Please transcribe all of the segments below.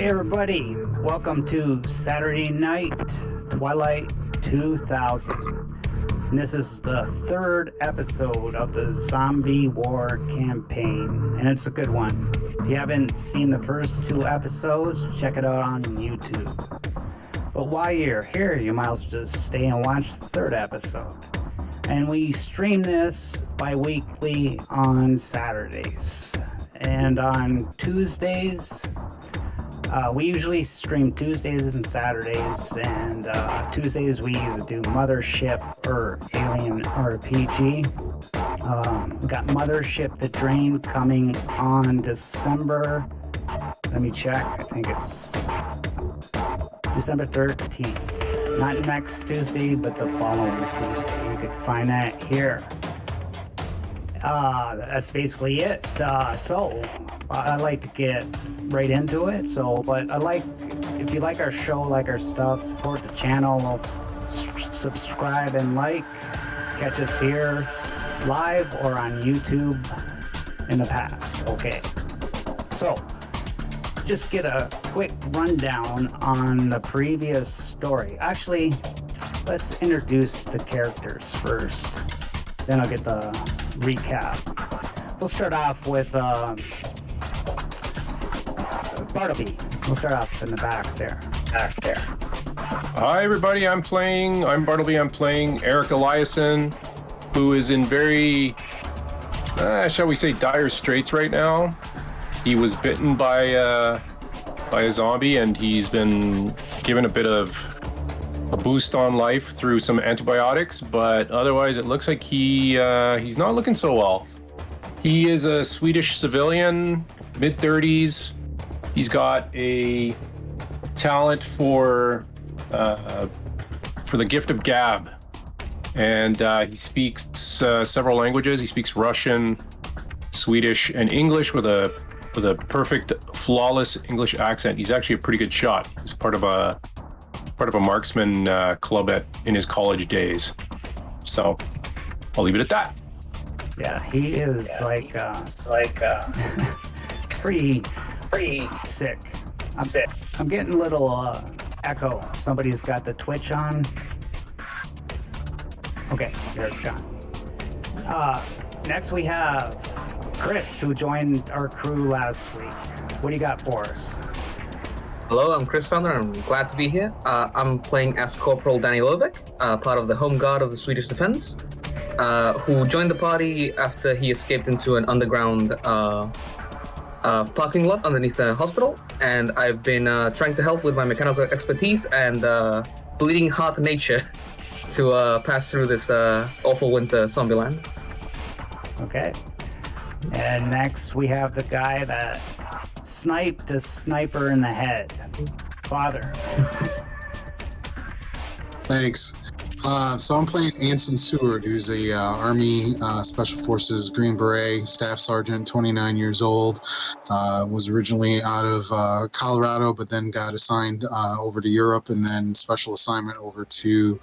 Hey everybody, welcome to Saturday Night Twilight 2000. And this is the third episode of the Zombie War campaign, and it's a good one. If you haven't seen the first two episodes, check it out on YouTube. But while you're here, you might as well just stay and watch the third episode. And we stream this bi-weekly on Saturdays. And on Tuesdays, we usually stream Tuesdays and Saturdays, and Tuesdays we either do Mothership or Alien RPG. We got Mothership The Drain coming on December, let me check, I think it's December 13th. Not next Tuesday, but the following Tuesday. You could find that here. That's basically it. So I like to get right into it. But if you like our show, like our stuff, support the channel, subscribe and like. Catch us here live or on YouTube in the past. Okay. So just get a quick rundown on the previous story. Actually, let's introduce the characters first. Then I'll get the recap. We'll start off with Bartleby. We'll start off in the back there. Hi everybody, I'm Bartleby. I'm playing Eric Eliason, who is in very, shall we say, dire straits right now. He was bitten by a zombie, and he's been given a bit of a boost on life through some antibiotics, but otherwise it looks like he's not looking so well. He is a Swedish civilian, mid-30s. He's got a talent for the gift of gab, and he speaks several languages. He speaks Russian, Swedish, and English with a perfect, flawless English accent. He's actually a pretty good shot. He's part of a marksman club in his college days. So I'll leave it at that. Yeah, he is pretty sick. I'm getting a little echo. Somebody's got the Twitch on. Okay, there it's gone. Next we have Chris, who joined our crew last week. What do you got for us? Hello, I'm Chris Founder. I'm glad to be here. I'm playing as Corporal Danny Lovek, part of the Home Guard of the Swedish Defense, who joined the party after he escaped into an underground parking lot underneath the hospital. And I've been trying to help with my mechanical expertise and bleeding heart nature to pass through this awful winter zombieland. Okay. And next we have the guy that sniped a sniper in the head. Father. Thanks. So I'm playing Anson Seward, who's a Army Special Forces Green Beret Staff Sergeant, 29 years old. Was originally out of Colorado, but then got assigned over to Europe, and then special assignment over to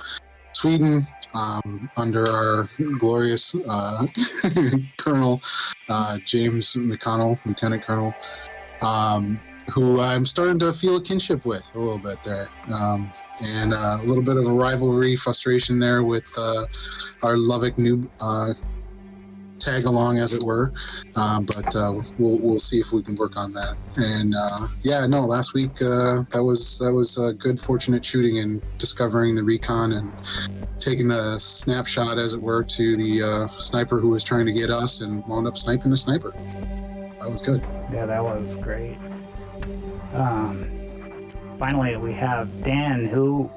Sweden under our glorious Colonel James McConnell, Lieutenant Colonel. Who I'm starting to feel a kinship with a little bit there. And a little bit of a rivalry, frustration there with our Lovick noob tag along, as it were. But we'll see if we can work on that. And last week that was a good, fortunate shooting and discovering the recon and taking the snapshot, as it were, to the sniper who was trying to get us and wound up sniping the sniper. That was good. Yeah, that was great. Finally, we have Dan, who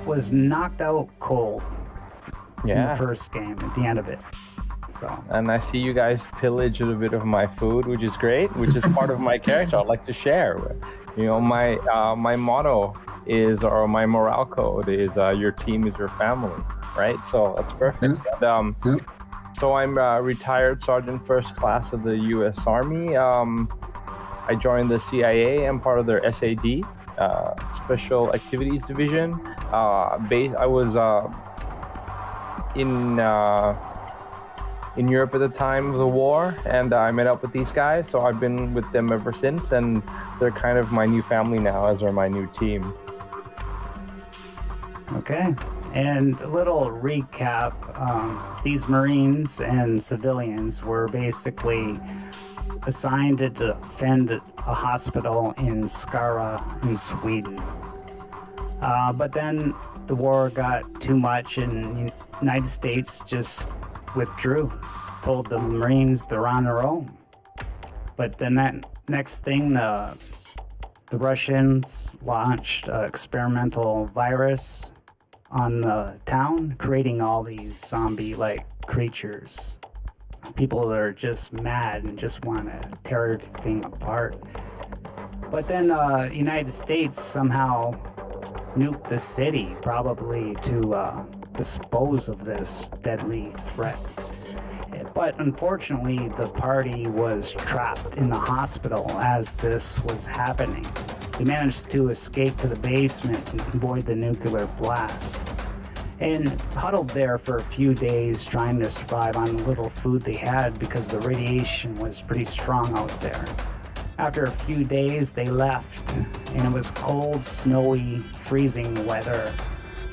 was knocked out cold in the first game at the end of it. So. And I see you guys pillage a little bit of my food, which is great, which is part of my character. I'd like to share. You know, my motto is, or my morale code is, your team is your family, right? So that's perfect. Yeah. And, So I'm a retired Sergeant First Class of the U.S. Army. I joined the CIA. I'm part of their SAD, Special Activities Division. I was in in Europe at the time of the war, and I met up with these guys, so I've been with them ever since, and they're kind of my new family now, as are my new team. Okay. And a little recap, these Marines and civilians were basically assigned to defend a hospital in Skara in Sweden. But then the war got too much and the United States just withdrew, told the Marines they're on their own. But then that next thing, the Russians launched an experimental virus on the town, creating all these zombie-like creatures. People that are just mad and just want to tear everything apart. But then United States somehow nuked the city, probably to dispose of this deadly threat. But unfortunately, the party was trapped in the hospital as this was happening. They managed to escape to the basement and avoid the nuclear blast, and huddled there for a few days trying to survive on the little food they had because the radiation was pretty strong out there. After a few days, they left, and it was cold, snowy, freezing weather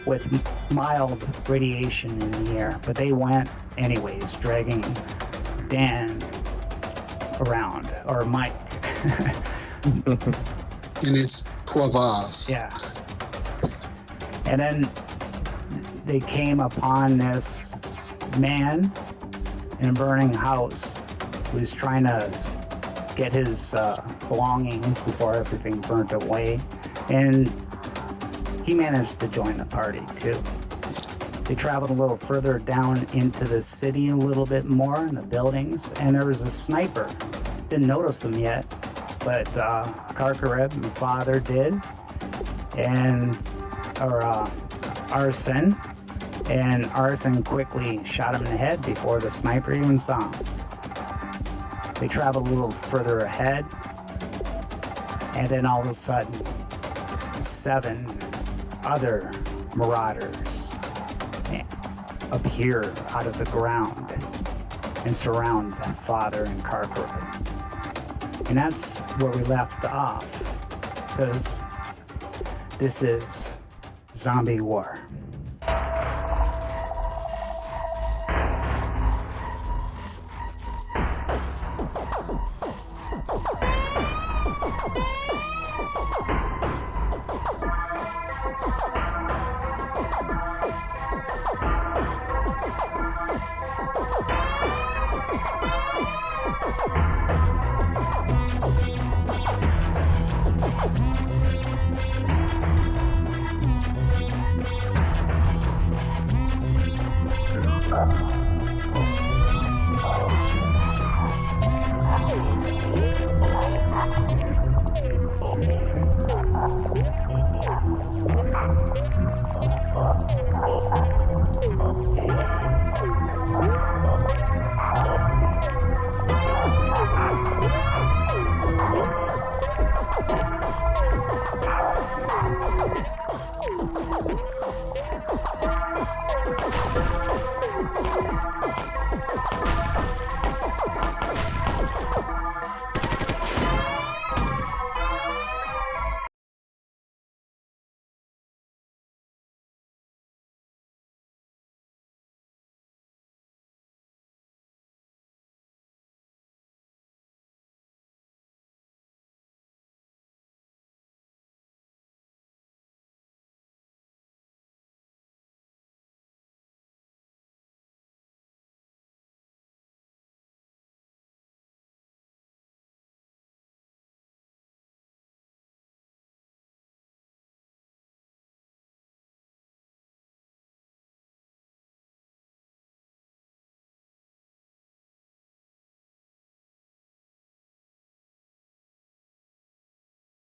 with mild radiation in the air. But they went anyways, dragging Dan around, or Mike. In his poivas. Yeah. And then they came upon this man in a burning house who was trying to get his belongings before everything burnt away. And he managed to join the party too. They traveled a little further down into the city a little bit more in the buildings, and there was a sniper. Didn't notice him yet, but Karkarev, my father, did, and Arson, and Arson quickly shot him in the head before the sniper even saw him. They traveled a little further ahead, and then all of a sudden, 7 other marauders appear out of the ground and surround Father and Karkarev. And that's where we left off, because this is zombie war.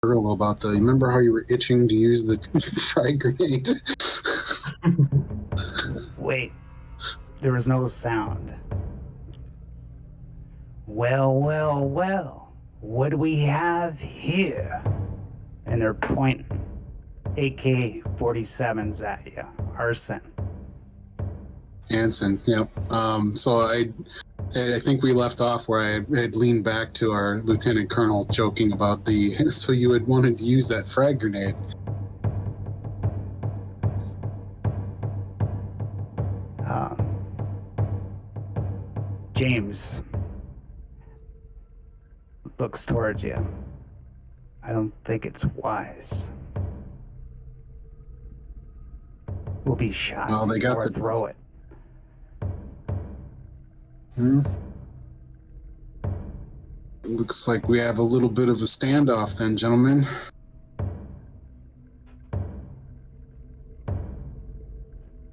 About the, remember how you were itching to use the frag grenade? Wait, there was no sound. Well, well, well, what do we have here? And they're pointing AK-47s at you. Arson. Anson, yep. So I think we left off where I had leaned back to our lieutenant colonel joking about so you had wanted to use that frag grenade. James looks towards you. I don't think it's wise. We'll be shot Well, they got or throw it. Looks like we have a little bit of a standoff then, gentlemen.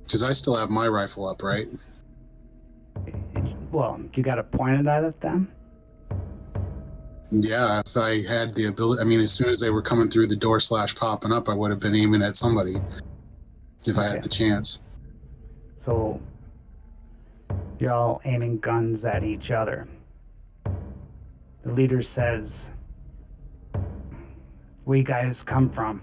Because I still have my rifle up, right? Well, you got to point it at them? Yeah, if I had the ability, I mean, as soon as they were coming through the door / popping up, I would have been aiming at somebody if I had the chance. So, you're all aiming guns at each other. The leader says, "Where you guys come from?"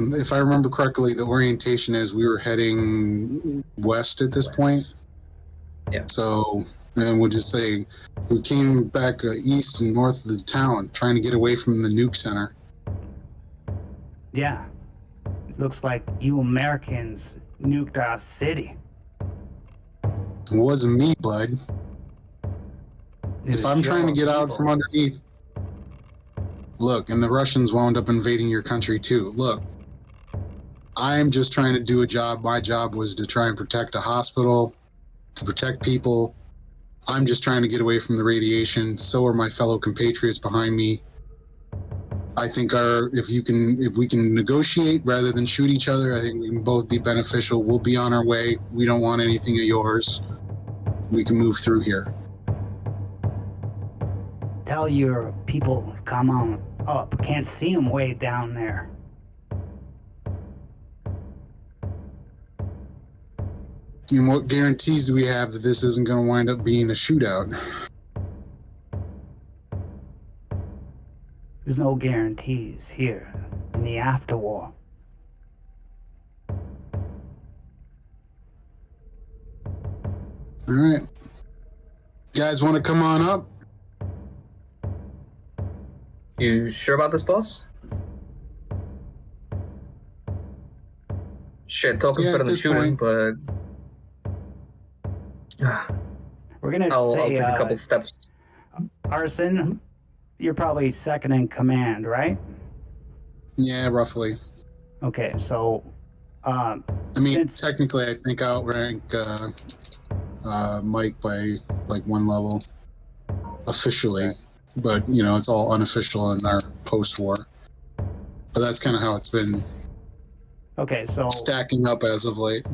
If I remember correctly, the orientation is we were heading west at this point. Yeah. So, and we'll just say we came back east and north of the town, trying to get away from the nuke center. Yeah. It looks like you Americans nuked our city. It wasn't me, bud. If I'm trying to get out from underneath, look, and the Russians wound up invading your country too. Look, I'm just trying to do a job. My job was to try and protect a hospital, to protect people. I'm just trying to get away from the radiation. So are my fellow compatriots behind me. I think if we can negotiate rather than shoot each other, I think we can both be beneficial. We'll be on our way. We don't want anything of yours. We can move through here. Tell your people, come on up. Can't see them way down there. And what guarantees do we have that this isn't going to wind up being a shootout? There's no guarantees here in the afterwar. All right. You guys want to come on up? You sure about this, boss? Shit, talking's Yeah, better at than this shooting, point. but We're gonna I'll say, take a couple steps. Arson, you're probably second in command, right? Yeah, roughly. Okay, so, I mean, since- technically, I think I outrank Mike by like one level officially, but you know, it's all unofficial in our post-war. But that's kind of how it's been okay, so stacking up as of late.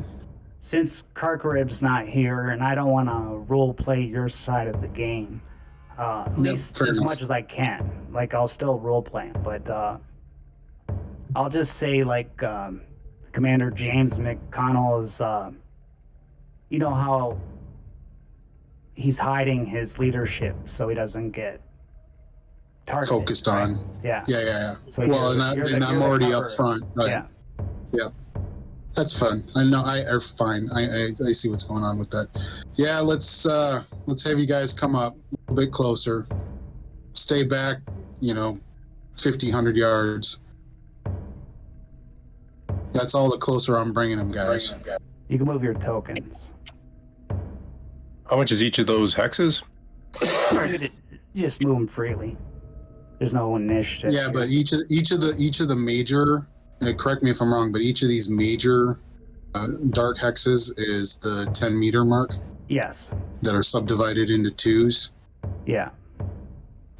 since Karkarib's not here, and I don't want to role play your side of the game, at least fair as enough. much as I can. Like, I'll still role play, but I'll just say, like, Commander James McConnell is, you know how he's hiding his leadership so he doesn't get targeted. Focused right? on. Yeah. Yeah. So Well, you're and the I'm already cover. up front. Right. Yeah. Yep. That's fun. I know. Are fine. I see what's going on with that. Yeah. Let's have you guys come up a little bit closer. Stay back. 50, 100 yards. That's all the closer I'm bringing them, guys. You can move your tokens. How much is each of those hexes? You just move them freely. There's no initiative. Yeah, here. but each of the major. Correct me if I'm wrong, but each of these major dark hexes is the 10-meter mark Yes. that are subdivided into twos. Yeah.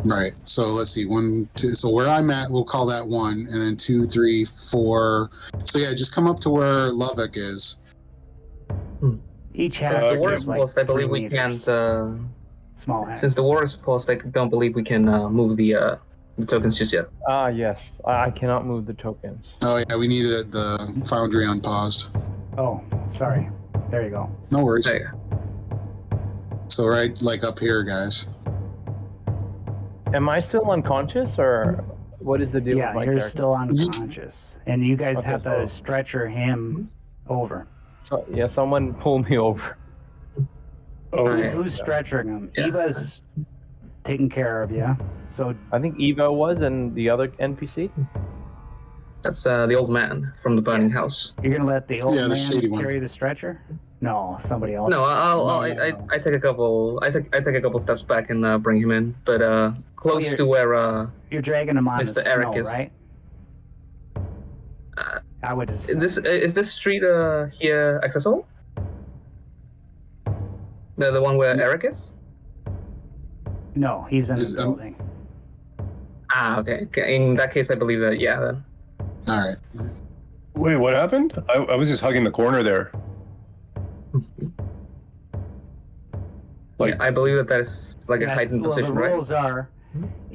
Right. So let's see. 1, 2. So where I'm at, we'll call that 1, and then 2, 3, 4. So yeah, just come up to where Lovick is. Each has The war is is like post, I 3 believe we meters. can't. Small hex. Since the war is post, I don't believe we can move the tokens just yet. Yes. I cannot move the tokens. Oh yeah, we needed the foundry unpaused. Oh, sorry. There you go. No worries. There. So right, like up here, guys. Am I still unconscious, or what is the deal Yeah, with my you're character? still unconscious, and you guys Okay, have so- to stretcher him over. So, yeah, someone pull me over. Oh, Who's stretching him? Yeah. Eva's taking care of you. So I think Eva was, and the other NPC. That's the old man from the burning house. you're gonna let the old Yeah, the man shady one. carry the stretcher? No, somebody else. No, No. I take a couple. I take a couple steps back and bring him in, but close you're- to where You're dragging him on the Mr. Eric snow, is- right? Uh, I would assume. is this street here accessible? The one where Eric is? No, he's in the Is, building. Ah, okay. In that case, I believe that. Yeah, then. All right. wait, what happened? I was just hugging the corner there. Like, Yeah, I believe that is like a Yeah, heightened well, position, the right? rules are,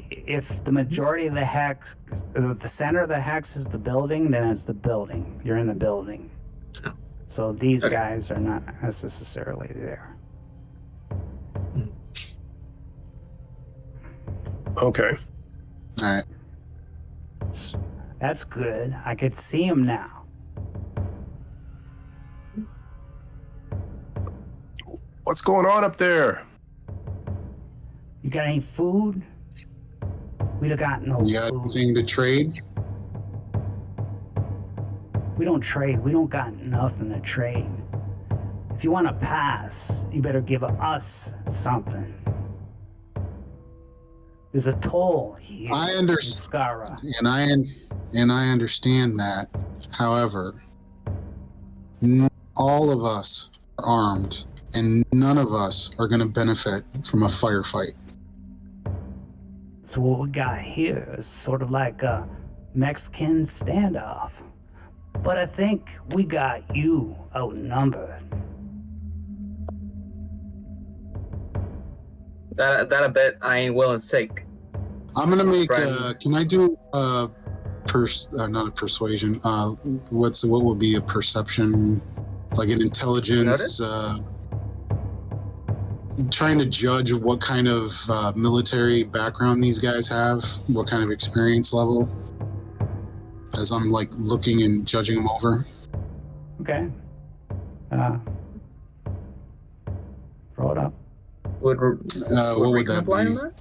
if the majority of the hex, if the center of the hex is the building, then it's the building. You're in the building. Oh. So these Okay. guys are not necessarily there. okay. All right. That's good. I could see him now. What's going on up there? You got any food? We don't got no You got food. anything to trade? We don't trade. We don't got nothing to trade. If you want to pass, you better give us something. There's a toll here I in understand. Skara. And I understand that. However, all of us are armed, and none of us are going to benefit from a firefight. So what we got here is sort of like a Mexican standoff. But I think we got you outnumbered. That I bet I ain't willing to take. I'm going to make. Friend. Can I do not a persuasion? What would be a perception? Like an intelligence. Trying to judge what kind of military background these guys have, what kind of experience level, as I'm like looking and judging them over. Okay. Throw it up. Would What would Recon that apply on be? that?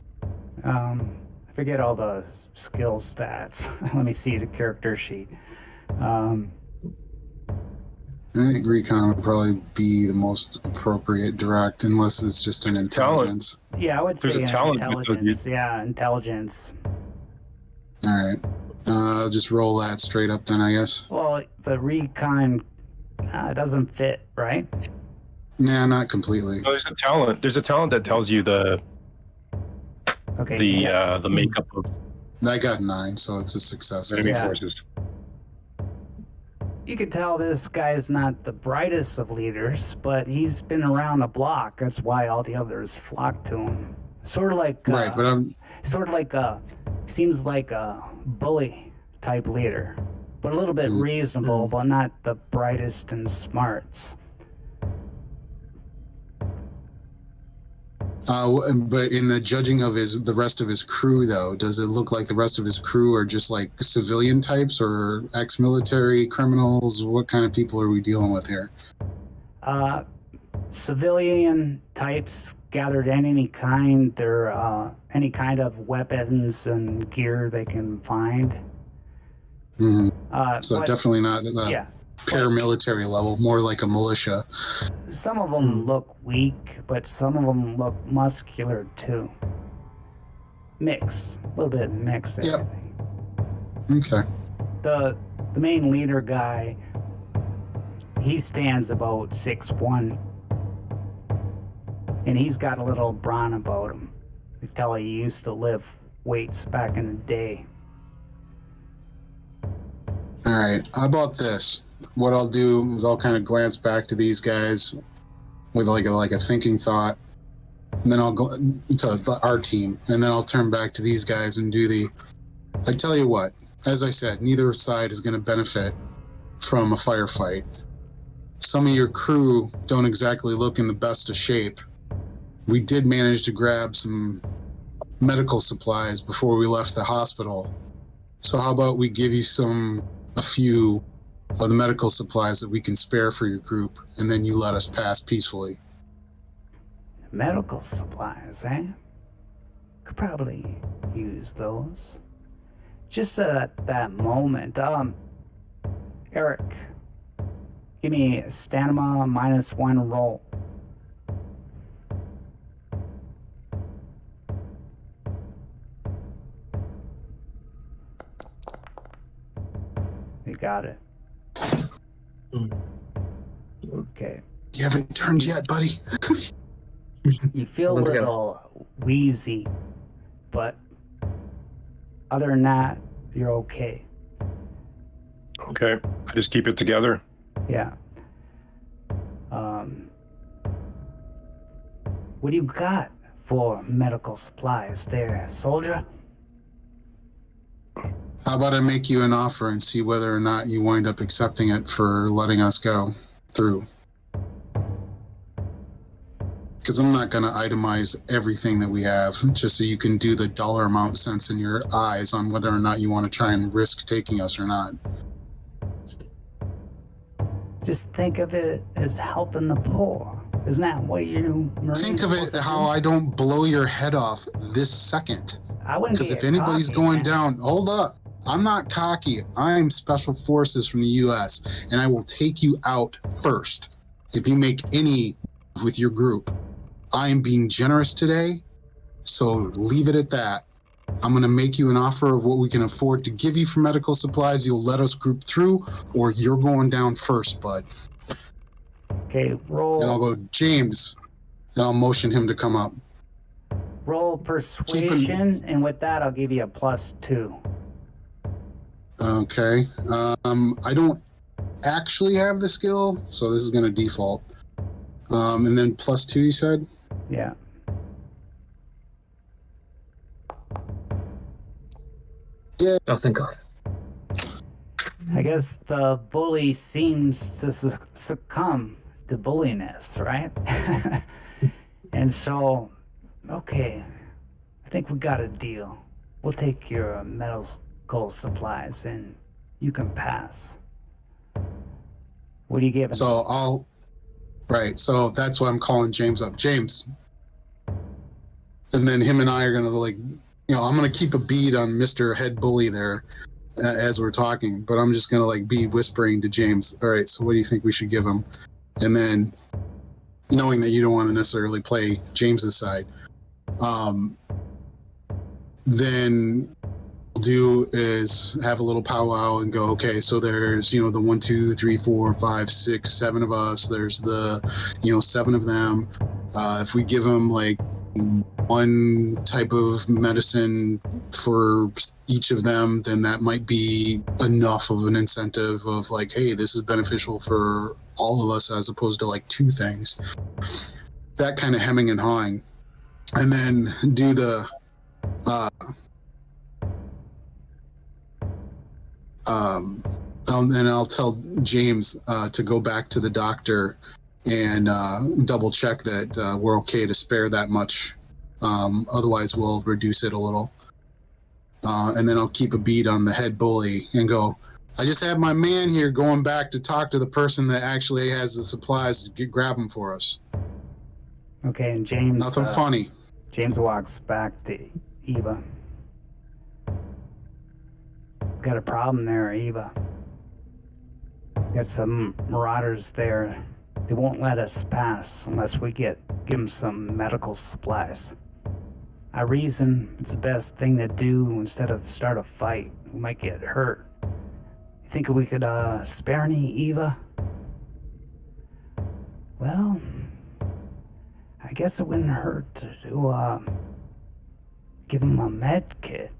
I forget all the skill stats. Let me see the character sheet. I think recon would probably be the most appropriate direct, unless it's just an intelligence. Yeah, I would There's say a talent because intelligence. Yeah, intelligence. All right, I'll just roll that straight up then, I guess. Well, the recon doesn't fit, right? Nah, not completely. Oh, there's a talent. There's a talent that tells you the Okay. yeah. makeup of I got 9, so it's a success. enemy Yeah. forces. You could tell this guy is not the brightest of leaders, but he's been around the block. That's why all the others flock to him. Sort of like, Right, but I'm seems like a bully type leader, but a little bit reasonable, but not the brightest and smarts. But in the judging of the rest of his crew, though, does it look like the rest of his crew are just like civilian types or ex-military criminals? What kind of people are we dealing with here? Civilian types gathered any kind. They're any kind of weapons and gear they can find. Hmm. So But- definitely not the yeah. paramilitary level, more like a militia. Some of them look weak, but some of them look muscular too. Mix, a little bit mixed. Yep. Everything. Okay. The main leader guy, he stands about 6'1", and he's got a little brawn about him. You can tell he used to lift weights back in the day. All right. How about this? What I'll do is I'll kind of glance back to these guys with like a thinking thought, and then I'll go to our team, and then I'll turn back to these guys and do the. I tell you what, as I said, neither side is going to benefit from a firefight. Some of your crew don't exactly look in the best of shape. We did manage to grab some medical supplies before we left the hospital. So how about we give you a few of the medical supplies that we can spare for your group, and then you let us pass peacefully. Medical supplies, eh? Could probably use those. Just at that moment, Eric, give me a stamina -1 roll. You got it. Okay. You haven't turned yet, buddy. You feel a Once again. little wheezy, but other than that, you're okay. Okay. I just keep it together. Yeah. What do you got for medical supplies there, soldier? How about I make you an offer and see whether or not you wind up accepting it for letting us go through? Because I'm not going to itemize everything that we have, just so you can do the dollar amount sense in your eyes on whether or not you want to try and risk taking us or not. Just think of it as helping the poor. Isn't that what you Marines Think of it supposed to how do? I don't blow your head off this second. I wouldn't Because get if anybody's cocky, going man. down, hold up. I'm not cocky. I'm Special Forces from the U.S., and I will take you out first if you make any move with your group. I am being generous today, so leave it at that. I'm going to make you an offer of what we can afford to give you for medical supplies. You'll let us group through, or you're going down first, bud. Okay, And I'll roll go, James, and I'll motion him to come up. persuasion, and with that, I'll give you a +2. Okay. I don't actually have the skill, so this is going to default. And then +2, you said? Yeah. Oh, thank God. I guess the bully seems to succumb to bulliness, right? And so, okay, I think we got a deal. We'll take your medical supplies and you can pass. What are you giving? So right, so that's why I'm calling James up. James. And then him and I are going to I'm going to keep a bead on Mr. Head Bully there as we're talking, but I'm just going to be whispering to James, all right, so what do you think we should give him? And then knowing that you don't want to necessarily play James's side, then we'll do is have a little powwow and go, okay, so there's, the 1, 2, 3, 4, 5, 6, 7 of us. There's the, 7 of them. If we give them one type of medicine for each of them, then that might be enough of an incentive of hey, this is beneficial for all of us as opposed to 2 things. That kind of hemming and hawing. And then do the and I'll tell James to go back to the doctor and double check that we're okay to spare that much. Otherwise, we'll reduce it a little. And then I'll keep a bead on the head bully and go, I just have my man here going back to talk to the person that actually has the supplies to grab them for us. Okay, and James... Nothing funny. James walks back to Eva. Got a problem there, Eva. Got some marauders there. They won't let us pass unless we give them some medical supplies. I reason it's the best thing to do instead of start a fight. We might get hurt. You think we could spare any, Eva? Well, I guess it wouldn't hurt to give him a med kit.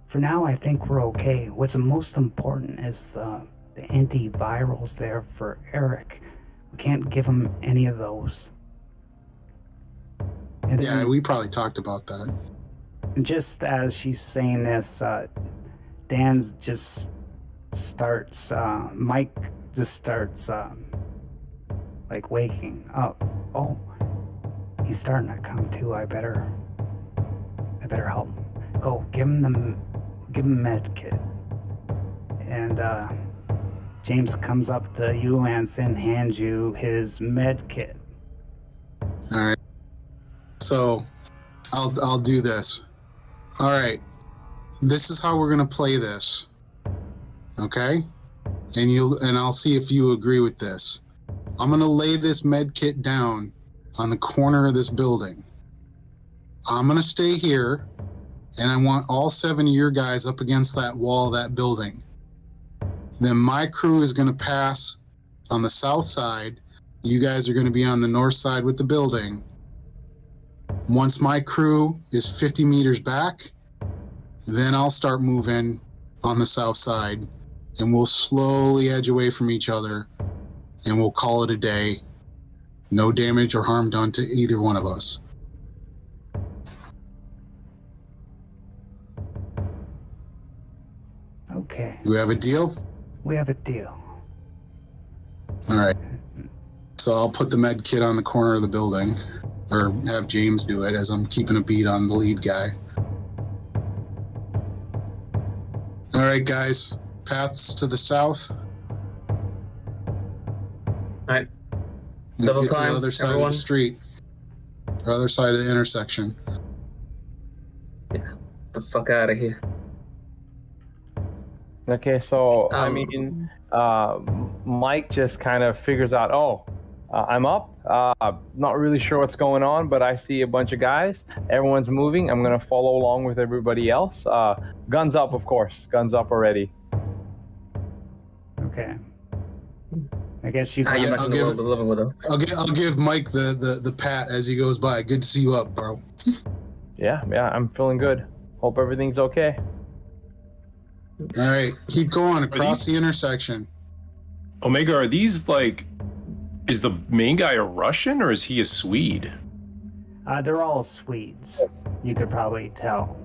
For now, I think we're okay. What's most important is the antivirals there for Eric. We can't give him any of those. And Yeah, then, we probably talked about that. just as she's saying this, Dan just starts, Mike just starts, waking up. Oh, he's starting to come to. I better help him. Go, give him a med kit. And James comes up to you, Anson, hands you his med kit. All right. So I'll do this. All right. This is how we're gonna play this. Okay? And I'll see if you agree with this. I'm gonna lay this med kit down on the corner of this building. I'm gonna stay here, and I want all 7 of your guys up against that wall of that building. Then my crew is gonna pass on the south side. You guys are gonna be on the north side with the building. Once my crew is 50 meters back, then I'll start moving on the south side, and we'll slowly edge away from each other, and we'll call it a day. No damage or harm done to either one of us. Okay, Do we have a deal? we have a deal. All right. So I'll put the med kit on the corner of the building, or have James do it as I'm keeping a beat on the lead guy. All right, guys. Paths to the south. Alright. We'll Double get to time, the other side everyone. of the street, or other side of the intersection. Get the fuck out of here. Okay, so I Um, mean, Mike just kind of figures out, I'm up. Not really sure what's going on, but I see a bunch of guys. Everyone's moving. I'm gonna follow along with everybody else. Guns up, of course. Guns up already. Okay. I guess you You're can. back in the world of living with us. I'll give Mike the pat as he goes by. Good to see you up, bro. Yeah, I'm feeling good. Hope everything's okay. All right, keep going across the intersection. Omega, are these like? Is the main guy a Russian or is he a Swede? They're all Swedes. You could probably tell.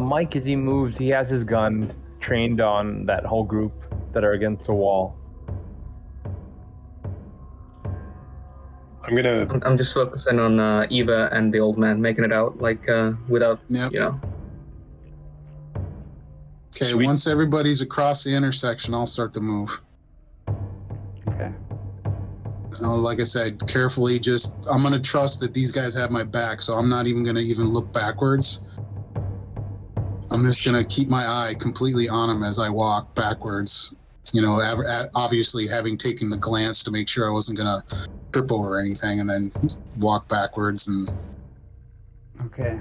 Mike, as he moves, he has his gun trained on that whole group that are against the wall. I'm just focusing on Eva and the old man making it out, like without, Yep. you know. Okay, Sweet. once everybody's across the intersection, I'll start the move. Okay. Like I said, carefully, I'm going to trust that these guys have my back, so I'm not even going to even look backwards. I'm just going to keep my eye completely on them as I walk backwards. You know, obviously having taken the glance to make sure I wasn't going to trip over anything, and then walk backwards and Okay.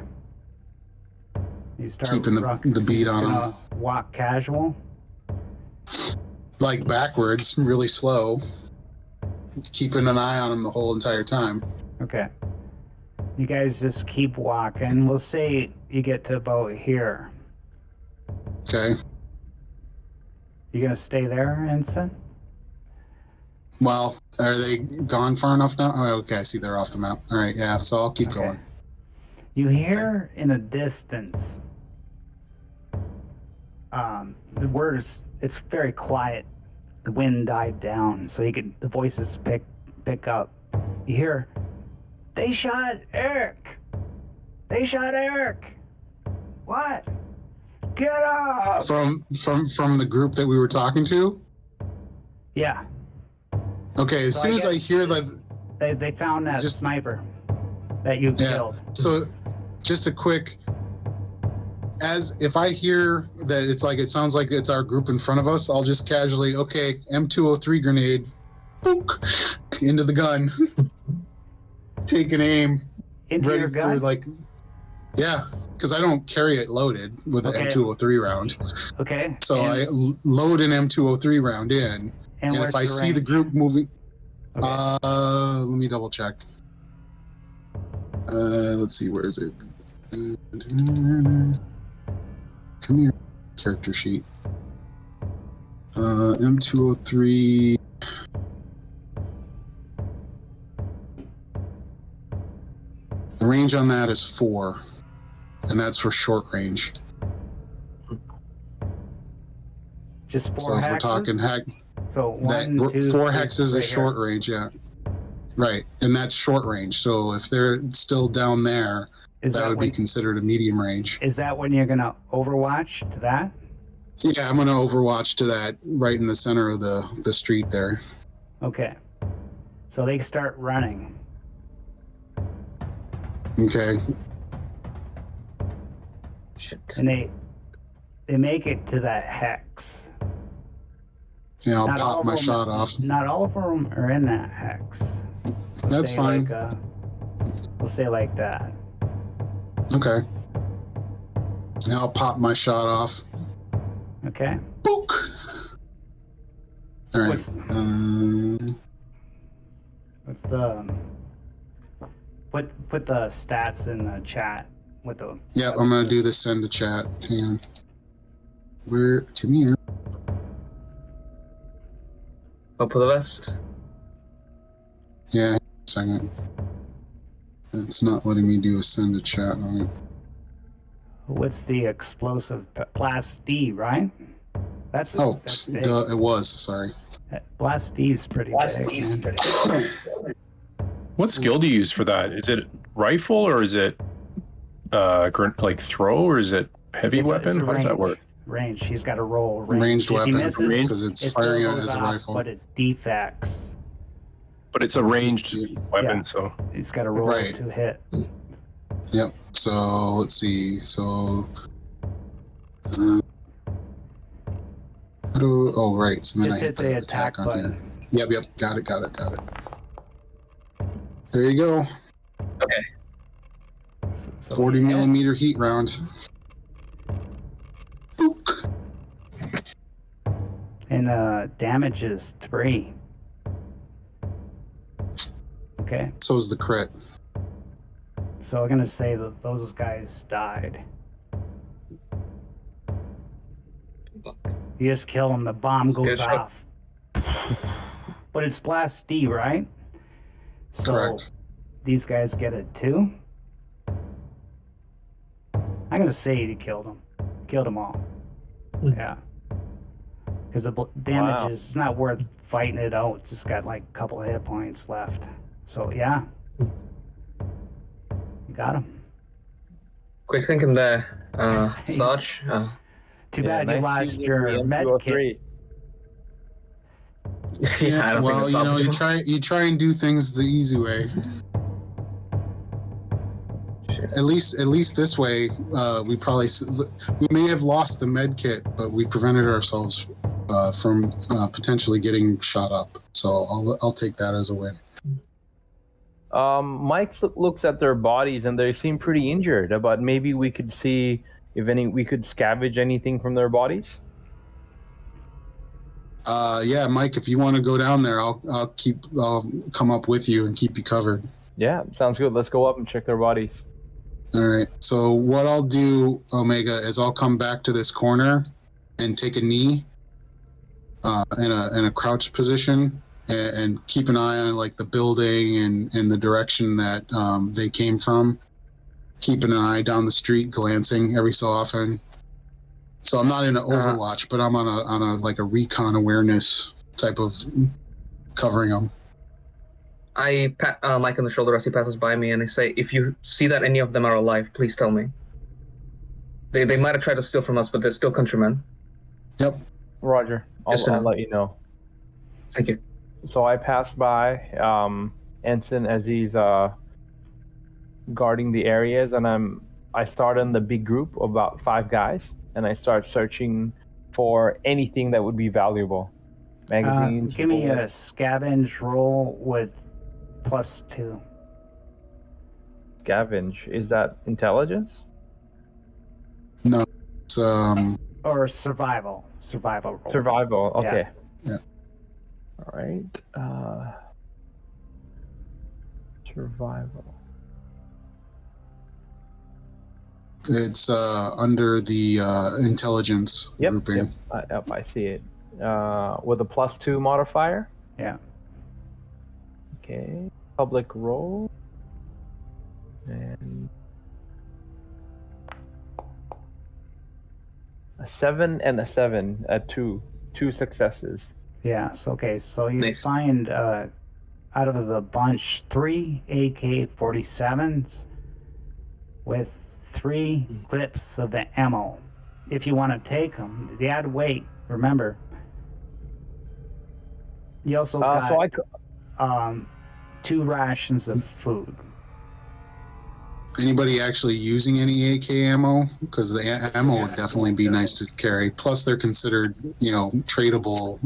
You start Keeping the beat just on gonna walk casual. like backwards, really slow, keeping an eye on them the whole entire time. Okay. You guys just keep walking. We'll say you get to about here. Okay. You gonna stay there, Ensign? Well, are they gone far enough now? Oh, okay, I see they're off the map. All right, yeah, so I'll keep going. You hear in the distance the words. It's very quiet. The wind died down, so the voices pick up. You hear, "They shot Eric! They shot Eric! What? Get up!" From the group that we were talking to? Yeah, Okay, as So soon I as I guess- hear that, they found that Just- sniper that you yeah. killed. So just a quick, as if I hear that it sounds like it's our group in front of us, I'll just casually, okay, M203 grenade, book, into the gun, take an aim, Into ready your gun? for yeah, because I don't carry it loaded with an Okay. M203 round. Okay. So and, I load an M203 round in, and where's if I see the range? group moving, Okay. let me double check. Let's see, where is it? Come here, character sheet. M203. The range on that is 4, and that's for short range. Just So four if we're hexes? talking So one, two, 4 three, hexes right is short here. range, yeah. Right, and that's short range. So if they're still down there, that would be considered a medium range. Is that when you're gonna overwatch to that? Yeah, I'm gonna overwatch to that right in the center of the street there. Okay. So they start running. Okay. Shit. And they make it to that hex. Yeah, I'll Not all pop of my them- shot off. Not all of them are in that hex. That's Say fine. We'll say like that. Okay. Now I'll pop my shot off. Okay. Book. All right. What's the put the stats in the chat with the. Yeah, I'm gonna do the send to chat. Hang on. Where to me? Up for the vest. Yeah. A second. It's not letting me do a send to chat on it. What's the explosive blast D, right? That's big. It was. Sorry. Blast D is pretty big. Man. What skill do you use for that? Is it rifle or is it like throw or is it heavy weapon? How does that work? Range. She's got to roll range. Ranged If he weapon misses, because it's it still firing out goes as a off, rifle. but it defects. But it's a ranged weapon, Yeah. so He's got to roll Right. to hit. Yep. So let's see. So. Oh right. So then Just I hit the attack on button. here. Yep. Got it. There you go. Okay. So 40 yeah. millimeter heat round. Book. And damage is 3. Okay. So is the crit. So I'm gonna say that those guys died. You just kill them, the bomb goes Good shot. off. But it's blast D, right? So Correct. these guys get it too. I'm gonna say you killed them. Killed them all. Yeah. Because the damage is not worth fighting it out. Just got like a couple of hit points left. So yeah. You got him. Quick thinking there, Sarge. Too bad you lost your med kit. Yeah, I don't well, think you know, it's you try and do things the easy way. Shit. At least this way, we may have lost the med kit, but we prevented ourselves from potentially getting shot up. So I'll take that as a win. Mike looks at their bodies and they seem pretty injured. But maybe we could see if we could scavenge anything from their bodies. Yeah, Mike, if you want to go down there, I'll come up with you and keep you covered. Yeah, sounds good. Let's go up and check their bodies. All right. So what I'll do, Omega, is I'll come back to this corner and take a knee in a crouched position and keep an eye on like the building and the direction that they came from. Keeping an eye down the street, glancing every so often. So I'm not in an Overwatch, but I'm on a like a recon awareness type of covering them. I pat Mike on the shoulder as he passes by me, and I say, "If you see that any of them are alive, please tell me. They might have tried to steal from us, but they're still countrymen." Yep. Roger. I'll let you know. Thank you. So I passed by Ensign as he's guarding the areas, and I start in the big group of about 5 guys, and I start searching for anything that would be valuable. Magazines. Give me a scavenge roll with +2. Scavenge. Is that intelligence? No. It's Or survival roll. Survival. Okay. Yeah. All right. Survival. It's under the intelligence grouping. Yep, I see it. With a +2 modifier. Yeah. Okay. Public roll. And a 7 and a 7 at 2 successes. Yeah. So okay. So you Nice. find out of the bunch 3 AK-47s with 3 clips of the ammo. If you want to take them, they add weight. Remember. You also got 2 rations of food. Anybody actually using any AK ammo? Because the ammo would definitely be nice to carry. Plus, they're considered, tradable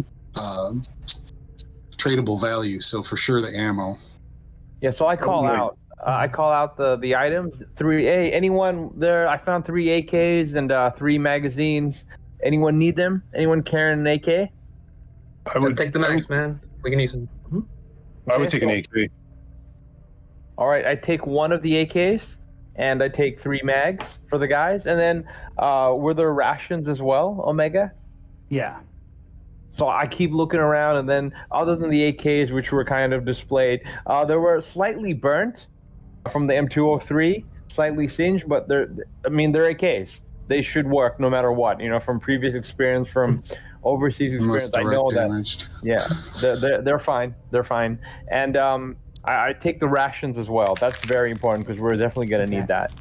value. So for sure, the ammo. Yeah, so I call out. I call out the items. 3A. Anyone there? I found 3 AKs and 3 magazines. Anyone need them? Anyone carrying an AK? I would take the mags, man. We can use them. I would take an AK. All right, I take 1 of the AKs, and I take 3 mags for the guys. And then, were there rations as well, Omega? Yeah. So I keep looking around, and then other than the AKs, which were kind of displayed, they were slightly burnt from the M203, slightly singed, but they're AKs. They should work no matter what. From previous experience, from overseas experience, I know damaged. that. Yeah, they're fine. They're fine. And I take the rations as well. That's very important because we're definitely going to need that.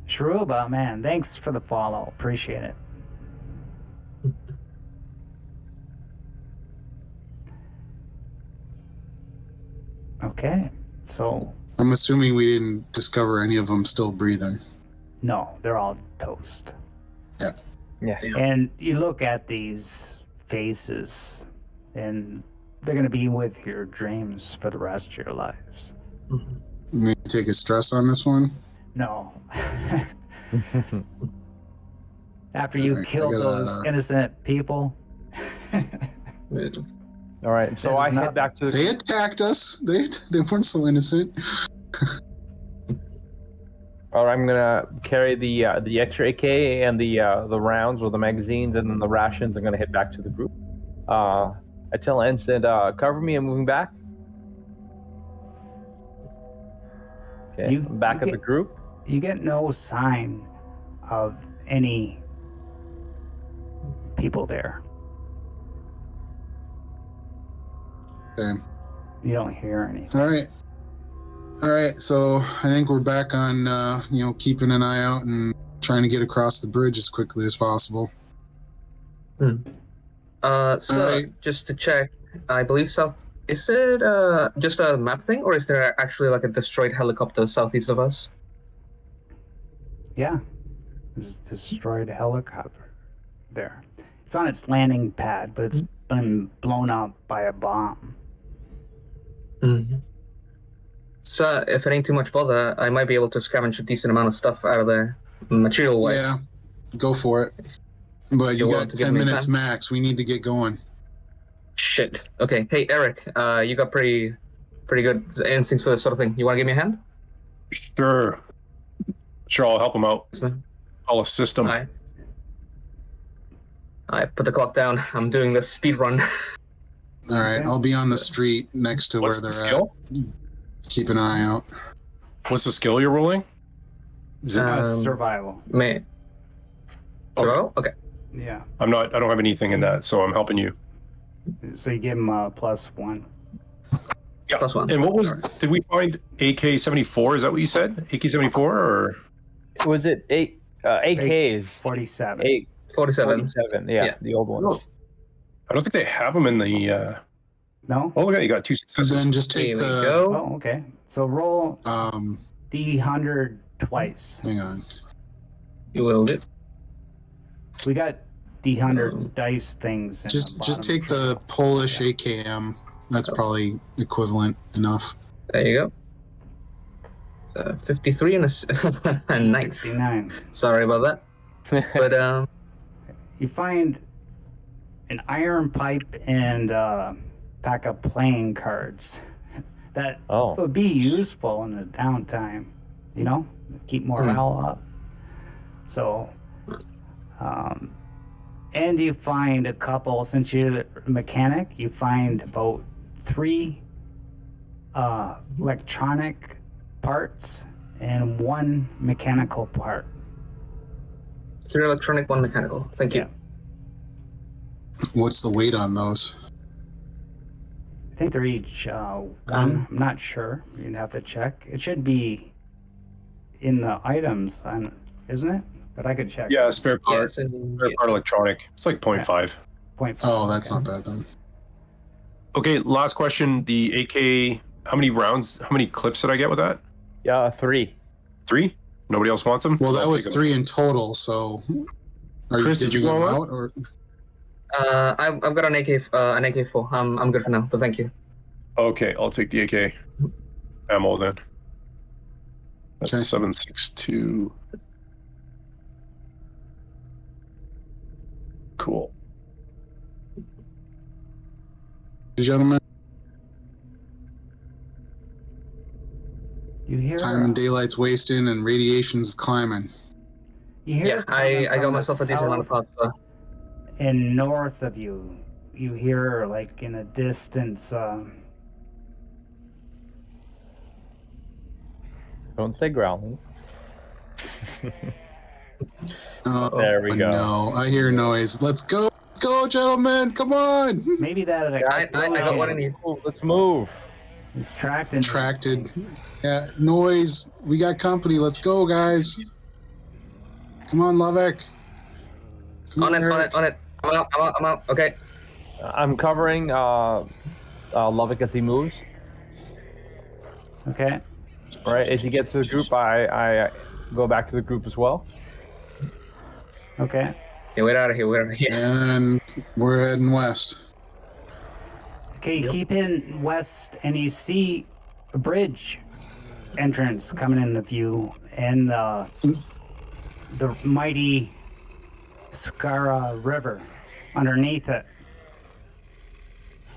Shruba, man, thanks for the follow. Appreciate it. Okay, so... I'm assuming we didn't discover any of them still breathing. No, they're all toast. Yeah. And you look at these faces, and they're going to be with your dreams for the rest of your lives. You may take a stress on this one? No. After you killed those innocent people. All right, so I head back to the... They attacked us. They weren't so innocent. All right, I'm gonna carry the extra AK and the rounds or the magazines and then the rations. I'm gonna head back to the group. I tell Ensign, cover me. I'm moving back. Okay, I'm back at the group. You get no sign of any people there. Okay. You don't hear anything. All right. So I think we're back on, keeping an eye out and trying to get across the bridge as quickly as possible. Just to check, I believe south. Is it just a map thing, or is there actually like a destroyed helicopter southeast of us? Yeah, there's a destroyed helicopter there. It's on its landing pad, but it's been blown up by a bomb. Mm-hmm. So if it ain't too much bother, I might be able to scavenge a decent amount of stuff out of there, material-wise. Yeah, go for it. But you got 10 minutes max. We need to get going. Shit. Okay. Hey, Eric. You got pretty good instincts for this sort of thing. You want to give me a hand? Sure. I'll help him out. Yes, man. I'll assist him. I put the clock down. I'm doing this speed run. All right, I'll be on the street next to where they're at. Keep an eye out. What's the skill you're rolling? Is it survival? Survival? Okay. Yeah. I don't have anything in that, so I'm helping you. So you give him +1. Yeah. +1. And what was? Did we find AK-74? Is that what you said? AK-74 or? Was it AKs? 47. 47. Yeah, the old ones. I don't think they have them in the. No. Oh, look at you got 2 successes. Then just take the. Go. Oh, okay. So roll D100 twice. Hang on. You willed it. We got D100 dice things. Just take the Polish AKM. That's probably equivalent enough. There you go. 53 and a nice. 69. Sorry about that. But You find an iron pipe and pack of playing cards that would be useful in the downtime, keep morale up. So, and you find a couple, since you're a mechanic, you find about 3 electronic parts and 1 mechanical part. 3 electronic, 1 mechanical. Thank you. What's the weight on those? I think they're each 1. I'm not sure. You'd have to check. It should be in the items, isn't it? But I could check. Yeah, spare Yeah, part. it's in, Spare part electronic. It's like 0.5. 0.5. Oh, that's okay. not bad then. Okay, last question. The AK, how many rounds, how many clips did I get with that? Yeah, 3. 3? Nobody else wants them? Well, that I'll was take them. 3 in total. So, are Chris, you did you giving go them out? out or? I've got an AK4. I'm good for now, but thank you. Okay, I'll take the AK ammo then. That's Okay. 7.62. Cool. Gentlemen, You hear? time and daylight's wasting and radiation's climbing. You hear? Yeah, I coming got from myself the a decent amount of south parts. and north of you. You hear, like in a distance, Don't say growling. Oh, There we go. No, I hear noise. Let's go. Let's go, gentlemen. Come on. maybe that I got one in explosion you. Let's move. is tracked in these Attracted. things. Yeah, noise. We got company. Let's go, guys. Come on, Lovick. Come On it. Eric. I'm out. Okay. I'm covering Lovick as he moves. Okay. All right, as he gets to the group, I go back to the group as well. Okay. Yeah, we're out of here. And we're heading west. Okay, you keep heading west, and you see a bridge entrance coming into view, and the mighty Skara River underneath it.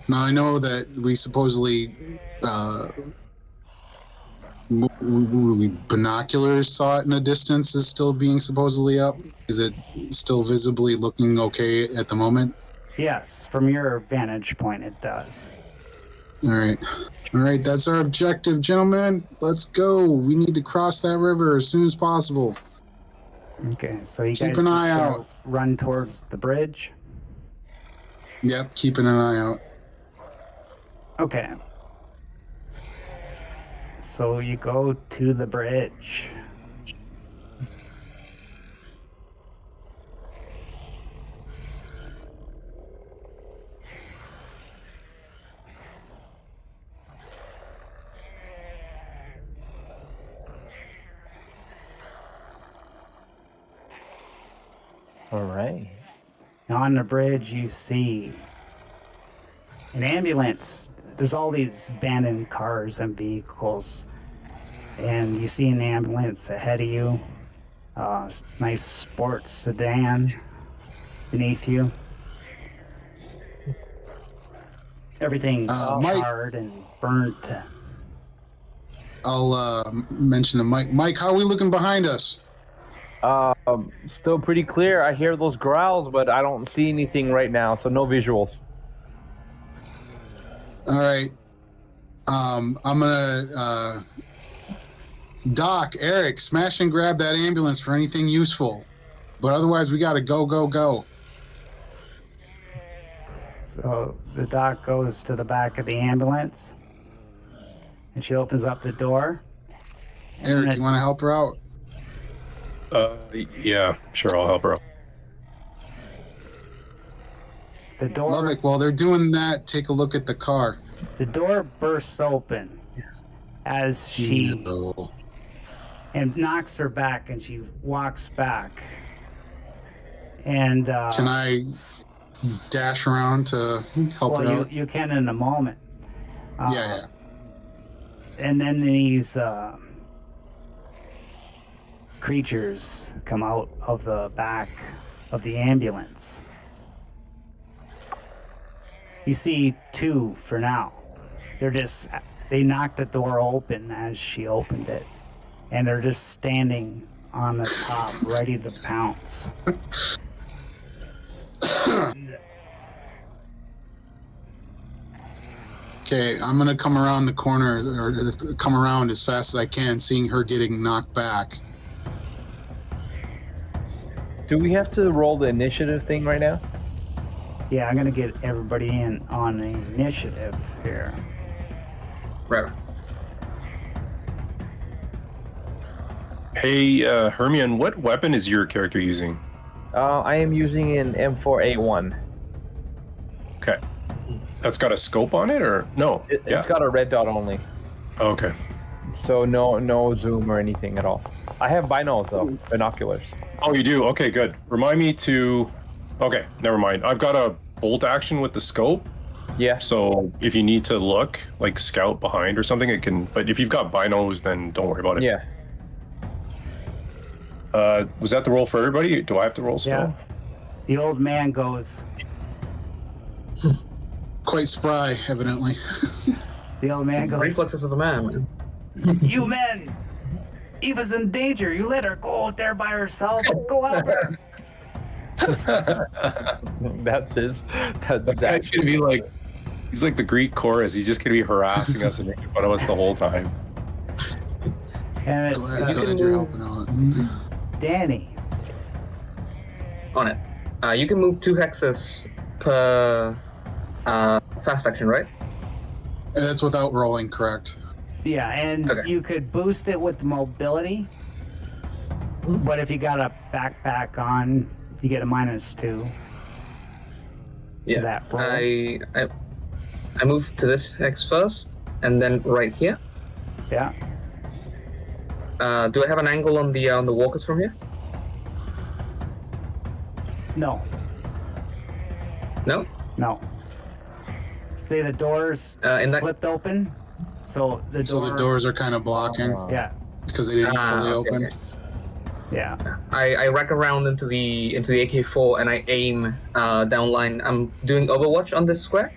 Now I know that we supposedly binoculars saw it in the distance is still being supposedly up. Is it still visibly looking okay at the moment? Yes, from your vantage point, it does. All right. That's our objective, gentlemen. Let's go. We need to cross that river as soon as possible. Okay, so you Keep guys an just eye gonna out. run towards the bridge. Yep, keeping an eye out. Okay. So you go to the bridge. All right. Now on the bridge, you see an ambulance. There's all these abandoned cars and vehicles, and you see an ambulance ahead of you. Nice sports sedan beneath you. Everything's Mike. charred and burnt. I'll mention to Mike. Mike, how are we looking behind us? Still pretty clear. I hear those growls, but I don't see anything right now, so no visuals. All right. I'm gonna Doc, Eric, smash and grab that ambulance for anything useful. But otherwise, we gotta go. So the doc goes to the back of the ambulance, and she opens up the door. Eric, you want to help her out? Yeah, sure, I'll help her out. The door, Lovick, while they're doing that, take a look at the car. the door bursts open as she No. and knocks her back, and she walks back. And Can I dash around to help her well, out? you can in a moment. Yeah. And then these creatures come out of the back of the ambulance. You see two for now. They knocked the door open as she opened it, and they're just standing on the top, ready to pounce. Okay, I'm gonna come around the corner, or come around as fast as I can, seeing her getting knocked back. Do we have to roll the initiative thing right now? Yeah, I'm gonna get everybody in on the initiative here. Right. Hey, Hermione, what weapon is your character using? I am using an M4A1. Okay. That's got a scope on it, or no? It's got a red dot only, Oh, okay. so no zoom or anything at all. I have binos though, binoculars. Oh, you do? Okay, good. Remind me to... Okay, never mind. I've got a bolt action with the scope, Yeah. so if you need to look, like scout behind or something, it can... But if you've got binos, then don't worry about it. Yeah. Was that the roll for everybody? Do I have to roll still? Yeah. The old man goes. Quite spry, evidently. The old man goes. Reflexes of a man. You men, Eva's in danger. You let her go out there by herself. Go out there. That's his. That's That guy's gonna be like... He's like the Greek chorus. He's just gonna be harassing us and making fun of us the whole time. And it's Glad you're helping out. Danny. On it. You can move 2 hexes per fast action, right? And that's without rolling, correct? Yeah, and Okay. you could boost it with mobility. But if you got a backpack on, you get a -2 to that roll. I move to this hex first, and then right here. Yeah. Do I have an angle on the walkers from here? No. No. No. See the doors In that- flipped open, so the So the doors are kind of blocking Yeah, because they didn't fully okay, open. okay. yeah. I rack around into the AK-4 and I aim down line. I'm doing Overwatch on this square.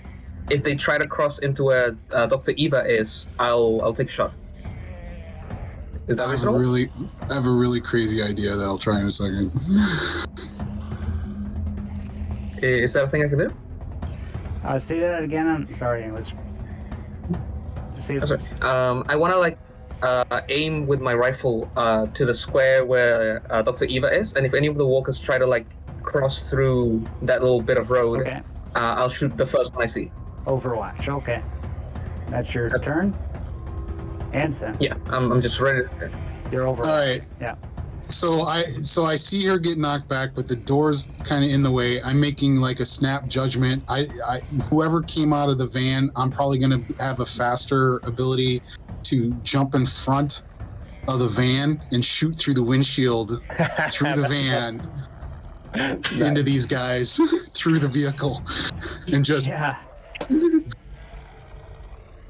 If they try to cross into where Dr. Eva is, I'll take a shot. Is that I reasonable? have a really crazy idea that I'll try in a second. Is that a thing I can do? Say that again. I'm sorry. It was. See, Oh, sorry. I want to aim with my rifle to the square where Dr. Eva is, and if any of the walkers try to cross through that little bit of road, okay. I'll shoot the first one I see. Overwatch. Okay. That's your turn. Anson. Yeah, I'm just ready. You're over. All right. Yeah. So I see her get knocked back, but the door's kind of in the way. I'm making like a snap judgment. Whoever came out of the van, I'm probably gonna have a faster ability to jump in front of the van and shoot through the windshield, through the van, into these guys, through the vehicle, and just Yeah.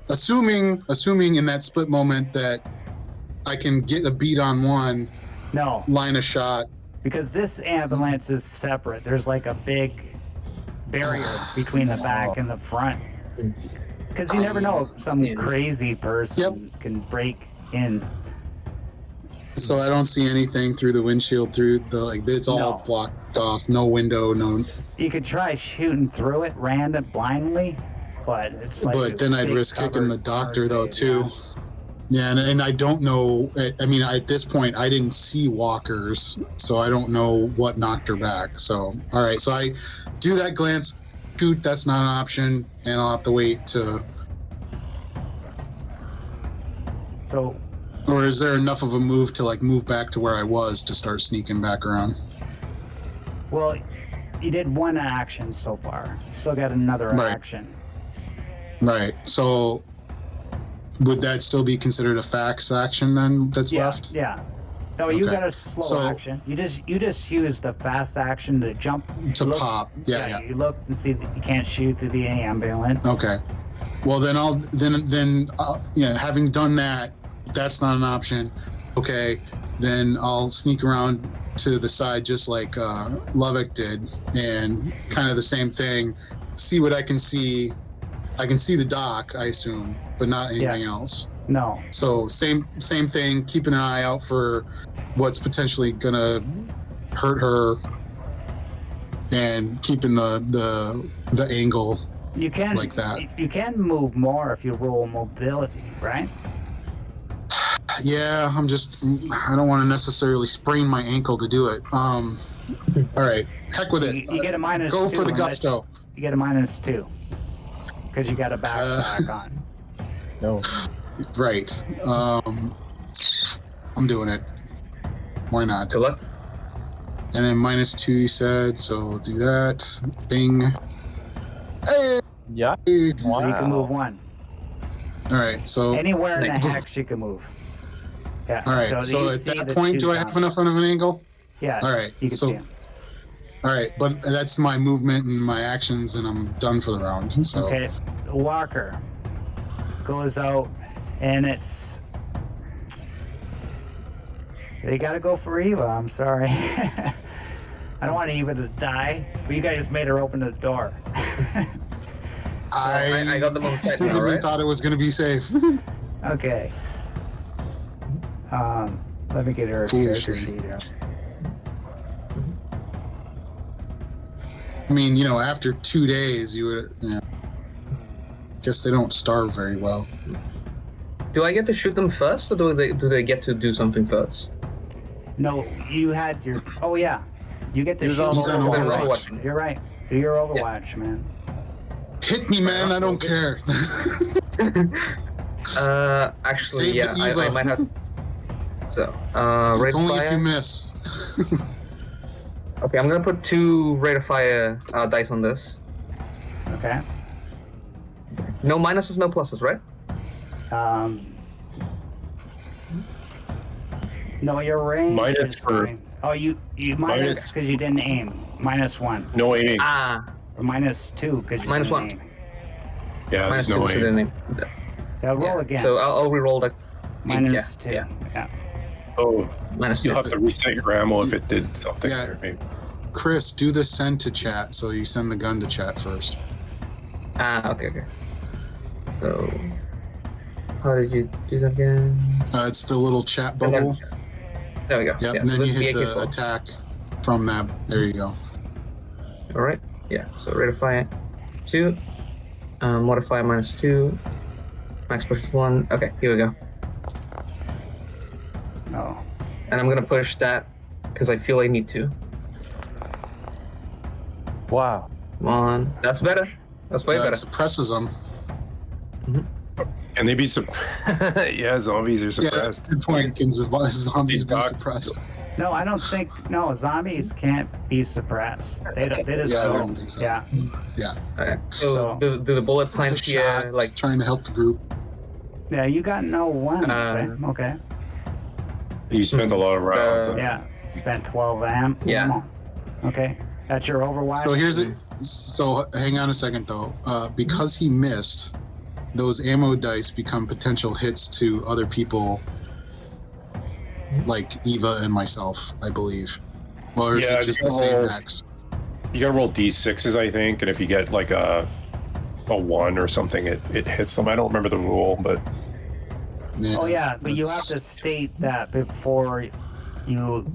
assuming in that split moment that I can get a beat on one, No, line a shot. because this ambulance is separate. There's like a big barrier between the back and the front. Because you never know, some crazy person can break in. So I don't see anything through the windshield, through the it's all No. blocked off, no window, no. You could try shooting through it random blindly, but it's like. But a then I'd big risk kicking the covered doctor car though save, too. yeah. Yeah, and I don't know. I mean, at this point, I didn't see walkers, so I don't know what knocked her back. So all right, so I do that glance, shoot. That's not an option, and I'll have to wait to. So Or is there enough of a move to move back to where I was to start sneaking back around? well, you did one action so far. Still got another Right. action. Right. So would that still be considered a fax action then? That's Yeah, left. yeah. No, you Okay. got a slow So- action. You just use the fast action to jump To look- pop. Yeah. You look and see that you can't shoot through the ambulance. Okay. Well, then having done that, that's not an option. Okay. Then I'll sneak around to the side just like Lovick did, and kind of the same thing. See what I can see. I can see the dock, I assume, but not anything else. No. So same thing. Keeping an eye out for what's potentially gonna hurt her, and keeping the angle. You can Like that. You can move more if you roll mobility, right? Yeah, I don't want to necessarily sprain my ankle to do it. All right, heck with it. You get a -2. Go for the unless- gusto. You get a -2 because you got a backpack on. No. Right. I'm doing it. Why not? Good luck. And then -2 you said, so we'll do that. Bing. Hey! Yeah. So you can move one. Alright, so... Anywhere in the Nice. hex you can move. Yeah. Alright, do so you at see that the point, two do I have zombies? enough of an angle? Yeah. Alright, You can so... see them. Alright, but that's my movement and my actions, and I'm done for the round, so... Okay. Walker goes out, and it's... They gotta go for Eva, I'm sorry. I don't want Eva to die, but you guys made her open the door. I got them on set now, really right? thought it was going to be safe. Okay. Let me get her Foolish character sheet. sheet here. I mean, after 2 days, you would... Guess they don't starve very well. Do I get to shoot them first, or do they get to do something first? No, you had your... Oh, yeah. You get to He's shoot on He's on Overwatch. Overwatch. You're right. Do your Overwatch, man. Hit me, man, I don't care. Actually, Save yeah, the I Eva. might have. So, rate It's of only fire. if you miss. Okay, I'm gonna put 2 rate of fire dice on this. Okay. No minuses, no pluses, right? No, your range Minus is for- fine. Oh, you minus Minus- because you didn't aim. -1. No aiming. Ah, Or -2 because you Minus didn't 1. aim. Yeah, minus there's 2 no so aim. then Yeah, roll yeah. again. So I'll re-roll that. -2. Yeah. Yeah. Oh, Minus you'll 2. have to reset your ammo if it did something. Yeah. There, maybe. Chris, do the send to chat, so you send the gun to chat first. Ah, okay. So, how did you do that again? It's the little chat And then- bubble. There we go. Yep, Yeah, and so then this you is the hit the AK-4. attack from that. There you go. All right. Yeah. So rate of fire 2, modifier -2, max push is 1. Okay, here we go. Oh. And I'm gonna push that because I feel I need to. Wow. Come on, that's better. That's way That better. suppresses them. Can they be Yeah, zombies are Yeah, suppressed. good point. Can zombies be Doc. suppressed? No, I don't think. No, zombies can't be suppressed. They just Yeah, I go. don't think so. Yeah. Yeah. Okay. So, So- do the bullet The signs here chat, like trying to help the group. Yeah, you got no ones. Okay. You spent a lot of rounds. Yeah. Spent 12 Yeah. ammo. Okay. That's your Overwatch. So here's it. So hang on a second though. Because he missed, those ammo dice become potential hits to other people, like Eva and myself, I believe. Or is Yeah, it just you the same roll- max? You gotta roll d6s, I think, and if you get like a 1 or something, it hits them. I don't remember the rule, but Oh yeah, but you have to state that before you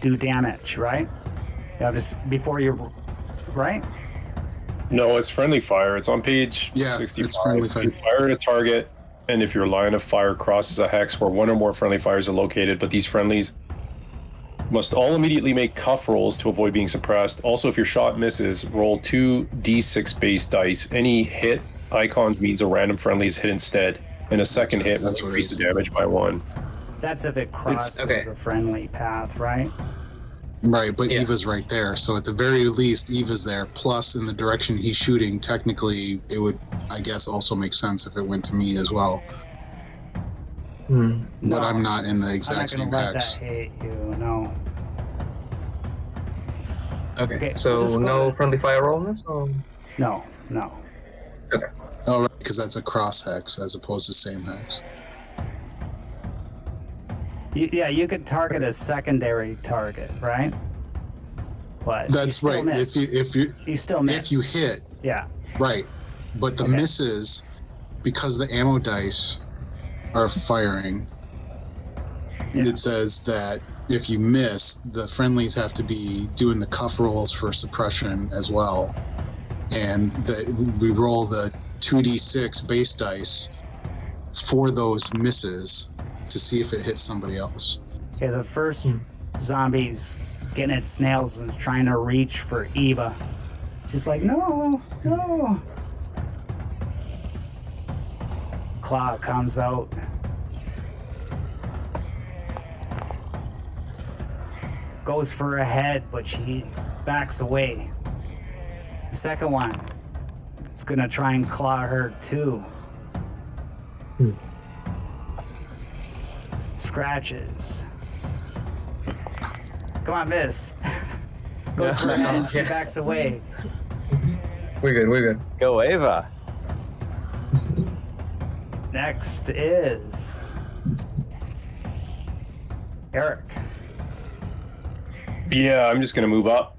do damage, right? You have to before you, right? no, it's friendly fire. It's on page Yeah, 65. it's friendly fire. You fire at a target, and if your line of fire crosses a hex where one or more friendly fires are located, but these friendlies must all immediately make cuff rolls to avoid being suppressed. Also, if your shot misses, roll 2 d6 base dice. Any hit icons means a random friendly is hit instead, and a second hit will That's what it increase is. the damage by 1. That's if it crosses okay. a friendly path, right? Right, but Yeah. Eva's right there. So at the very least, Eva's there. Plus, in the direction he's shooting, technically, it would, I guess, also make sense if it went to me as well. But No. I'm not in the I'm exact not same gonna let hex. that hit you. No. okay. Okay, So let's go no to- friendly fire roll on this. Or... No. No. Okay. Oh, right, because that's a cross hex as opposed to same hex. Yeah, you could target a secondary target, right? But you That's still right. miss. If you You still miss. if you hit, Yeah. right, but the Okay. misses, because the ammo dice are firing. Yeah. It says that if you miss, the friendlies have to be doing the cuff rolls for suppression as well, and we roll the 2d6 base dice for those misses to see if it hits somebody else. Yeah, the first zombie's getting its nails and trying to reach for Eva. She's like, no. Claw comes out. goes for her head, but she backs away. The second one is gonna try and claw her too. Scratches. Come on, Viz. Goes for her head, she backs away. We're good. Go Ava. Next is Eric. Yeah, I'm just gonna move up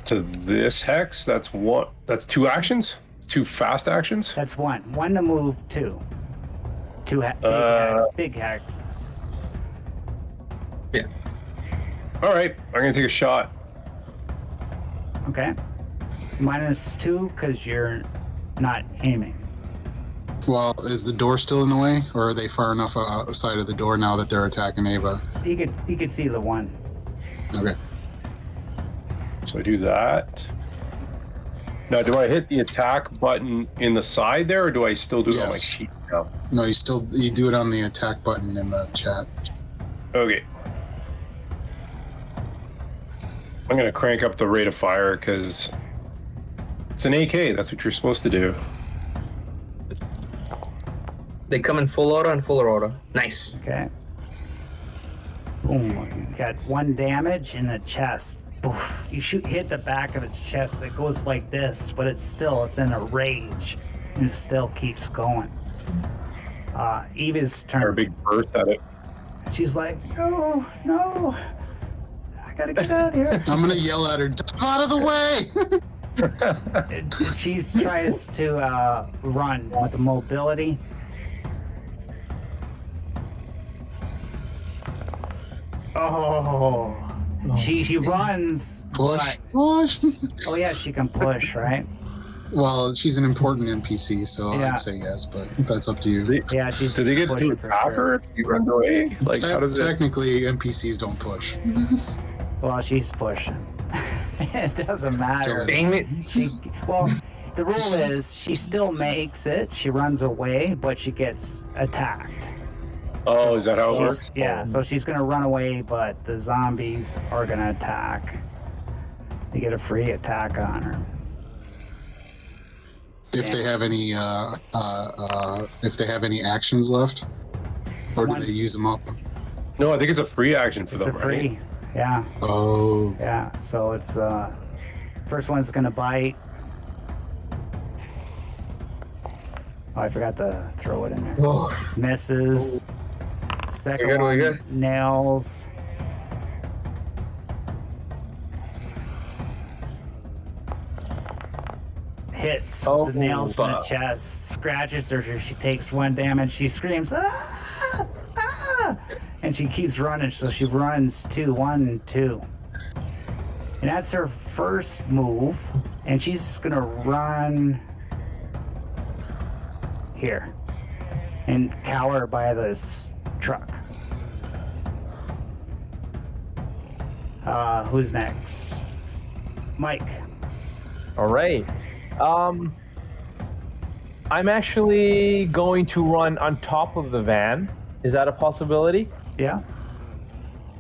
to this hex. That's one. That's 2 actions. 2 fast actions. That's one. One to move, 2. 2 big hexes. Yeah. All right, I'm gonna take a shot. Okay. -2 because you're not aiming. Well, is the door still in the way, or are they far enough outside of the door now that they're attacking Ava? You could see the one. Okay. So I do that. Now, do I hit the attack button in the side there, or do I still do it on my Yes. sheet now? No, you do it on the attack button in the chat. Okay. I'm gonna crank up the rate of fire because it's an AK. That's what you're supposed to do. They come in full auto and full auto. Nice. Okay. Boom. You got 1 damage in the chest. Poof. You hit the back of its chest. It goes like this, but it's in a rage. And it still keeps going. Eva's Or a turn. big burst at it. She's like, no. I gotta get out of here. I'm gonna yell at her, out of the way! She tries to run with the mobility. Oh, she runs. Push. but- Push. oh yeah, she can push, right? Well, she's an important NPC, so Yeah. I'd say yes, but that's up to you. Yeah, she's. Do they get to pushing for attack sure. her if you run away? Like, how does it? Technically, NPCs don't push. Well, she's pushing. It doesn't matter. Dang it. Well, the rule is she still makes it. She runs away, but she gets attacked. Oh, is that how it works? Yeah, so she's gonna run away, but the zombies are gonna attack. They get a free attack on her. If they have any actions left, or do they use them up? No, I think it's a free action for It's them, a free. right? Yeah, Oh, yeah. So it's first one's gonna bite. Oh, I forgot to throw it in there. Oh, Misses. Second We're good, one we're good. nails. Hits Oh, the nails in the fuck. chest, scratches her. She takes 1 damage. She screams, ah, ah, and she keeps running. So she runs 2, 1, 2, and that's her first move. And she's gonna run here and cower by this truck. Who's next? Mike. All right. I'm actually going to run on top of the van. Is that a possibility? Yeah.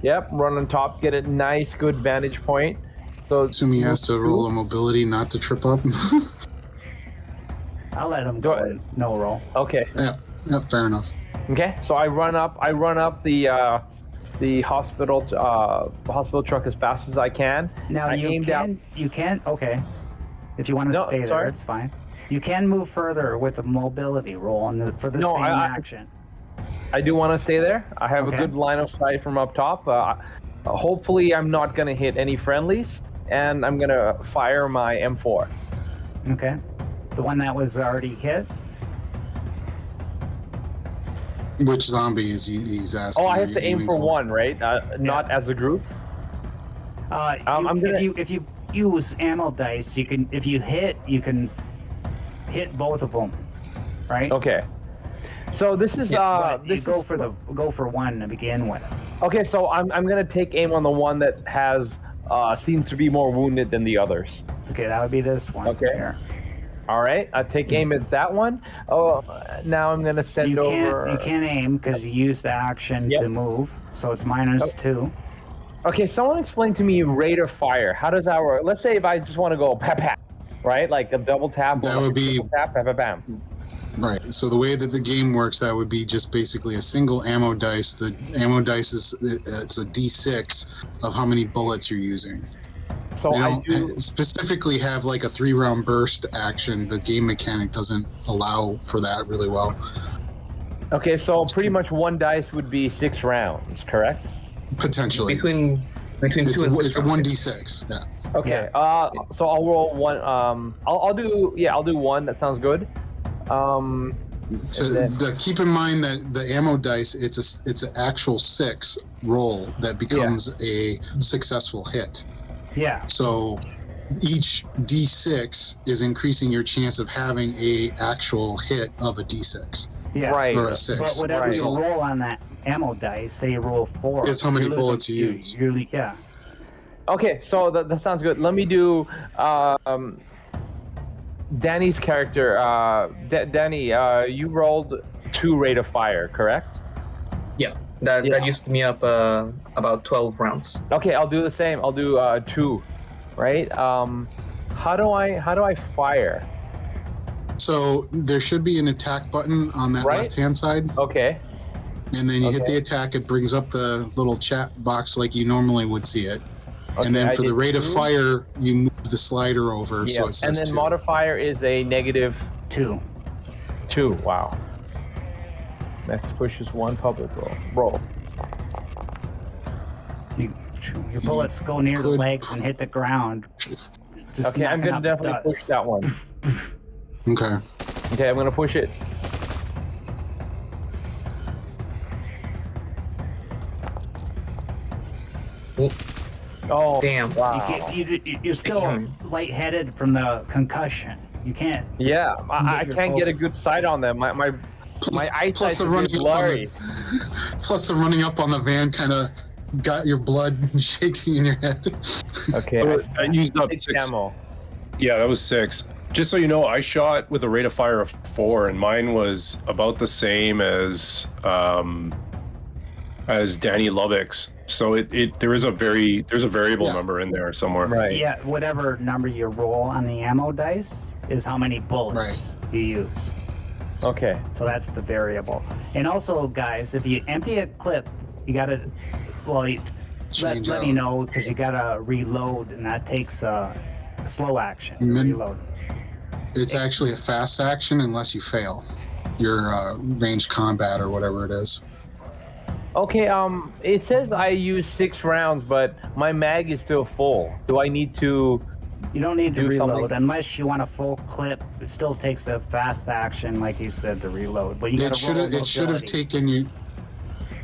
Yep, run on top, get a nice, good vantage point. So assume he has to roll a mobility not to trip up. I'll let him Do go. I- No roll. Okay. Yeah, fair enough. Okay. So I run up the hospital truck as fast as I can. Now I you aim down. can. Okay. If you want to No, stay there, sorry. it's fine. You can move further with the mobility roll for the No, same I- action. I do want to stay there. I have Okay. a good line of sight from up top. Hopefully, I'm not going to hit any friendlies, and I'm going to fire my M4. Okay. The one that was already hit. Which zombie is he's asking? Oh, I are have you to aim aiming for one, right? Not as a group. I'm gonna- If you use ammo dice, you can. If you hit, you can hit both of them, right? Okay. So this is But you this go is, for one to begin with. okay. So I'm gonna take aim on the one that has seems to be more wounded than the others. Okay, that would be this one. Okay. Here. All right, I take aim at that one. Oh, now I'm gonna send over. You can't aim because you used the action Yep. to move, so it's -2. Okay, someone explain to me rate of fire. How does that work? Let's say if I just want to go pat pat, right? Like a double tap. That or like would be- tap, bam, bam, bam. Right. So the way that the game works, that would be just basically a single ammo dice. The ammo dice it's a D6 of how many bullets you're using. So They I don't do. specifically have like a 3-round burst action. The game mechanic doesn't allow for that really well. Okay, so pretty much one dice would be 6 rounds, correct? Potentially. Between It's 2 and 6 it's a rounds. 1d6. Yeah. Okay. So I'll roll one. I'll do. Yeah, I'll do one. That sounds good. Keep in mind that the ammo dice, it's an actual 6 roll that becomes a successful hit. Yeah. So each d6 is increasing your chance of having a actual hit of a d6 Yeah. Right. or a 6. But whatever Right. you roll on that ammo dice, say you roll 4. Is how many you're bullets losing- you use. Yeah. Okay, so that sounds good. Let me do Danny's character. Danny, you rolled 2 rate of fire, correct? Yeah, that used me up about 12 rounds. Okay, I'll do the same. I'll do 2, right? How do I fire? So there should be an attack button on that Right. left-hand side, Okay. and then you hit Okay. the attack. It brings up the little chat box like you normally would see it. Okay, And then I for the did rate of 2. fire, you move the slider over, Yeah, so it says and then 2. modifier is a -2. 2. Wow. Next push is 1 public roll. Your bullets go near the Good. legs and hit the ground. Just Okay, I'm knocking gonna up definitely dust. push that one. Okay. Okay, I'm gonna push it. Oh, Damn. wow. You're still lightheaded from the concussion. You can't. Yeah, I your can't get a focus. good sight on them. My eyesight's plus the a bit running up on blurry. Plus the running up on the van kind of got your blood shaking in your head. Okay, So I used up 6 6. ammo. Yeah, that was 6. Just so you know, I shot with a rate of fire of 4, and mine was about the same as Danny Lovick's. So there's a variable Yeah. number in there somewhere. Right. Yeah, whatever number you roll on the ammo dice is how many bullets you use. Okay. So that's the variable. And also, guys, if you empty a clip, you gotta, well, Change let out. me know because you gotta reload, and that takes a slow action. Min- Reload. It's actually a fast action unless you fail your ranged combat or whatever it is. Okay. It says I use 6 rounds, but my mag is still full. Do I need to? You don't need to Do reload something. unless you want a full clip. It still takes a fast action, like you said, to reload. But you It gotta should roll have mobility. taken you.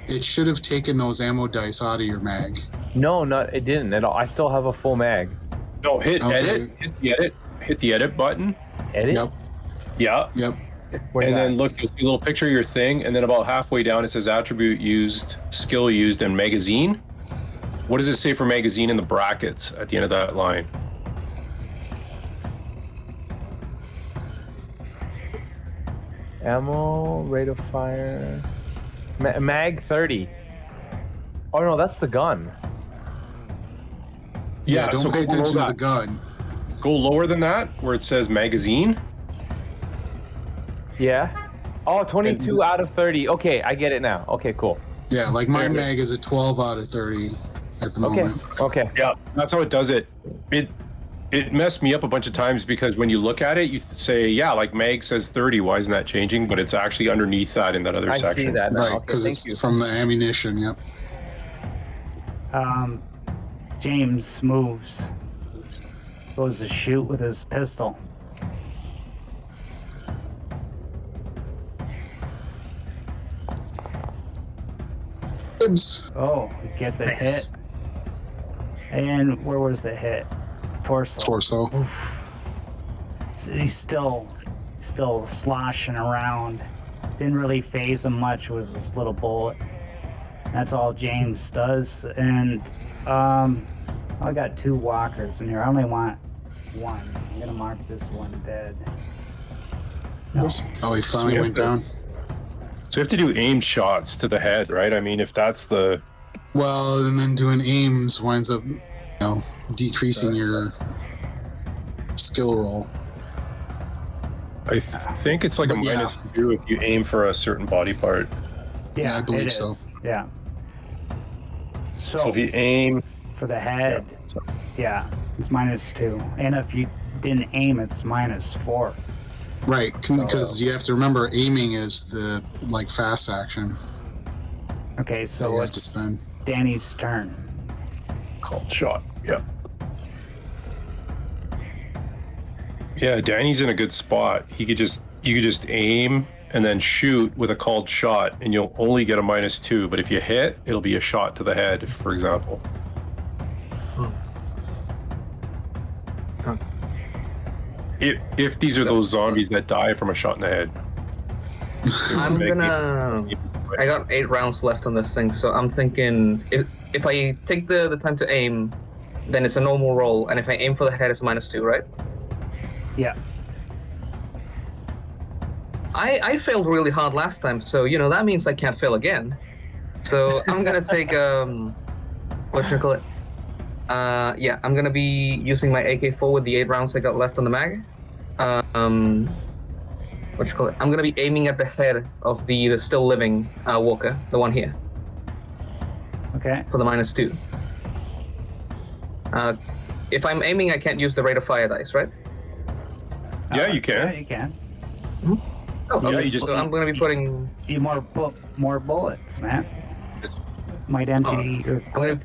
It should have taken those ammo dice out of your mag. No, it didn't at all. I still have a full mag. No, hit Okay. edit. Hit the edit button. Edit. Yep. Yeah. Yep. Where's And that? then look, you'll see a little picture of your thing, and then about halfway down it says attribute used, skill used, and magazine. What does it say for magazine in the brackets at the end of that line? Ammo, rate of fire, mag 30. Oh no, that's the gun. Yeah. so Don't pay go below attention to that. the gun. Go lower than that, where it says magazine. Yeah. Oh, 22 out of 30. Okay, I get it now. Okay, cool. Yeah, like my There it is. mag is a 12 out of 30 at the Okay. moment. Okay. Yeah, that's how it does it. It messed me up a bunch of times because when you look at it, you say, yeah, like mag says 30. Why isn't that changing? But it's actually underneath that in that other I section. see that now. Right, Okay, because thank it's you. from the ammunition. Yep. James moves. Goes to shoot with his pistol. Oops. Oh, he gets a Nice. hit. And where was the hit? Torso. Torso. So he's still sloshing around. Didn't really phase him much with his little bullet. That's all James does. And I got 2 walkers in here. I only want 1. I'm gonna mark this one dead. No. Oh, he finally yeah. went down. So you have to do aimed shots to the head, right? I mean, if that's the Well, and then doing aims winds up, decreasing your skill roll. I think it's like a But yeah. -2 if you aim for a certain body part. Yeah, I believe it so. is. Yeah. So if you aim, for the head, so- yeah, it's -2, and if you didn't aim, it's -4. Right, because you have to remember aiming is the fast action. Okay, that so you have to it's spend. Danny's turn. called shot. Yeah. Yeah, Danny's in a good spot. You could just aim and then shoot with a called shot, and you'll only get a -2. But if you hit, it'll be a shot to the head, for example. If these are those zombies that die from a shot in the head. I got 8 rounds left on this thing, so I'm thinking if I take the time to aim, then it's a normal roll, and if I aim for the head, it's -2, right? Yeah. I failed really hard last time, so that means I can't fail again. So I'm gonna take what should I call it? Yeah, I'm gonna be using my AK-4 with the 8 rounds I got left on the mag. What you call it? I'm gonna be aiming at the head of the still living walker, the one here, Okay. for the -2. If I'm aiming, I can't use the rate of fire dice, right? Yeah, you can. Yeah, you can. Oh, Yeah, okay. you just- So I'm gonna be putting. You more bullets, man. Might empty your clip.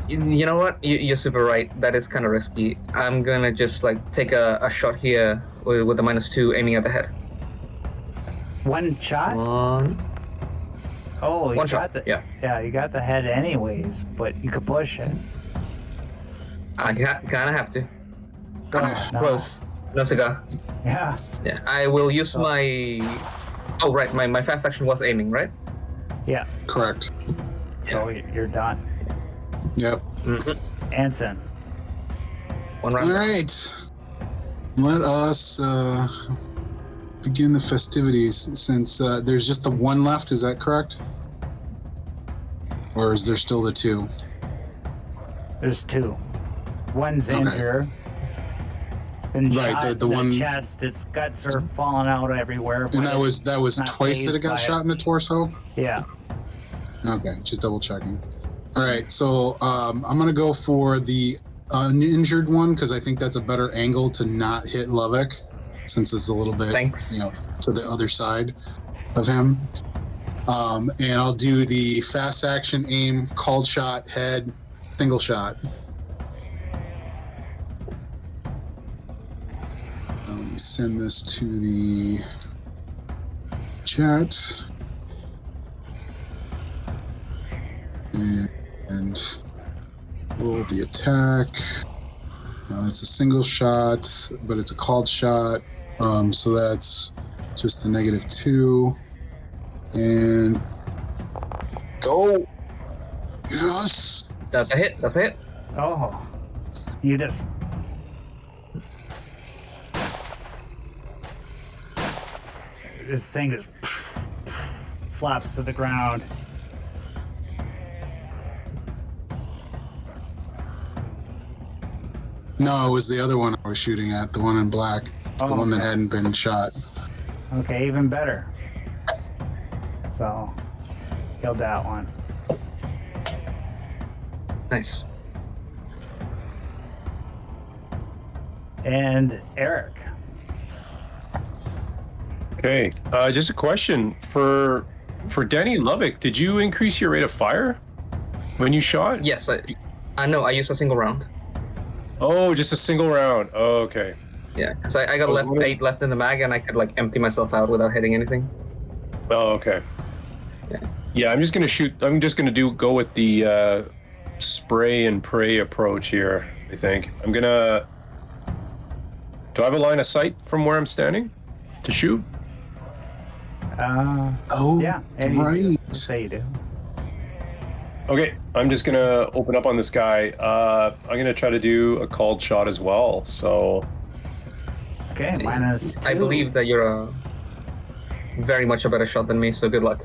You know what? You're super right. That is kind of risky. I'm gonna just take a shot here with the -2, aiming at the head. One shot? One. Oh, you One got shot, the yeah. Yeah, you got the head anyways, but you could push it. I kind of have to. No. Close. No cigar. Yeah. Yeah. I will use my. Oh right, my fast action was aiming, right? Yeah. Correct. So you're done. Yep. Anson. One All round. right. Let us begin the festivities. Since there's just the one left, is that correct? Or is there still the 2? There's 2. One's Okay. injured. Been Right, shot the in the one- chest. Its guts are falling out everywhere. And but that was it's not twice that phased it got by shot in the torso? Yeah. Okay, just double checking. All right, so I'm gonna go for the uninjured one because I think that's a better angle to not hit Lovick, since it's a little bit, Thanks. to the other side of him. And I'll do the fast action aim, called shot, head, single shot. Let me send this to the chat. And roll the attack. It's a single shot, but it's a called shot. So that's just the -2. And go. Yes. That's a hit. That's a hit. Oh. You just. This thing just flops to the ground. No, it was the other one I was shooting at, the one in black, the Oh, one that okay. hadn't been shot. Okay, even better. So, killed that one. Nice. And Eric. Okay, just a question for Danny Lovick. Did you increase your rate of fire when you shot? Yes, I know. I used a single round. Oh, just a single round. Oh, okay. Yeah, so I got was left wondering- 8 left in the mag, and I could empty myself out without hitting anything. Oh, okay. Yeah. Yeah, I'm just gonna shoot. I'm just gonna go with the spray and pray approach here. I think I'm gonna. Do I have a line of sight from where I'm standing to shoot? Oh, Yeah, and right. you say you do. Okay, I'm just gonna open up on this guy. I'm gonna try to do a called shot as well. So Okay, -2. I believe that you're very much a better shot than me, so good luck.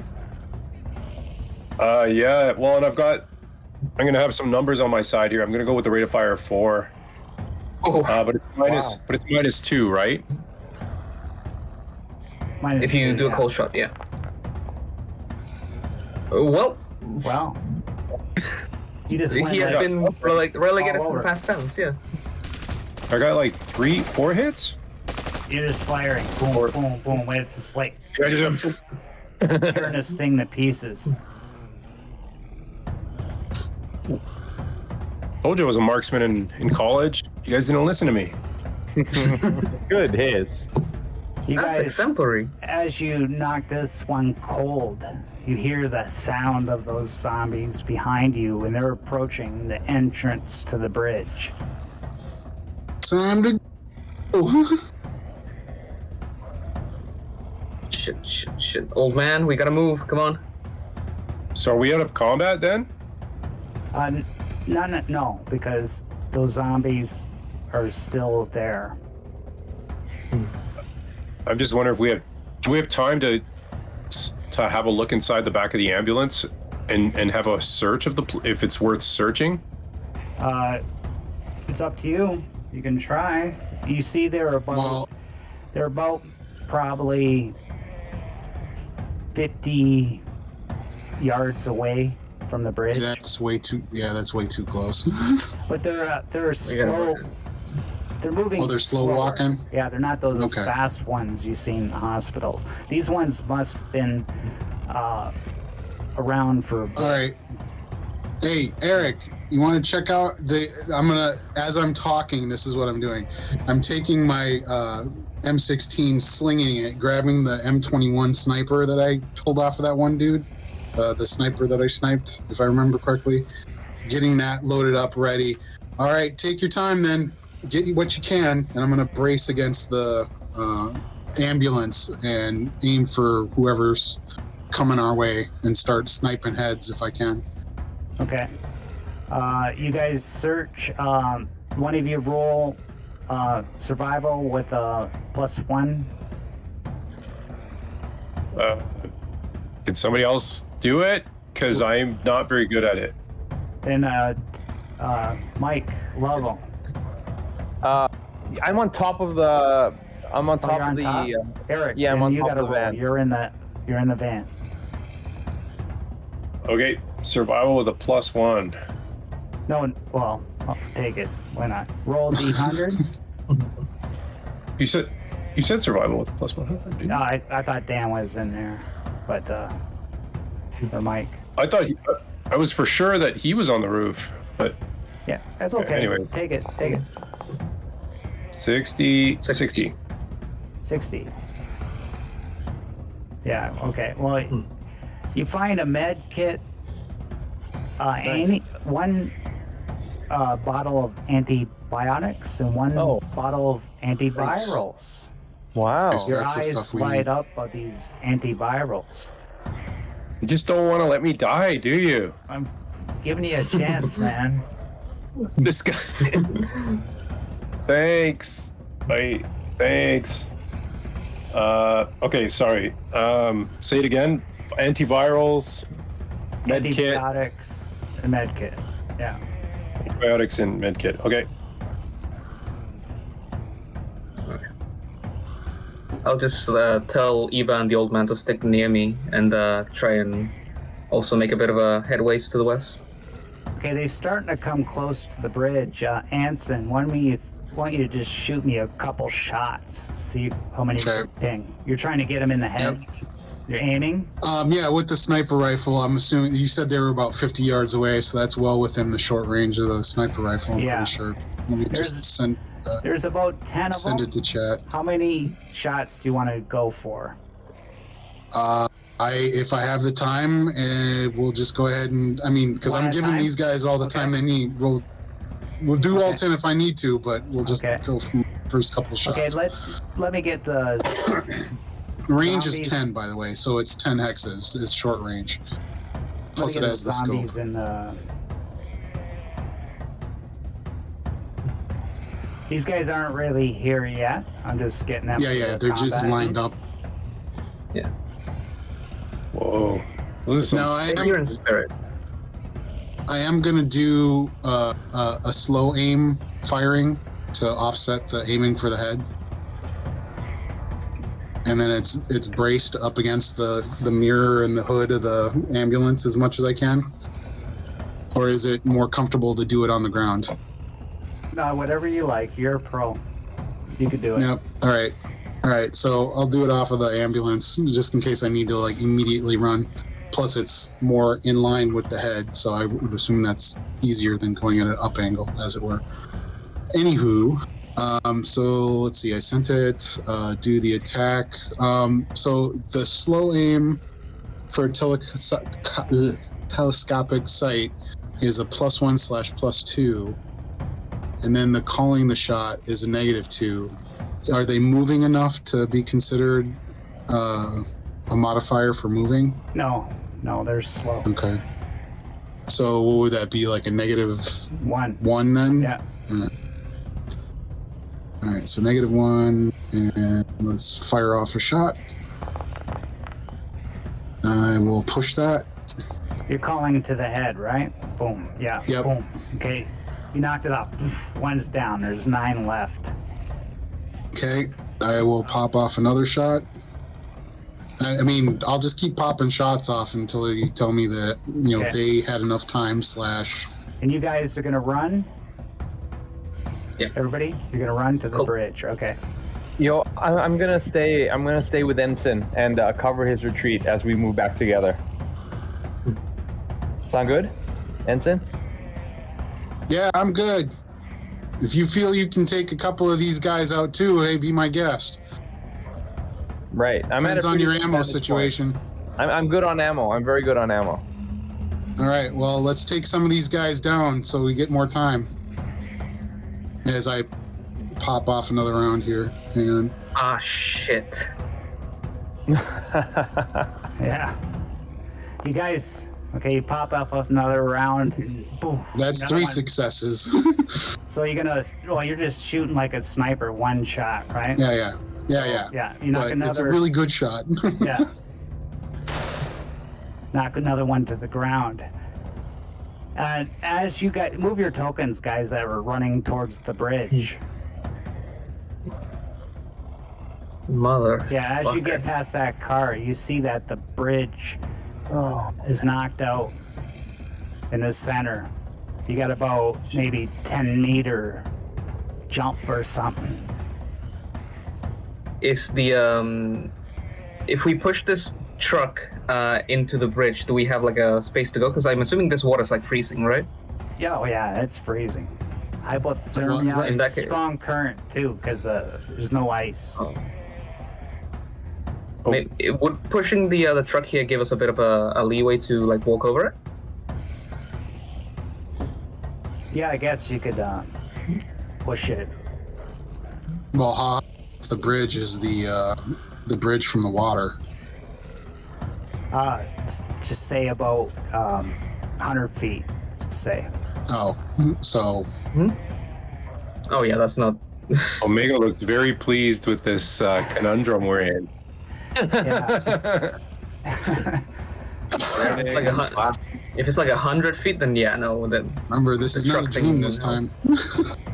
Yeah. Well, and I'm gonna have some numbers on my side here. I'm gonna go with the rate of fire of 4. Oh, But it's -2, right? if you -2, do a yeah. cold shot, yeah. Well, Well, you just he went has like, been relegated all from over. past tense, yeah. I got like 4 hits. you're just firing. Boom, boom, boom. It's just like I just tearing this thing to pieces. told you I was a marksman in college. You guys didn't listen to me. Good hits. You That's guys, exemplary. as you knock this one cold, you hear the sound of those zombies behind you, and they're approaching the entrance to the bridge. Time to go. Shit. Old man, we gotta move. Come on. So are we out of combat then? No, because those zombies are still there. I'm just wondering if do we have time to have a look inside the back of the ambulance and have a search of if it's worth searching? It's up to you. You can try. You see, they're about probably 50 yards away from the bridge. That's way too close. But they're slow. They're moving. Oh, they're slow slower. walking? Yeah, they're not those Okay. fast ones you see in the hospitals. These ones must have been around for. All right. Hey, Eric, you want to check out as I'm talking, this is what I'm doing. I'm taking my M16, slinging it, grabbing the M21 sniper that I pulled off of that one dude, the sniper that I sniped, if I remember correctly, getting that loaded up, ready. All right, take your time then. Get what you can, and I'm going to brace against the ambulance and aim for whoever's coming our way and start sniping heads if I can. Okay. You guys search. One of you roll survival with a +1. Can somebody else do it? Because I'm not very good at it. Then Mike Lovell. I'm on top of the. I'm on top You're on of the. top? Eric. yeah, I'm then on you top gotta of the roll. van. You're in the van. Okay, survival with a +1. No, well, I'll take it. Why not? Roll D100. You said survival with a +100. Didn't you? No, I thought Dan was in there, but or Mike. I thought I was for sure that he was on the roof, but Yeah, that's okay. Anyway. Take it. 60. 60. Yeah. Okay. Well, you find a med kit. One bottle of antibiotics and one bottle of antivirals. Wow. Yes. Your That's the eyes stuff we light need. up of these antivirals. You just don't want to let me die, do you? I'm giving you a chance, man. This guy. Thanks. Wait. Thanks. Okay. Sorry. Say it again. Antivirals, med kit, Antibiotics and med kit. Yeah. antibiotics, and med kit. Okay. I'll just tell Eva and the old man to stick near me and try and also make a bit of a headways to the west. Okay, they're starting to come close to the bridge. Anson, why don't you to just shoot me a couple shots? See how many you Okay. can ping. You're trying to get them in the heads. You're aiming. Yeah, with the sniper rifle, I'm assuming you said they were about 50 yards away, so that's well within the short range of the sniper rifle. I'm Yeah. pretty sure. Let me There's- just send There's about 10 of it them. to chat. How many shots do you want to go for? If I have the time, we'll just go ahead and because One I'm at a giving time? these guys all the Okay. time they need. We'll do all Okay. 10 if I need to, but we'll just Okay. go from first couple shots. Okay, let me get the Range zombies. is 10, by the way, so it's 10 hexes. It's short range. let me Plus get it the has the scope. zombies in the. These guys aren't really here yet. I'm just getting them. Yeah, they're just lined up. Yeah. Whoa. Lose some. Now Maybe you're in spirit. I am gonna do a slow aim firing to offset the aiming for the head, and then it's braced up against the mirror and the hood of the ambulance as much as I can. Or is it more comfortable to do it on the ground? Whatever you like. You're a pro. You could do it. Yep. All right. So I'll do it off of the ambulance just in case I need to like immediately run. Plus, it's more in line with the head, so I would assume that's easier than going at an up angle, as it were. Anywho, so let's see. I sent it. Do the attack. So the slow aim for telescopic sight is a +1/+2, and then the calling the shot is a -2. Are they moving enough to be considered a modifier for moving? No, they're slow. Okay. So what would that be, like a -1 then? Yeah. All right, so -1, and let's fire off a shot. I will push that. You're calling to the head, right? Boom. Yeah. Yep. Boom. Okay. You knocked it off. One's down. There's 9 left. Okay, I will pop off another shot. I mean, I'll just keep popping shots off until you tell me that, Okay. they had enough time / And you guys are gonna run? Yeah. Everybody? You're gonna run to the Cool. bridge. Okay. Yo, I'm gonna stay with Ensign and cover his retreat as we move back together. Sound good, Ensign? Yeah, I'm good. If you feel you can take a couple of these guys out too, hey, be my guest. Right. Depends on your ammo situation. I'm good on ammo. I'm very good on ammo. All right, well, let's take some of these guys down so we get more time. As I pop off another round here. Hang on. Ah, shit. Yeah. You guys, okay, you pop up with another round. Boom. That's Another 3 one. successes. So you're just shooting like a sniper, one shot, right? Yeah. Yeah. You knock But another. it's a really good shot. Yeah. Knock another one to the ground. And as you guys move your tokens, guys that were running towards the bridge. Mother. Yeah, as you get past that car, you see that the bridge is knocked out in the center. You got about maybe 10-meter jump or something. Is the if we push this truck into the bridge, do we have like a space to go? Because I'm assuming this water's like freezing, right? Yeah, oh yeah, it's freezing. Hypothermia Well, in is that case- strong current too, because there's no ice. Oh. Would pushing the truck here give us a bit of a leeway to like walk over it? Yeah, I guess you could push it. Well, half the bridge is the bridge from the water. Just say about 100 feet, say. Oh, so Oh yeah, that's not. Omega looks very pleased with this conundrum we're in. Yeah. It's like if it's like 100 feet, then yeah, no. Then remember, this The is not a truck thing dream will this time.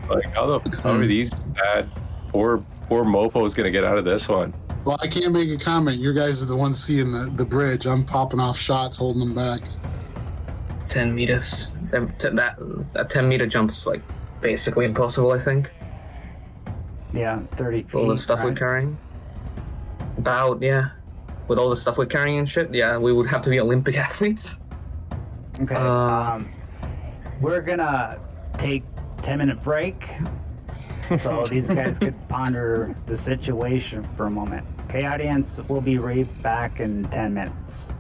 Like, how are these bad? Poor Mopo's gonna get out of this one. Well, I can't make a comment. You guys are the ones seeing the bridge. I'm popping off shots, holding them back. 10 meters. That 10-meter jump's like basically impossible, I think. Yeah, 30 feet. All the stuff we're right? carrying. About, yeah. With all the stuff we're carrying and shit, yeah, we would have to be Olympic athletes. Okay. We're gonna take 10-minute break, so these guys could ponder the situation for a moment. Okay, audience, we'll be right back in 10 minutes.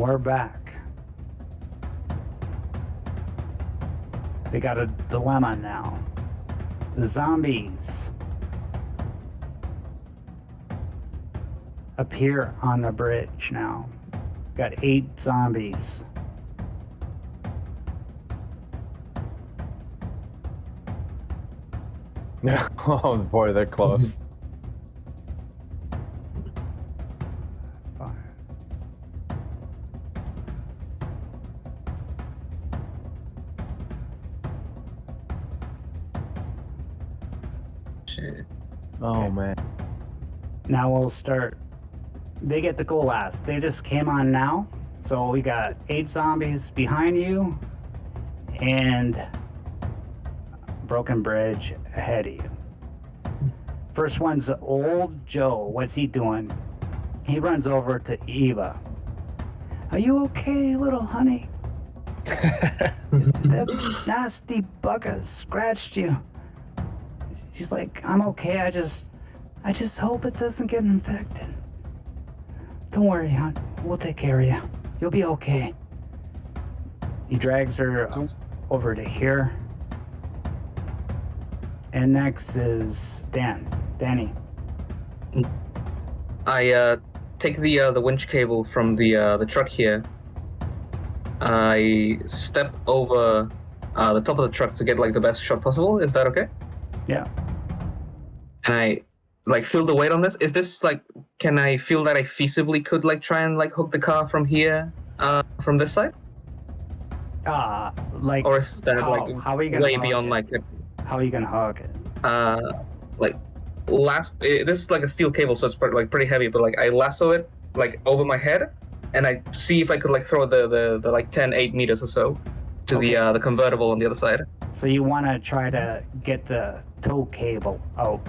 we're back. They got a dilemma now. The zombies appear on the bridge now. Got 8 zombies. Oh boy, they're close. Five. Shit. Oh Okay. man. Now we'll start. They get to go last. They just came on now. So we got 8 zombies behind you and broken bridge ahead of you. First one's old Joe. What's he doing? He runs over to Eva. Are you okay, little honey? That nasty bugger scratched you. She's like, I'm okay. I just hope it doesn't get infected. Don't worry, hon. We'll take care of you. You'll be okay. He drags her over to here. And next is Danny. I take the winch cable from the truck here. I step over the top of the truck to get like the best shot possible. Is that okay? Yeah. And I like feel the weight on this. Is this like? Can I feel that I feasibly could like try and like hook the car from here, from this side? Like, Or is that like how are you gonna way hug beyond it? my? How are you gonna hug it? Like this is like a steel cable, so it's pretty heavy. But like I lasso it like over my head, and I see if I could like throw the like 8 meters or so to the convertible on the other side. So you want to try to get the tow cable out,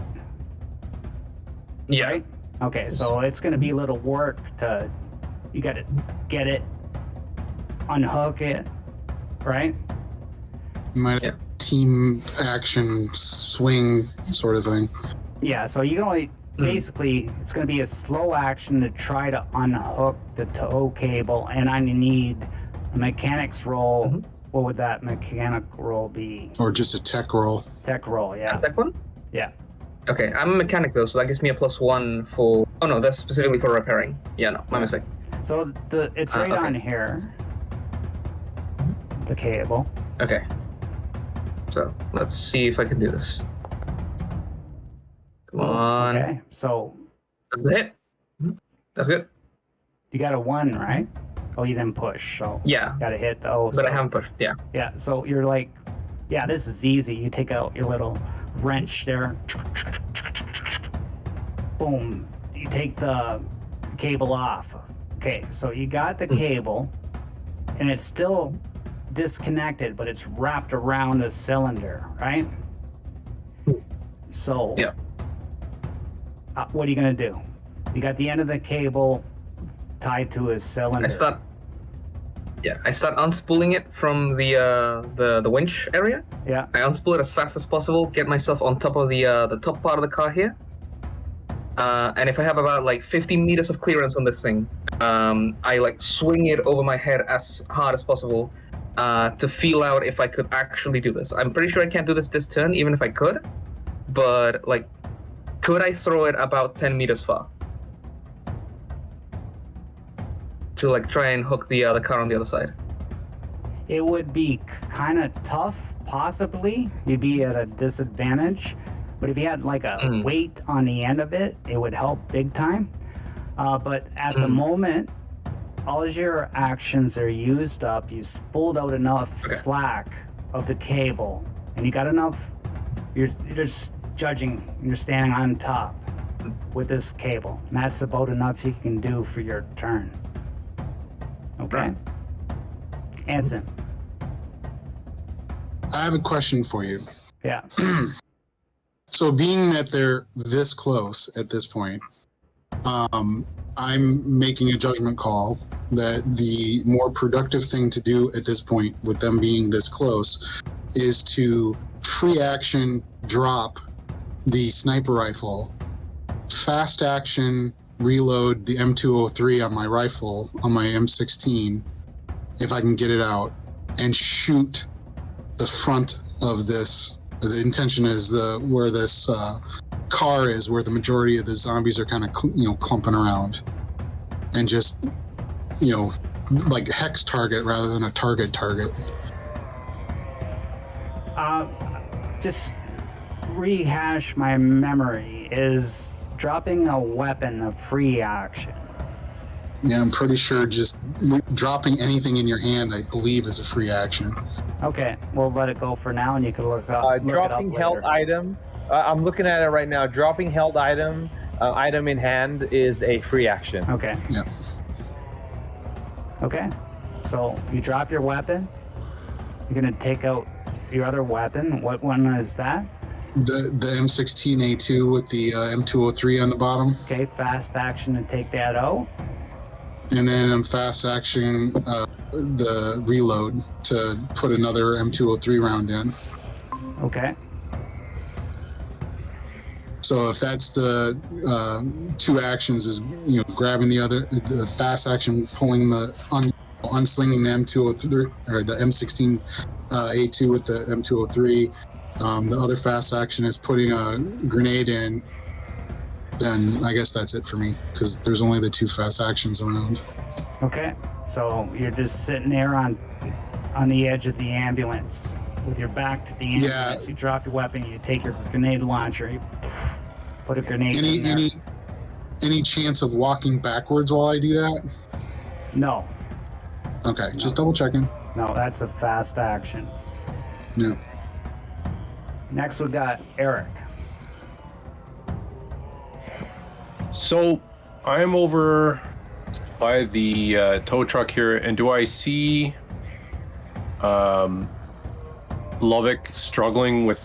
Yeah. right? Okay, so it's gonna be a little work to. You gotta get it, unhook it, right? My team action swing sort of thing. Yeah, so you can only basically it's going to be a slow action to try to unhook the tow cable, and I need a mechanics roll. What would that mechanic roll be? Or just a tech roll. Tech roll, yeah. Tech one? Yeah. Okay, I'm a mechanic though, so that gives me a +1 for. Oh no, that's specifically for repairing. Yeah, no, my mistake. So it's right okay. on here. The cable. Okay. So let's see if I can do this. Come on. Okay, so That's the hit. That's good. you got a 1, right? Oh, you didn't push, so Yeah, got to hit those. but I haven't pushed. Yeah. Yeah, so you're like, yeah, this is easy. You take out your little wrench there. Boom. You take the cable off. Okay, so you got the cable, and it's still disconnected, but it's wrapped around a cylinder, right? So, Yeah. What are you going to do? You got the end of the cable tied to a cylinder. I start unspooling it from the winch area. Yeah. I unspool it as fast as possible, get myself on top of the top part of the car here. And if I have about like 50 meters of clearance on this thing, I like swing it over my head as hard as possible to feel out if I could actually do this. I'm pretty sure I can't do this turn, even if I could. But like, could I throw it about 10 meters far? To like try and hook the car on the other side. It would be kind of tough, possibly. You'd be at a disadvantage. But if you had like a weight on the end of it, it would help big time. But at the moment, all your actions are used up. You spooled out enough slack of the cable, and you got enough. You're just judging. You're standing on top with this cable, and that's about enough you can do for your turn. Okay, Right. Anson. I have a question for you. Yeah. So being that they're this close at this point, I'm making a judgment call that the more productive thing to do at this point, with them being this close, is to free action drop the sniper rifle, fast action reload the M203 on my rifle, on my M16, if I can get it out, and shoot the front of this. The intention is where this car is, where the majority of the zombies are kind of clumping around, and just like hex target rather than a target. Just rehash my memory. Is dropping a weapon a free action? Yeah, I'm pretty sure just dropping anything in your hand, I believe, is a free action. Okay, we'll let it go for now, and you can look it up Dropping held later. item. I'm looking at it right now. Dropping held item in hand is a free action. Okay. Yeah. Okay. So you drop your weapon. You're gonna take out your other weapon. What one is that? The M16A2 with the M203 on the bottom. Okay, fast action to take that out. And then I'm fast action the reload to put another M203 round in. Okay. So if that's the two actions, is grabbing the fast action, pulling unslinging the M203 or the M16 A2 with the M203. The other fast action is putting a grenade in. Then I guess that's it for me, because there's only the two fast actions around. Okay. So you're just sitting there on the edge of the ambulance with your back to the ambulance. Yeah. You drop your weapon. You take your grenade launcher. You put a grenade in there. Any chance of walking backwards while I do that? No. Okay, just double checking. No, that's a fast action. No. Next we got Eric. So I'm over by the tow truck here, and do I see Lovick struggling with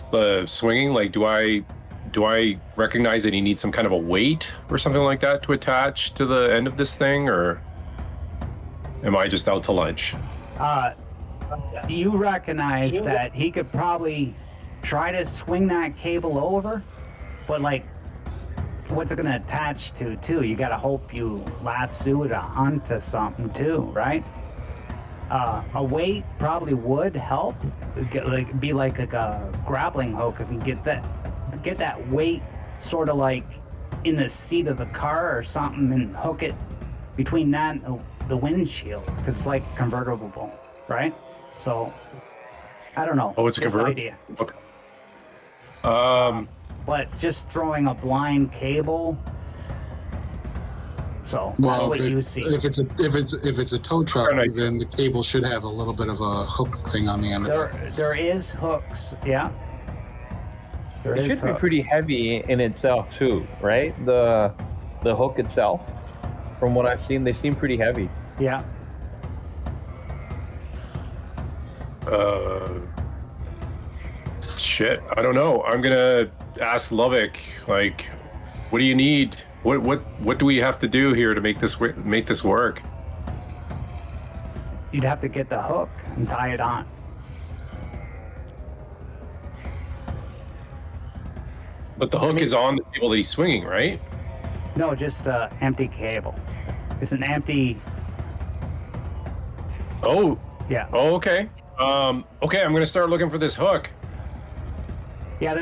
swinging? Like, do I recognize that he needs some kind of a weight or something like that to attach to the end of this thing, or am I just out to lunch? You recognize that he could probably try to swing that cable over, but like, what's it going to attach to too? You got to hope you lasso it onto something too, right? A weight probably would help. Be like a grappling hook if you get that weight sort of like in the seat of the car or something, and hook it between that and the windshield, because it's like convertible, right? So I don't know. Oh, it's a Just convertible. idea. Okay. But just throwing a blind cable. So Well, what you see. if it's a tow truck, Right. then the cable should have a little bit of a hook thing on the end of it. There is hooks, yeah. There It is should be hooks. pretty heavy in itself too, right? The hook itself, from what I've seen, they seem pretty heavy. Yeah. Shit, I don't know. I'm gonna ask Lovick, like, what do you need? What do we have to do here to make this work? You'd have to get the hook and tie it on. But the hook is on the cable that he's swinging, right? No, just an empty cable. It's an empty. Oh, Yeah. oh, okay. Okay, I'm gonna start looking for this hook. Yeah,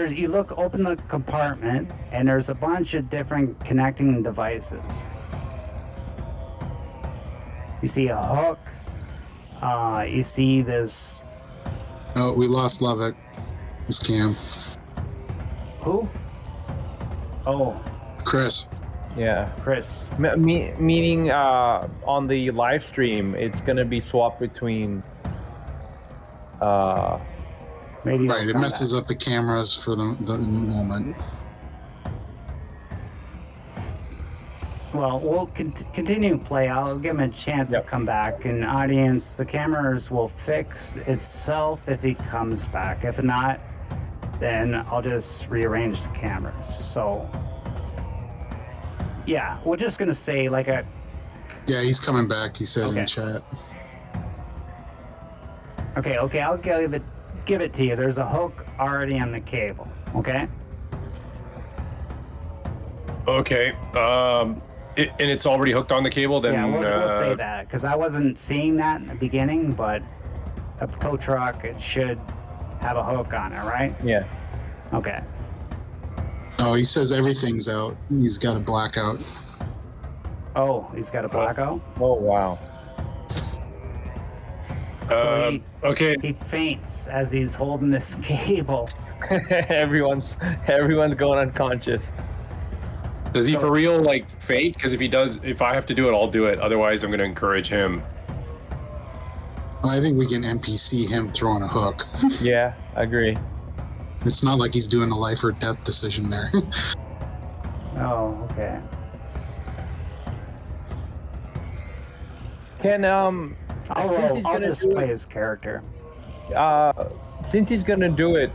open the compartment, and there's a bunch of different connecting devices. You see a hook. You see this. Oh, we lost Lovick. It's Cam. Who? Oh, Chris. Yeah. Chris. Meaning on the live stream, it's gonna be swapped between. Maybe Right, it messes up the cameras for the moment. Well, we'll continue to play. I'll give him a chance to come back. And audience, the cameras will fix itself if he comes back. If not, then I'll just rearrange the cameras. So, yeah, we're just gonna say Yeah, he's coming back, he said in Okay. the chat. Okay, I'll give it to you. There's a hook already on the cable. Okay. Okay. and it's already hooked on the cable, then... Yeah, we'll say that, because I wasn't seeing that in the beginning, but a tow truck, it should have a hook on it, right? Yeah. Okay. Oh, he says everything's out. He's got a blackout. Oh, he's got a blackout? Oh, wow. So okay. he faints as he's holding this cable. everyone's going unconscious. Does he for real, like, faint? Because if I have to do it, I'll do it. Otherwise, I'm going to encourage him. I think we can NPC him throwing a hook. Yeah, I agree. It's not like he's doing a life or death decision there. Oh, okay. Can I'll just play his character. since he's gonna do it,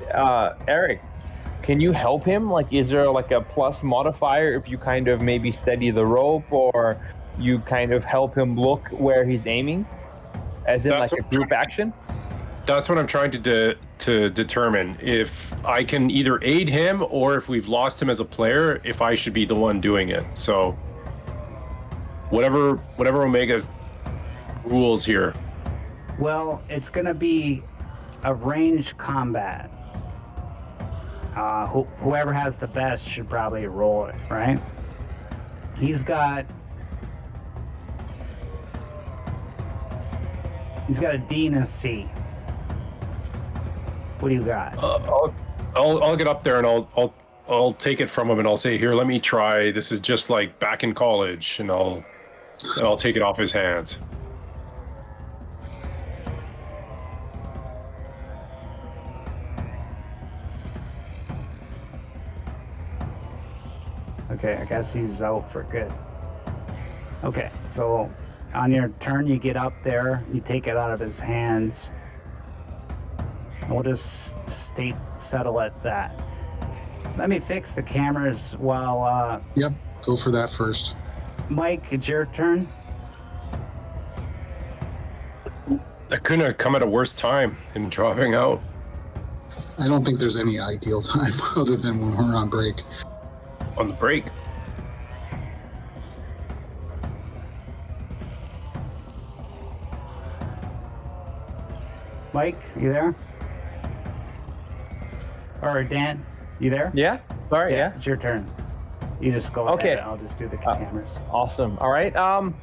Eric, can you help him? Like, is there like a plus modifier if you kind of maybe steady the rope, or you kind of help him look where he's aiming, as in like a group action? That's what I'm trying to determine, if I can either aid him or if we've lost him as a player, if I should be the one doing it. So whatever Omega's rules here. Well, it's gonna be a ranged combat. Whoever has the best should probably roll it, right? He's got a D and a C. What do you got? I'll get up there and I'll take it from him and I'll say, here, let me try. This is just like back in college, and I'll take it off his hands. Okay, I guess he's out for good. Okay, so on your turn, you get up there, you take it out of his hands. And we'll just settle at that. Let me fix the cameras while. Yep, go for that first. Mike, it's your turn. That couldn't have come at a worse time in dropping out. I don't think there's any ideal time other than when we're on break. On the break. Mike, you there? Or Dan, you there? Yeah. Sorry. Yeah. It's your turn. You just go Okay. ahead. I'll just do the cameras. Awesome. All right. I'm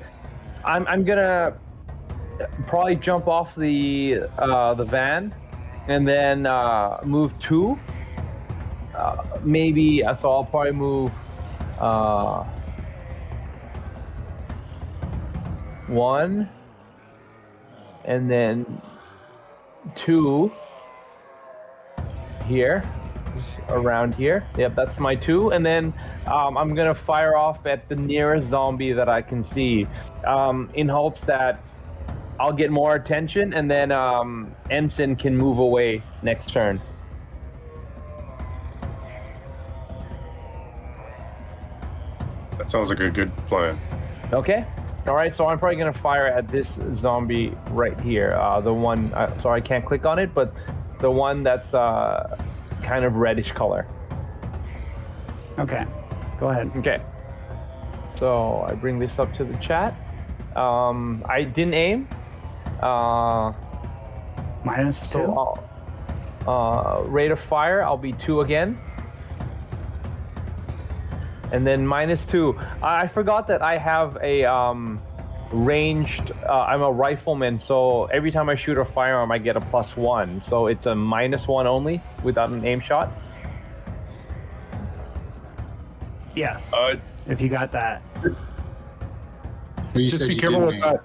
gonna probably jump off the van, and then move 2. Maybe so I'll probably move 1, and then 2 here, just around here. Yep, that's my 2, and then I'm gonna fire off at the nearest zombie that I can see, in hopes that I'll get more attention, and then Ensign can move away next turn. That sounds like a good plan. Okay. All right. So I'm probably gonna fire at this zombie right here. The one. Sorry, I can't click on it, but the one that's kind of reddish color. Okay, go ahead. Okay. So I bring this up to the chat. I didn't aim. -2. So rate of fire, I'll be 2 again. And then -2. I forgot that I have a ranged. I'm a rifleman, so every time I shoot a firearm, I get a +1. So it's a -1 only without an aim shot. Yes. If you got that. Just be careful with that.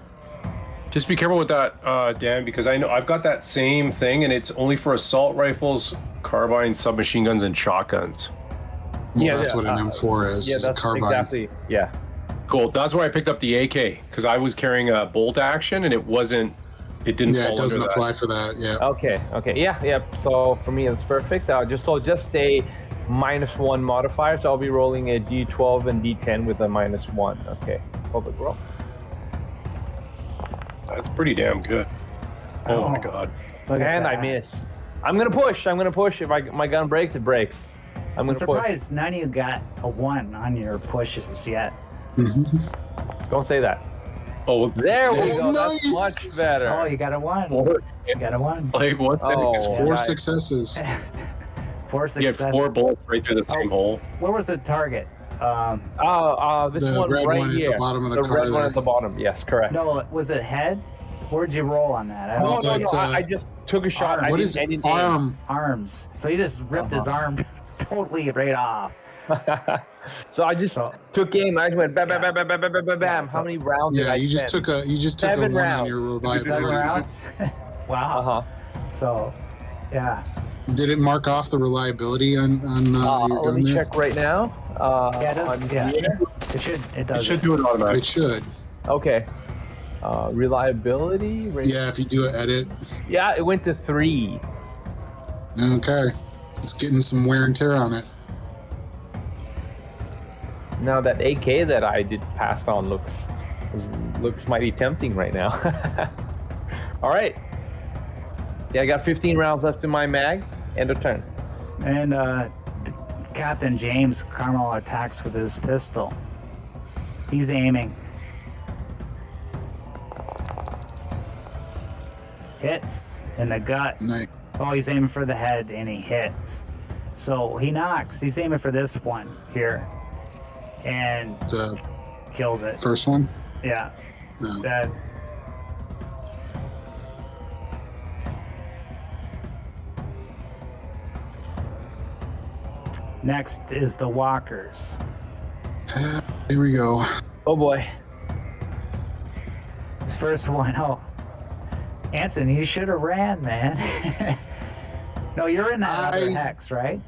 Just be careful with that, Dan, because I know I've got that same thing, and it's only for assault rifles, carbines, submachine guns, and shotguns. Well, yeah, that's what an M4 is. Yeah, that's carbine. exactly. Yeah. Cool. That's why I picked up the AK, because I was carrying a bolt action, and it didn't. Yeah, fall it doesn't under apply that. for that. Yeah. Okay. Yeah. So for me, it's perfect. Just a -1 modifier. So I'll be rolling a D12 and D10 with a -1. Okay. Public roll. That's pretty damn good. Oh my god. Look at And I that. miss. I'm gonna push. If my gun breaks, it breaks. I'm I'm gonna push. surprised none of you got a 1 on your pushes yet. Don't say that. Oh, There we go. nice. That's much better. Oh, you got a 1. You got a 1. like what? Oh. Four nice. successes. 4 You get successes. 4 bullets right through the same hole. Where was the target? This The one red right one at here. the bottom of the car red one there. at the bottom. Yes, correct. No, was it head? Where'd you roll on that? I No, don't no. I just took a shot. Arm. I What didn't, is I didn't aim. arm? Arms. So you just ripped his arm totally right off. So I just So- took aim. I went bam, bam, Yeah. bam, bam, bam, bam, bam, Yeah, bam. so- How many rounds did Yeah, I you just spend? took a 7 1 on rounds. your 7 reliability. rounds? Wow. Uh-huh. So, yeah. Did it mark off the reliability on your Let gun me there? check right now. Yeah, it does. on Yeah. here. It It does. should do it automatically. It should. Okay. Reliability. Yeah, if you do an edit. Yeah, it went to 3. Okay. It's getting some wear and tear on it. Now that AK that I did passed on looks mighty tempting right now. All right. Yeah, I got 15 rounds left in my mag. End of turn. And Captain James Carmel attacks with his pistol. He's aiming. Hits in the gut. Nice. Oh, he's aiming for the head and he hits. So he knocks. He's aiming for this one here. And The kills it. first one? Yeah. No. That. Next is the walkers. Here we go. Oh boy. This first one, oh, Anson, you should have ran, man. No, you're in that other hex, right?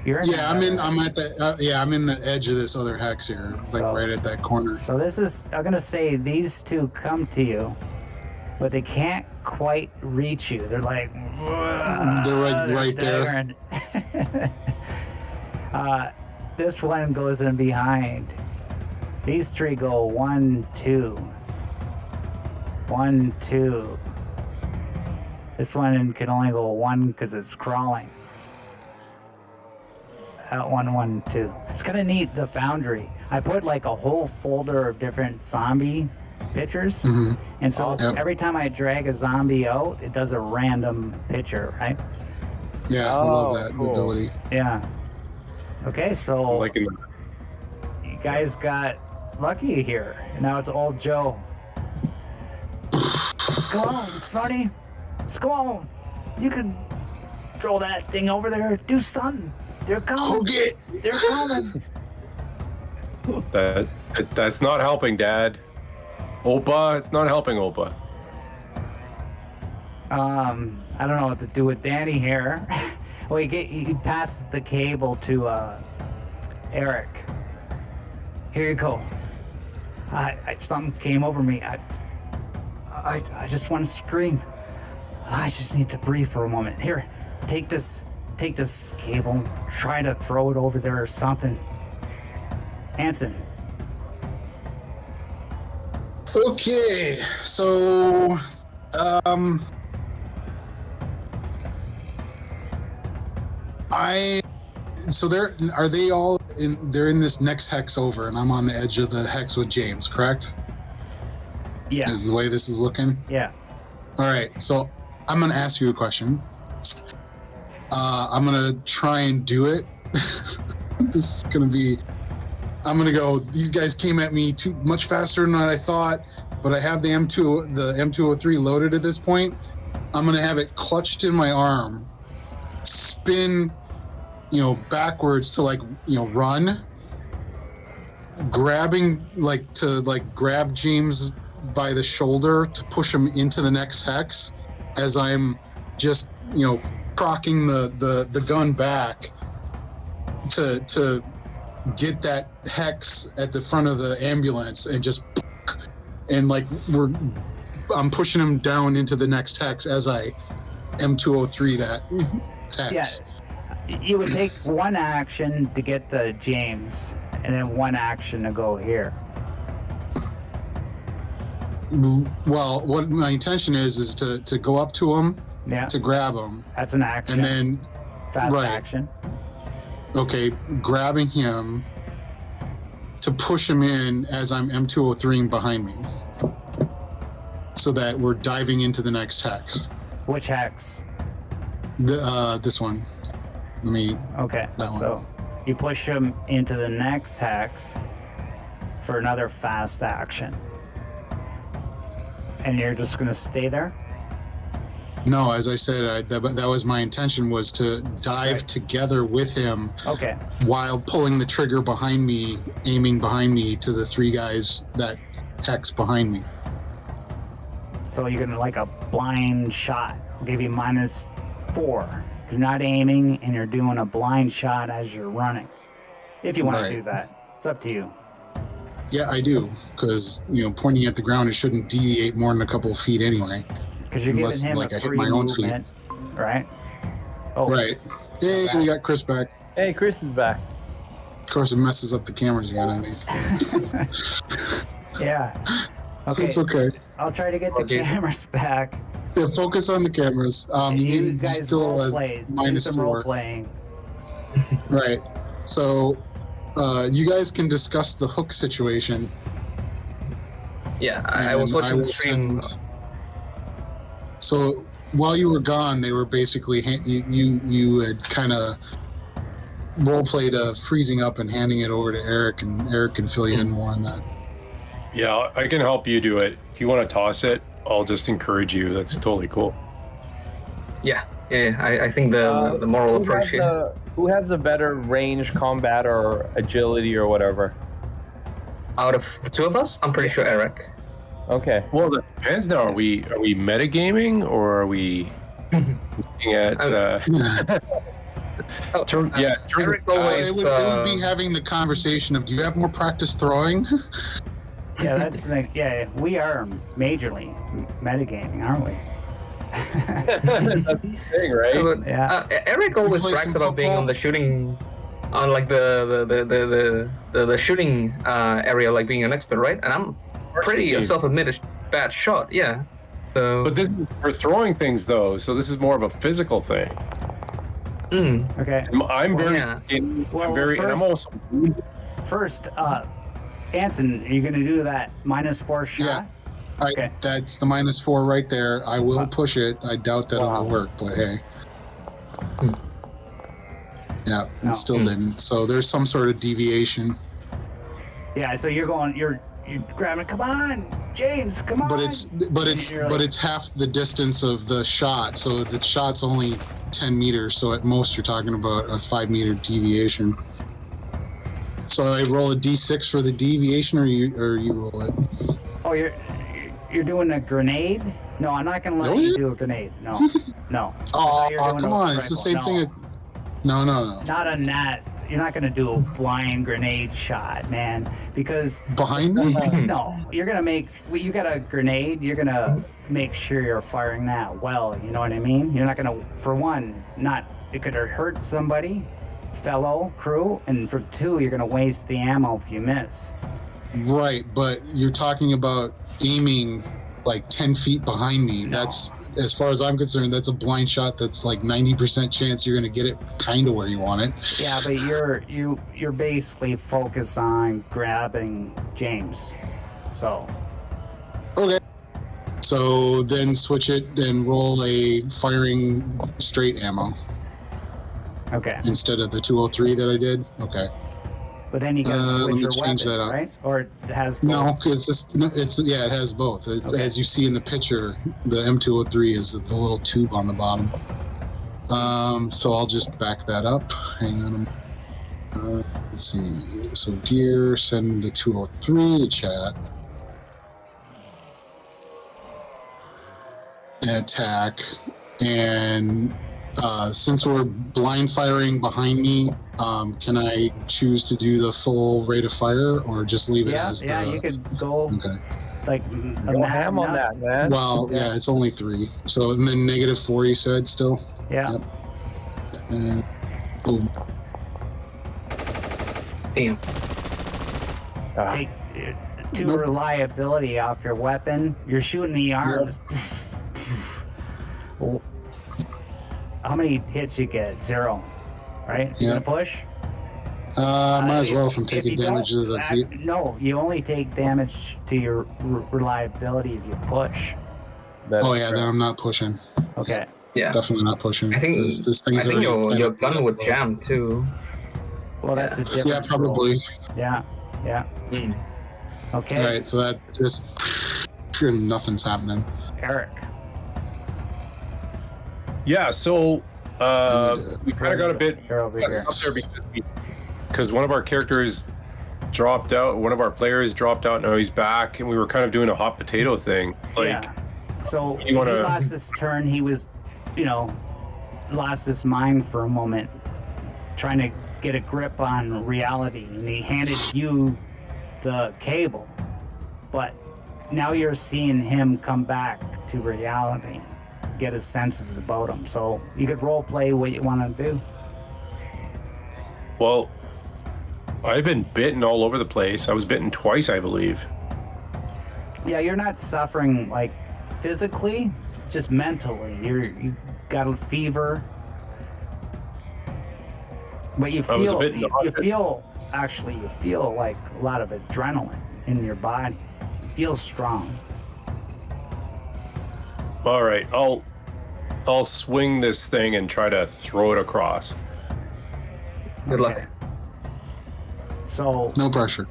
You're in. Yeah, that I'm other in. hex. I'm at the. I'm in the edge of this other hex here, like So- right at that corner. So this is. I'm gonna say these two come to you, but they can't quite reach you. They're like. They're right there. there. This one goes in behind. These three go 1, 2. 1, 2. This one can only go 1 because it's crawling. That 1, 1, 2. It's kind of neat, the foundry. I put like a whole folder of different zombie pictures. And so Yep. every time I drag a zombie out, it does a random picture, right? Yeah, I Oh, love that cool. ability. Yeah. Okay, so Like in the, you guys got lucky here. And now it's old Joe. Come on, Sonny. Just come on. You can throw that thing over there. Do something. They're coming. Okay. They're coming. that's not helping, Dad. Opa, it's not helping, Opa. I don't know what to do with Danny here. Well, he passes the cable to Eric. Here you go. Something came over me. I just want to scream. I just need to breathe for a moment. Here, take this cable. Try to throw it over there or something. Anson. Okay, so are they all in? They're in this next hex over, and I'm on the edge of the hex with James. Correct? Yeah. Is the way this is looking? Yeah. All right, so I'm gonna ask you a question. I'm gonna try and do it. This is gonna be. I'm gonna go. These guys came at me too much faster than I thought, but I have the M203 loaded at this point. I'm gonna have it clutched in my arm, spin, backwards to run, grabbing grab James by the shoulder to push him into the next hex, as I'm just procking the gun back to get that hex at the front of the ambulance and just I'm pushing him down into the next hex as I M203 that hex. Yeah. You would take one action to get the James, and then one action to go here. Well, what my intention is to go up to him, Yeah. to grab him, That's an action. and then Fast right. action. grabbing him, to push him in as I'm M203ing behind me, so that we're diving into the next hex. Which hex? This one. Okay. That one. So you push him into the next hex for another fast action. And you're just going to stay there? No, as I said, that was my intention, was to dive together with him. Okay. While pulling the trigger behind me, aiming behind me to the 3 guys that hex behind me. So you're going to like a blind shot. I'll give you -4. You're not aiming and you're doing a blind shot as you're running. If you want to do that. It's up to you. Yeah, I do. Because, pointing at the ground, it shouldn't deviate more than a couple of feet anyway. Because you're giving him a free movement, right? Oh. Right. Hey, we got Chris back. Hey, Chris is back. Of course, it messes up the cameras again, I think. Yeah. Okay. It's okay. I'll try to get the cameras back. Yeah, focus on the cameras. You guys still role play. Do some -4. role playing. Right. So, you guys can discuss the hook situation. Yeah, I was watching the stream. So while you were gone, they were basically you had kind of role played freezing up and handing it over to Eric, and Eric can fill you in more on that. Yeah, I can help you do it. If you want to toss it, I'll just encourage you. That's totally cool. Yeah, I think the moral approach here. Who has the better range combat or agility or whatever? Out of the 2 of us, I'm pretty sure Eric. Okay. Well, it depends now. Are we metagaming, or are we looking at? Eric always. It would be having the conversation of, do you have more practice throwing? Yeah, that's we are majorly metagaming, aren't we? That's the thing, right? Yeah. Eric always Play brags some about being football? on the shooting, on like the shooting area, like being an expert, right? And I'm pretty self-admitted bad shot, yeah. So. But this is for throwing things, though. So this is more of a physical thing. Okay. I'm very. Yeah. And I'm also. First, Anson, are you going to do that -4 shot? Yeah. Okay. That's the -4 right there. I will push it. I doubt that it'll work, but hey. Yeah, it still didn't. So there's some sort of deviation. Yeah, so you're grabbing. Come on, James, come on. But it's half the distance of the shot. So the shot's only 10 meters. So at most you're talking about a 5-meter deviation. So I roll a d6 for the deviation, or you roll it. Oh, you're doing a grenade? No, I'm not gonna let you do a grenade. No. Oh, come on! It's the same thing. No. Not on that. You're not gonna do a blind grenade shot, man. Because behind me? No, you got a grenade. You're gonna make sure you're firing that well. You know what I mean? You're not gonna, for one, it could hurt somebody, fellow crew, and for 2, you're gonna waste the ammo if you miss. Right, but you're talking about aiming like 10 feet behind me. No. That's, as far as I'm concerned, that's a blind shot. That's like 90% chance you're going to get it kind of where you want it. Yeah, but you're basically focused on grabbing James. So. Okay. So then switch it and roll a firing straight ammo. Okay. Instead of the 203 that I did. Okay. But then you gotta switch your change weapon, that up. right? Or it has both? No, because it has both. Okay. As you see in the picture, the M203 is the little tube on the bottom. So I'll just back that up. Hang on. Let's see. So gear, send the 203 to chat. Attack. And since we're blind firing behind me, can I choose to do the full rate of fire or just leave it as you could go like a Go ham on that, man. Well, yeah, it's only 3. So and then -4 you said still? Yeah. Yep. And boom. Damn. Take 2 reliability off your weapon. You're shooting the arms. Well, how many hits you get? 0, right? You gonna push? Might as well if I'm taking you damage to the. no, you only take damage to your reliability if you push. Oh yeah, then I'm not pushing. Okay. Yeah. Definitely not pushing. I think this thing's I think already your gun would jam too. Well, that's a different. Yeah, probably. Roll. Yeah. Mm. Okay. All right, so that just nothing's happening. Eric. Yeah, so we kind of got a bit You're over here. up there because one of our characters dropped out. One of our players dropped out. Now he's back, and we were kind of doing a hot potato thing. Yeah. So you wanna- he lost his turn. He was, lost his mind for a moment, trying to get a grip on reality, and he handed you the cable. But now you're seeing him come back to reality, get his senses about him. So you could role play what you want to do. Well, I've been bitten all over the place. I was bitten twice, I believe. Yeah, you're not suffering like physically, just mentally. You got a fever, but you I was a feel bit nauseous. you feel like a lot of adrenaline in your body. You feel strong. All right, I'll swing this thing and try to throw it across. Good luck. So No pressure.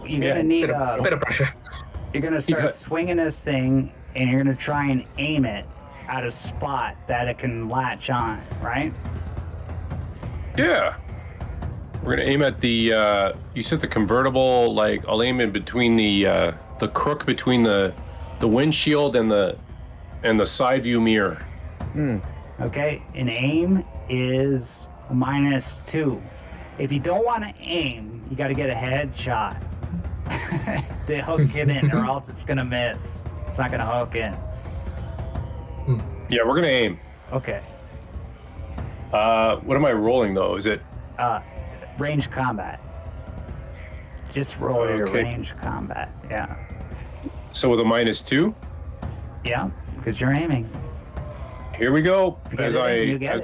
you're gonna need A bit of pressure. you're gonna start Because- swinging this thing, and you're gonna try and aim it at a spot that it can latch on, right? Yeah. We're gonna aim at the. You said the convertible. Like I'll aim in between the crook between the windshield and the side view mirror. Okay, an aim is a -2. If you don't want to aim, you got to get a headshot to hook it in, or else it's gonna miss. It's not gonna hook in. Yeah, we're gonna aim. Okay, What am I rolling though? Is it? range combat. Just roll your Okay. range combat. Yeah, So with a -2? yeah, because you're aiming. Here we go. You get it, you get it.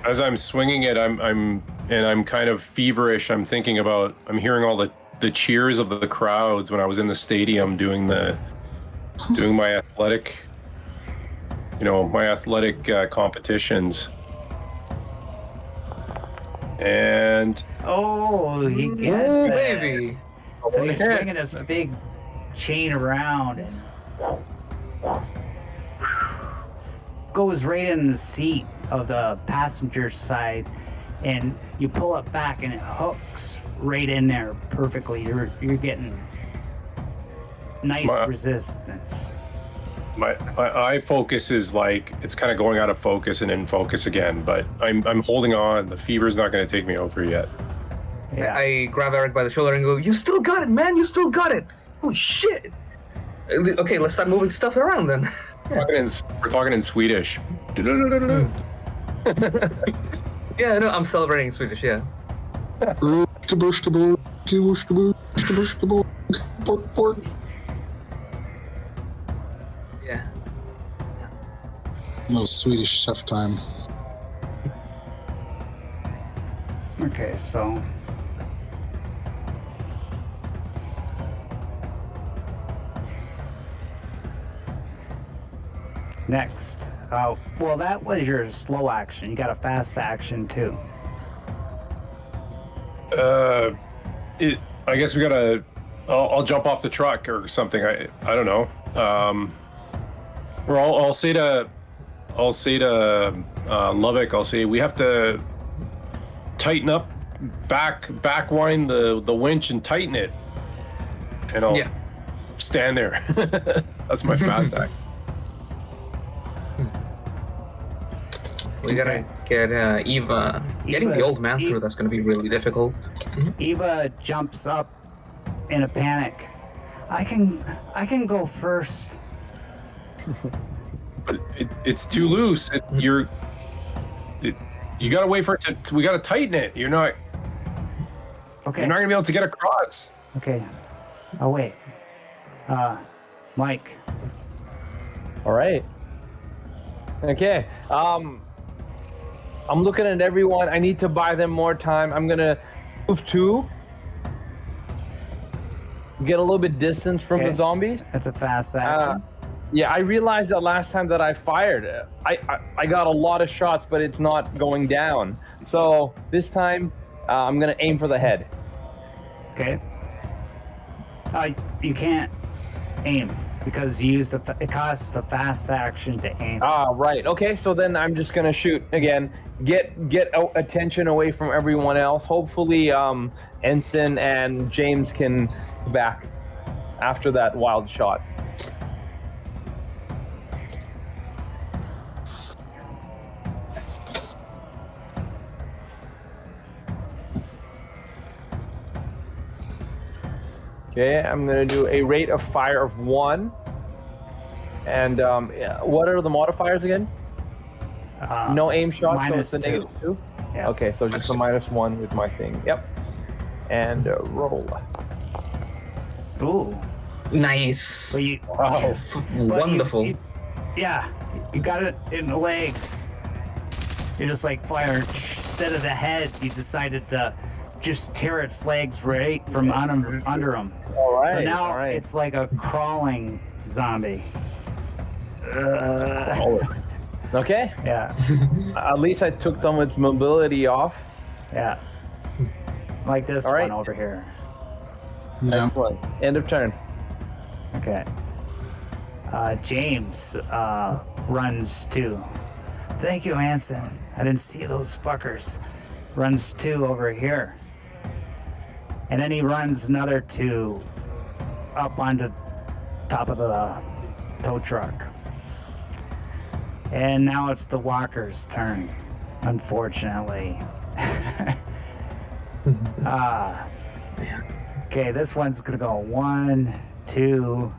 As I'm swinging it, I'm kind of feverish. I'm thinking about. I'm hearing all the cheers of the crowds when I was in the stadium doing my athletic. My athletic competitions. And Oh, he gets Ooh, it. baby. So you're Okay. swinging this big chain around and goes right in the seat of the passenger side, and you pull it back and it hooks right in there perfectly. You're getting nice My- resistance. my eye focus is like it's kind of going out of focus and in focus again. But I'm holding on. The fever's not going to take me over yet. Yeah. I grab Eric by the shoulder and go, "You still got it, man! You still got it! Holy shit!" Okay, let's start moving stuff around then. We're talking in Swedish. Yeah, no, I'm celebrating in Swedish. Yeah. Yeah. No Swedish chef time. Okay, so next. Well, that was your slow action. You got a fast action too. I guess we gotta. I'll jump off the truck or something. I don't know. Or I'll say to Lovick. I'll say we have to tighten up, back wind the winch and tighten it. And I'll Yeah. stand there. That's my fast act. We gotta get Eva. Getting the Eva's- old man through that's gonna be really difficult. Eva jumps up in a panic. I can go first. But it's too loose. You gotta wait for it to. We gotta tighten it. You're not Okay. gonna be able to get across. Okay. I'll wait. Mike. All right. Okay. I'm looking at everyone. I need to buy them more time. I'm gonna move 2. Get a little bit distance from Okay. the zombies. That's a fast action. Yeah, I realized that last time that I fired, I got a lot of shots, but it's not going down. So this time, I'm gonna aim for the head. Okay. You can't aim because you use it costs the fast action to aim. Ah, right. Okay, so then I'm just gonna shoot again. Get attention away from everyone else. Hopefully, Ensign and James can back after that wild shot. Okay, I'm gonna do a rate of fire of 1. And what are the modifiers again? No aim shot, so it's a -2. -2? Yeah. Okay, so just a -1 with my thing. Yep. And roll. Ooh. Nice. But you, Wow. but Wonderful. Yeah, you got it in the legs. You're just like firing instead of the head. You decided to just tear its legs right from under him. All right. So now all right. it's like a crawling zombie. Okay. Yeah, At least I took some of its mobility off. yeah. Like this All right. one over here. Yeah. Excellent. End of turn. Okay. James runs 2. Thank you, Anson. I didn't see those fuckers. Runs 2 over here. And then he runs another 2 up onto top of the tow truck. And now it's the walker's turn, unfortunately. Okay, this one's gonna go 1, 2.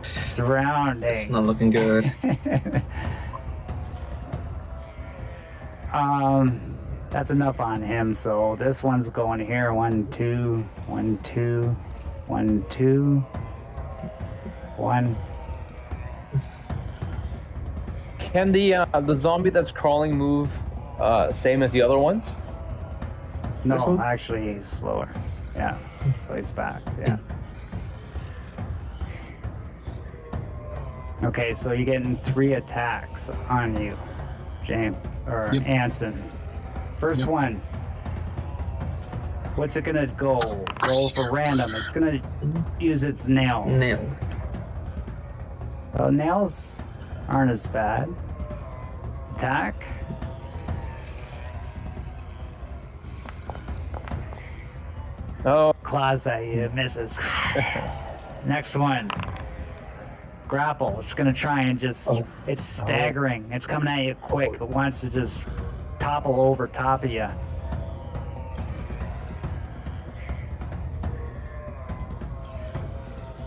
It's Surrounding. not looking good. That's enough on him. So this one's going here. 1, 2, 1, 2, 1, 2, 1. Can the zombie that's crawling move same as the other ones? No, one? actually, he's slower. Yeah. So he's back. Yeah. Okay, so you're getting 3 attacks on you, James or Yep. Anson. First Yep. one. What's it gonna go? Roll for random. It's gonna use its nails. Nails. Well, nails aren't as bad. Attack. Oh, Claws at you, misses. Next one. Grapple. It's gonna try and just. It's staggering. It's coming at you quick. It wants to just topple over top of you.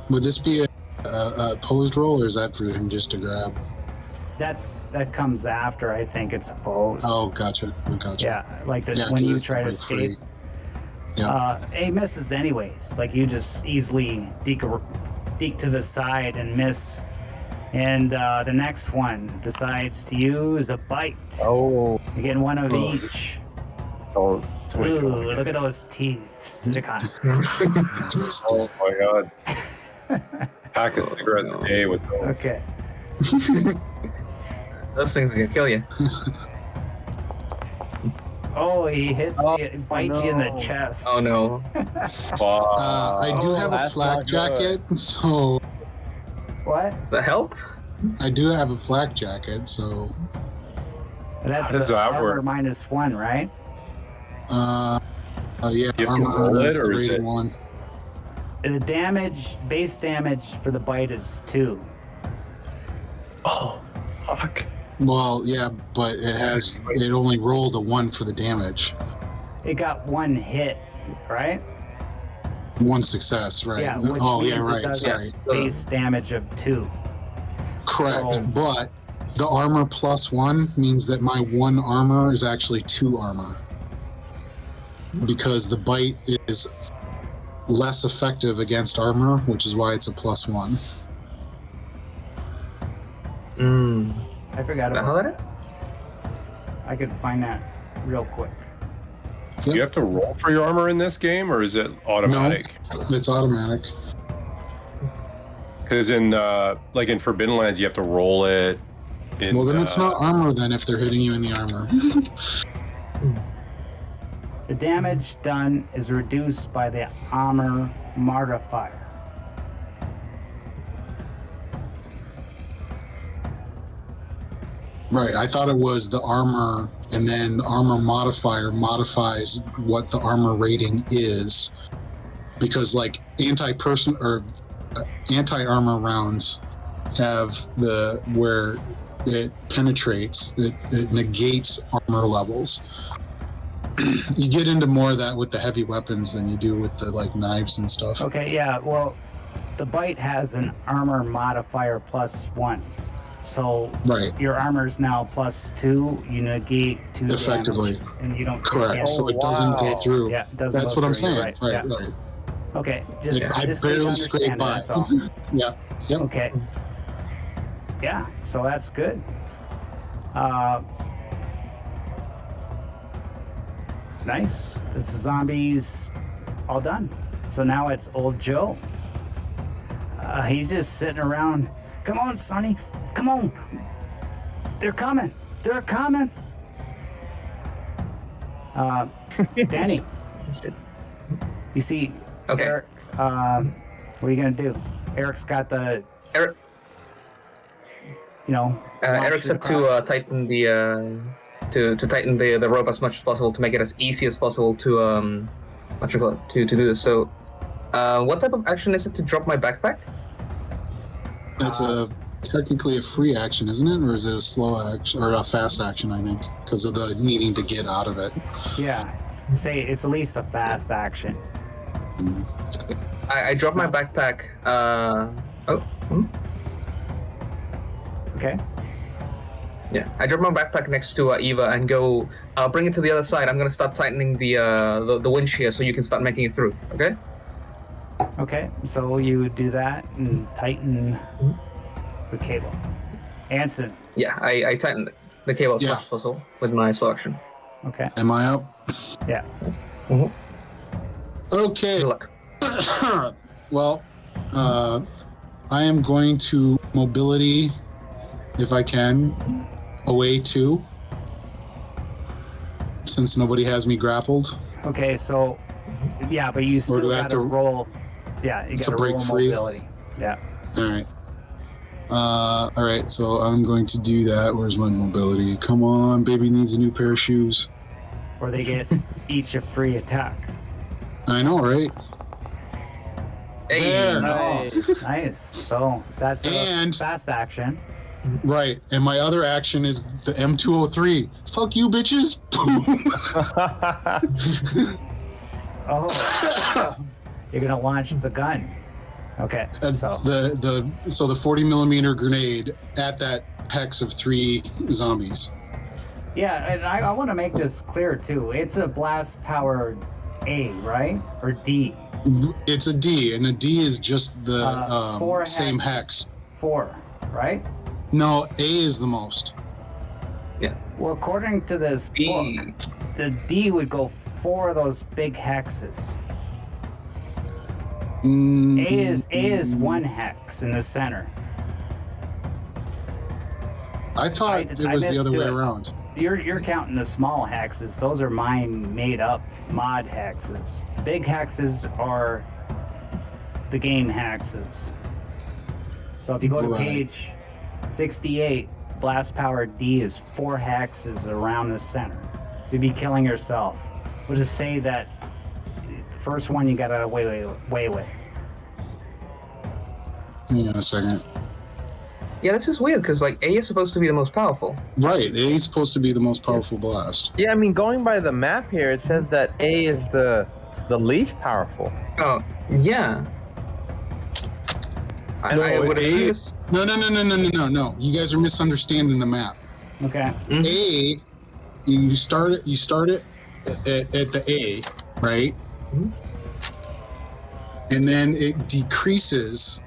Would this be a opposed roll, or is that for him just to grab? That comes after. I think it's opposed. Oh, gotcha. Gotcha. Yeah, like Yeah, when 'cause you it's try to like escape. free. Yeah. It misses anyways. Like you just easily deke to the side and miss. And the next one decides to use a bite. oh, You're getting 1 of each. oh, Ooh, look at those teeth. Oh my god. Pack of cigarettes a day with those. Okay. Those things are gonna kill you. Oh, he hits you, bites you in the no. chest. Oh no. Fuck. I do have a that's flak not good. jacket, so What? Does that help? I do have a flak jacket, so That's How does the that armor work? -1, right? yeah, You have to armor roll it, is or is 3 it- and 1. The base damage for the bite is 2. Oh, fuck. Well, yeah, but it only rolled a 1 for the damage. It got 1 hit, right? 1 success, right? Yeah, which oh, means yeah, it right. does Sorry. base damage of 2. Correct. So- But the armor +1 means that my 1 armor is actually 2 armor. Because the bite is less effective against armor, which is why it's a +1. I forgot How about about that. I could find that real quick. Do you have to roll for your armor in this game, or is it automatic? No, it's automatic. Because in like in Forbidden Lands, you have to roll it. Well, then it's not armor then if they're hitting you in the armor. The damage done is reduced by the armor modifier. Right, I thought it was the armor, and then the armor modifier modifies what the armor rating is, because like anti-armor rounds have the where it penetrates, it negates armor levels. You get into more of that with the heavy weapons than you do with the like knives and stuff. Okay, yeah, well, the bite has an armor modifier +1. So Right. your armor's now +2, you negate 2 Effectively. damage, and you don't Correct. take So it. it doesn't go through. Yeah, it doesn't That's go what I'm through, saying. you're Right, yeah. right. Okay, just I just need to barely scraped understand it, by. that's all. Yeah. Yep. Okay. Yeah, so that's good. Nice. The zombies all done. So now it's old Joe. He's just sitting around. Come on, Sonny. Come on. They're coming. They're coming. Danny. You see, Okay. Eric, what are you going to do? Eric's got the, Eric, launch Eric it said to across. tighten the to tighten the rope as much as possible to make it as easy as possible to to do this. So, what type of action is it to drop my backpack? That's technically a free action, isn't it? Or is it a slow action or a fast action, I think, because of the needing to get out of it. Yeah. Say it's at least a fast action. I dropped my backpack. Okay. Yeah, I drop my backpack next to Eva and go. I'll bring it to the other side. I'm gonna start tightening the winch here so you can start making it through. Okay. Okay. So you do that and tighten the cable. Anson. Yeah, I tightened the cable as Yeah. much as possible with my slow action. Okay. Am I up? Yeah. Okay. Good luck. Well, I am going to mobility, if I can, away 2, since nobody has me grappled. Okay. So, yeah, but you still do I have got to to- roll. Yeah, you got to break roll free? mobility. Yeah. All right. All right, so I'm going to do that. Where's my mobility? Come on, baby needs a new pair of shoes. Or they get each a free attack. I know, right? Hey, There. Oh, nice. So that's a And- fast action. Right, and my other action is the M203. Fuck you, bitches! Boom! Oh, you're gonna launch the gun. Okay. And So the 40 millimeter grenade at that hex of 3 zombies. yeah, and I want to make this clear too. It's a blast powered A, right? Or D. It's a D, and a D is just the 4 same hexes. hex. 4, right? No, A is the most. yeah. Well, according to this D. book, the D would go 4 of those big hexes. Mm, A is 1 hex in the center. I thought I it was the other way misstood. around. You're counting the small hexes. Those are mine made up mod hexes. The big hexes are the game hexes. So if you go to Right. page 68, blast power D is 4 hexes around the center. So you'd be killing yourself. We'll just say that the first one you got away with. Hang on a second. Yeah, this is weird because like A is supposed to be the most powerful. Right, A is supposed to be the most powerful blast. Yeah, I mean, going by the map here, it says that A is the least powerful. Oh, yeah. I would A- assume this. No. You guys are misunderstanding the map. Okay. A, you start it at the A, right? Mhm. And then it decreases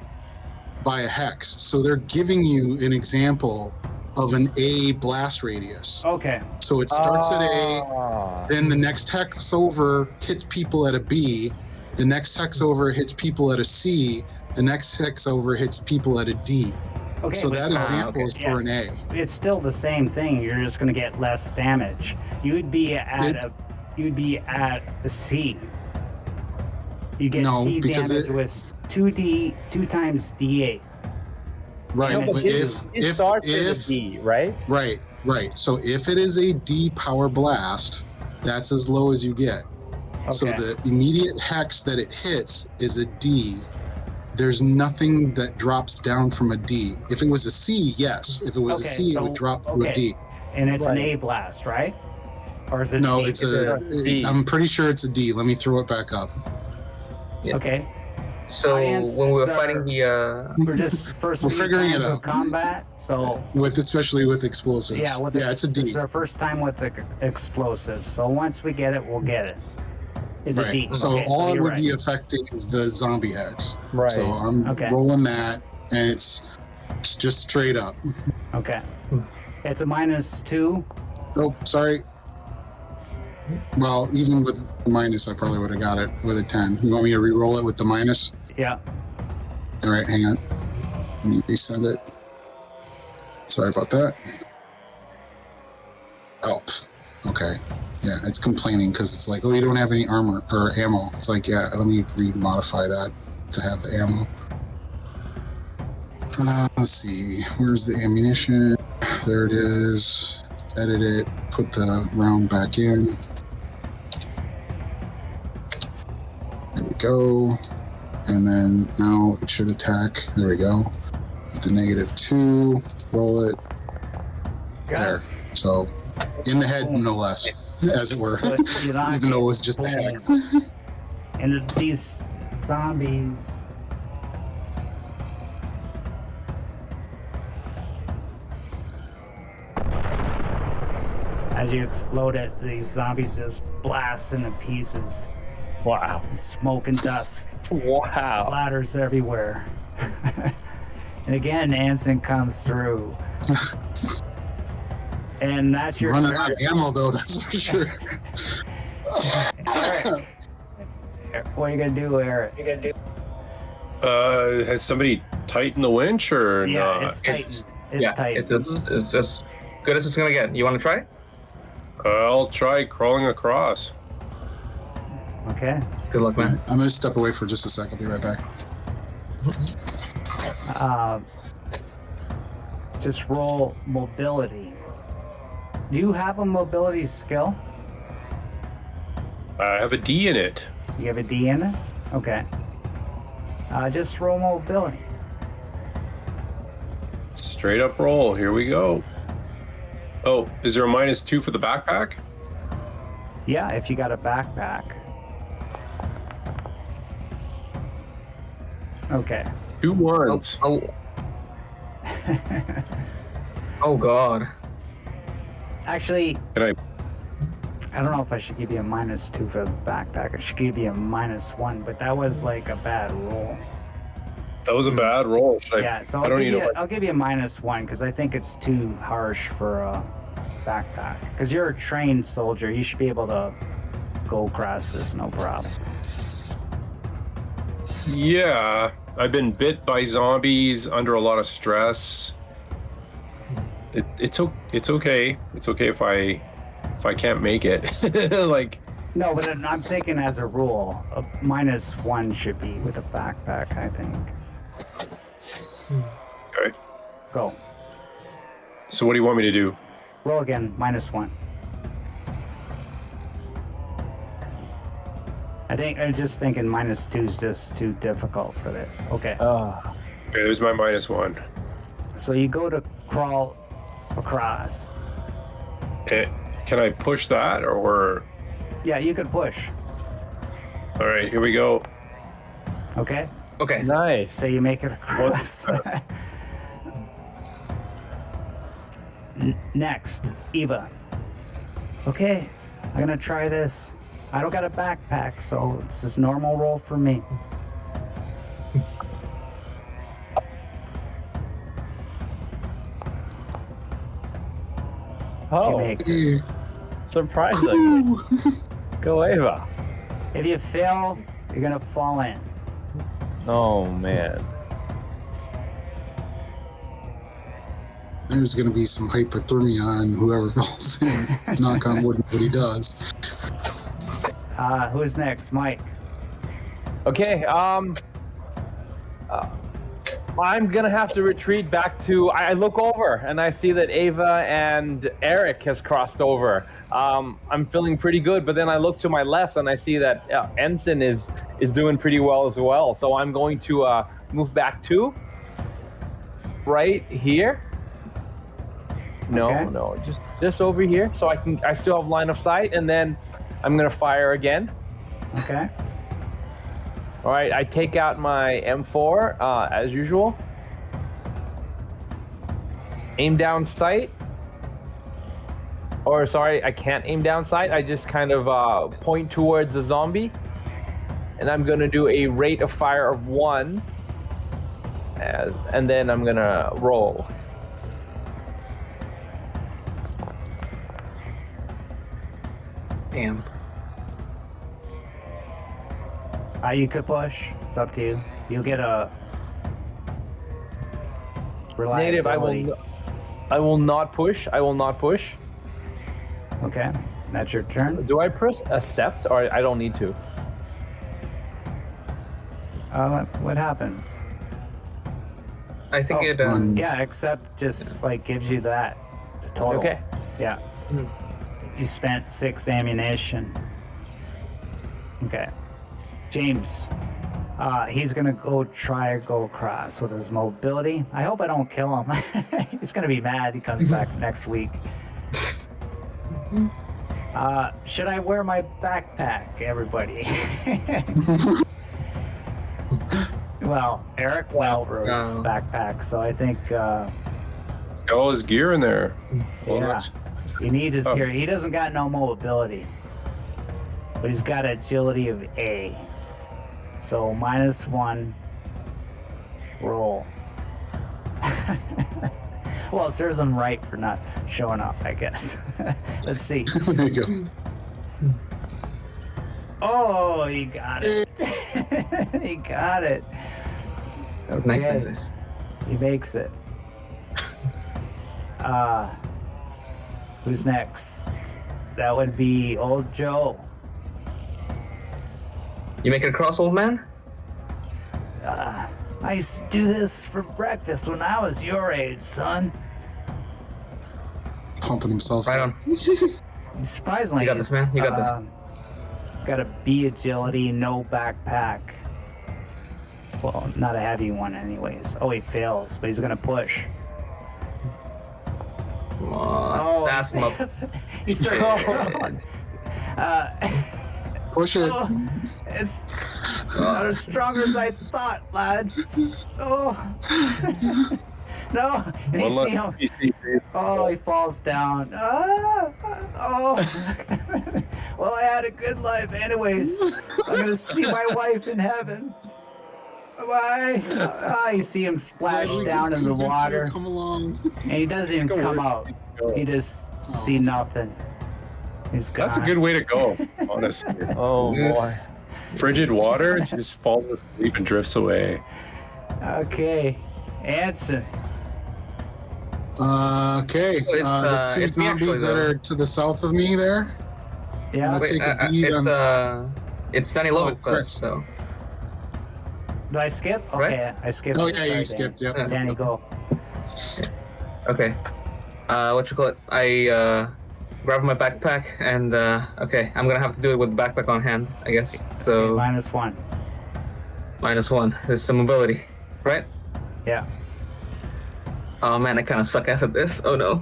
by a hex. So they're giving you an example of an A blast radius. Okay. So it starts at A, then the next hex over hits people at a B, the next hex over hits people at a C, the next hex over hits people at a D. Okay. So but that it's not- example is for an A. It's still the same thing. You're just going to get less damage. You'd be at a C. You get No, C because damage with 2 times D8. Right, No, but It starts as a D, right? Right. So if it is a D power blast, that's as low as you get. So Okay. the immediate hex that it hits is a D. There's nothing that drops down from a D. If it was a C, yes. If it was a Okay, C, so- it would drop to okay. a D. And it's an Right. A blast, right? Or is it No, D? it's It's a. a D. I'm pretty sure it's a D. Let me throw it back up. Yeah. Okay. So Audience, when we were sir. fighting the We're just first We're three figuring it times of out. combat, so Especially with explosives. It's a D. It's our first time with the explosives. So once we get it, we'll get it. It's a D. So Okay, all it you're would right. be affecting is the zombie hex. Right. So I'm Okay. rolling that, and it's just straight up. Okay. It's a -2. Oh, sorry. Well, even with the minus, I probably would have got it with a 10. You want me to re-roll it with the minus? Yeah. All right, hang on. Let me reset it. Sorry about that. Oh, okay. Yeah, it's complaining because it's like, oh, you don't have any armor or ammo. It's like, yeah, let me re-modify that to have the ammo. Let's see. Where's the ammunition? There it is. Edit it. Put the round back in. There we go. And then now it should attack. There we go. With the -2. Roll it. There. So, in the head, no less, as it were. So you're not Even though it was just a boom. hex. And these zombies. As you explode it, these zombies just blast into pieces. Wow. Smoke and dust Wow. splatters everywhere. And again, Anson comes through. And that's your Running turn. out of ammo, though, that's for sure. Eric. What are you gonna do, Eric? Has somebody tightened the winch or Yeah, not? it's tight. It's yeah, tight. it's as good as it's gonna get. You want to try? I'll try crawling across. Okay. Good luck, man. I'm going to step away for just a sec. I'll be right back. Just roll mobility. Do you have a mobility skill? I have a D in it. You have a D in it? Okay. Just roll mobility. Straight up roll. Here we go. Oh, is there a -2 for the backpack? Yeah, if you got a backpack. Okay. 2 ones. Oh God. Actually, Can I? I don't know if I should give you a -2 for the backpack. I should give you a -1, but that was like a bad roll. That was a bad roll. Should I? Yeah, so I don't need to. I'll give you a -1 because I think it's too harsh for a backpack. Because you're a trained soldier, you should be able to go across this no problem. Yeah, I've been bit by zombies under a lot of stress. It's okay. It's okay if I can't make it. Like, No, but I'm thinking as a rule, a -1 should be with a backpack. I think. okay. Go. So what do you want me to do? Roll again. -1. I'm just thinking -2 is just too difficult for this. Okay. Okay, there's my -1. So you go to crawl across. Can I push that or? Yeah, you could push. All right, here we go. Okay. Okay. Nice. So you make it across. Next, Eva. Okay, I'm gonna try this. I don't got a backpack, so it's just normal roll for me. Oh, makes it. surprising. Go Ava. If you fail, you're gonna fall in. Oh man. There's going to be some hypothermia on whoever falls in. Knock on wood, nobody does. Who's next? Mike. Okay. I'm gonna have to retreat back to. I look over and I see that Ava and Eric has crossed over. I'm feeling pretty good, but then I look to my left and I see that Ensign is doing pretty well as well. So I'm going to move back to right here. No, Okay. no, just over here. So I still have line of sight, and then I'm gonna fire again. Okay. All right, I take out my M4 as usual. Aim down sight. Or sorry, I can't aim down sight. I just kind of point towards the zombie, and I'm gonna do a rate of fire of 1, and then I'm gonna roll. Damn. You could push. It's up to you. You'll get a Native, reliability. I will not push. I will not push. Okay. That's your turn. Do I press accept, or I don't need to? What happens? I think it. Yeah, accept just like gives you that the total. Okay. Yeah. You spent 6 ammunition. Okay. James. He's gonna try to go across with his mobility. I hope I don't kill him. He's gonna be mad. He comes back next week. Should I wear my backpack, everybody? Well, Eric wore his backpack, so I think. All his gear in there. Well, Yeah. that's- You need his Oh. gear. He doesn't got no mobility, but he's got agility of A. So -1. Roll. Well, it serves him right for not showing up, I guess. Let's see. There you go. Oh, he got it. He got it. Okay. Nice. He makes it. Who's next? That would be old Joe. You make it across, old man? I used to do this for breakfast when I was your age, son. Pumping himself Right up. on. Surprisingly, You got this, man. You got this. He's got a B agility, no backpack. Well, not a heavy one, anyways. Oh, he fails, but he's gonna push. Come on. Oh, That's my. he starts. Push it. Oh, it's not as strong as I thought, lads. Oh. No, and you see him. Oh, he falls down. Oh. Well, I had a good life anyways. I'm going to see my wife in heaven. Bye. You see him splash down in the water. Come along. And he doesn't even come out. He just see nothing. He's gone. That's a good way to go, honestly. Oh boy. Frigid waters, he just falls asleep and drifts away. Okay. Anson. Okay. The 2 it's me actually, zombies that though. are to the south of me there. Yeah. Wait. Take a beat it's Danny Lovick Chris. first, so. Do I skip? Okay, Right? I skipped. Oh, yeah, Sorry, you Dan. skipped, yep. Danny, go. Okay. What you call it? I grab my backpack and okay, I'm gonna have to do it with the backpack on hand, I guess. So Okay, -1. -1. There's some mobility, right? Yeah. Oh man, I kind of suck ass at this. Oh no.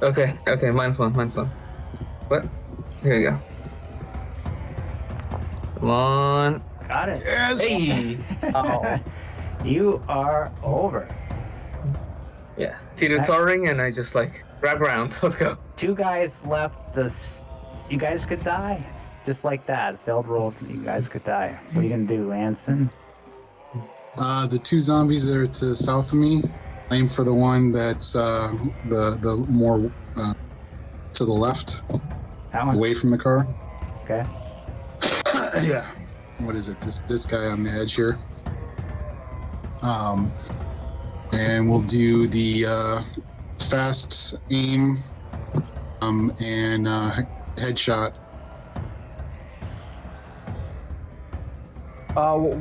Okay, -1. What? Here we go. Come on. Got it. Yes. Hey. Oh. You are over. Yeah. Teeter-tottering, and I just like grab around. Let's go. 2 guys left this. You guys could die. Just like that. Failed roll. You guys could die. What are you going to do, Anson? The 2 zombies that are to the south of me, Aim for the one that's the more to the left, That one. away from the car. Okay. Yeah. What is it? This guy on the edge here. And we'll do the fast aim and headshot.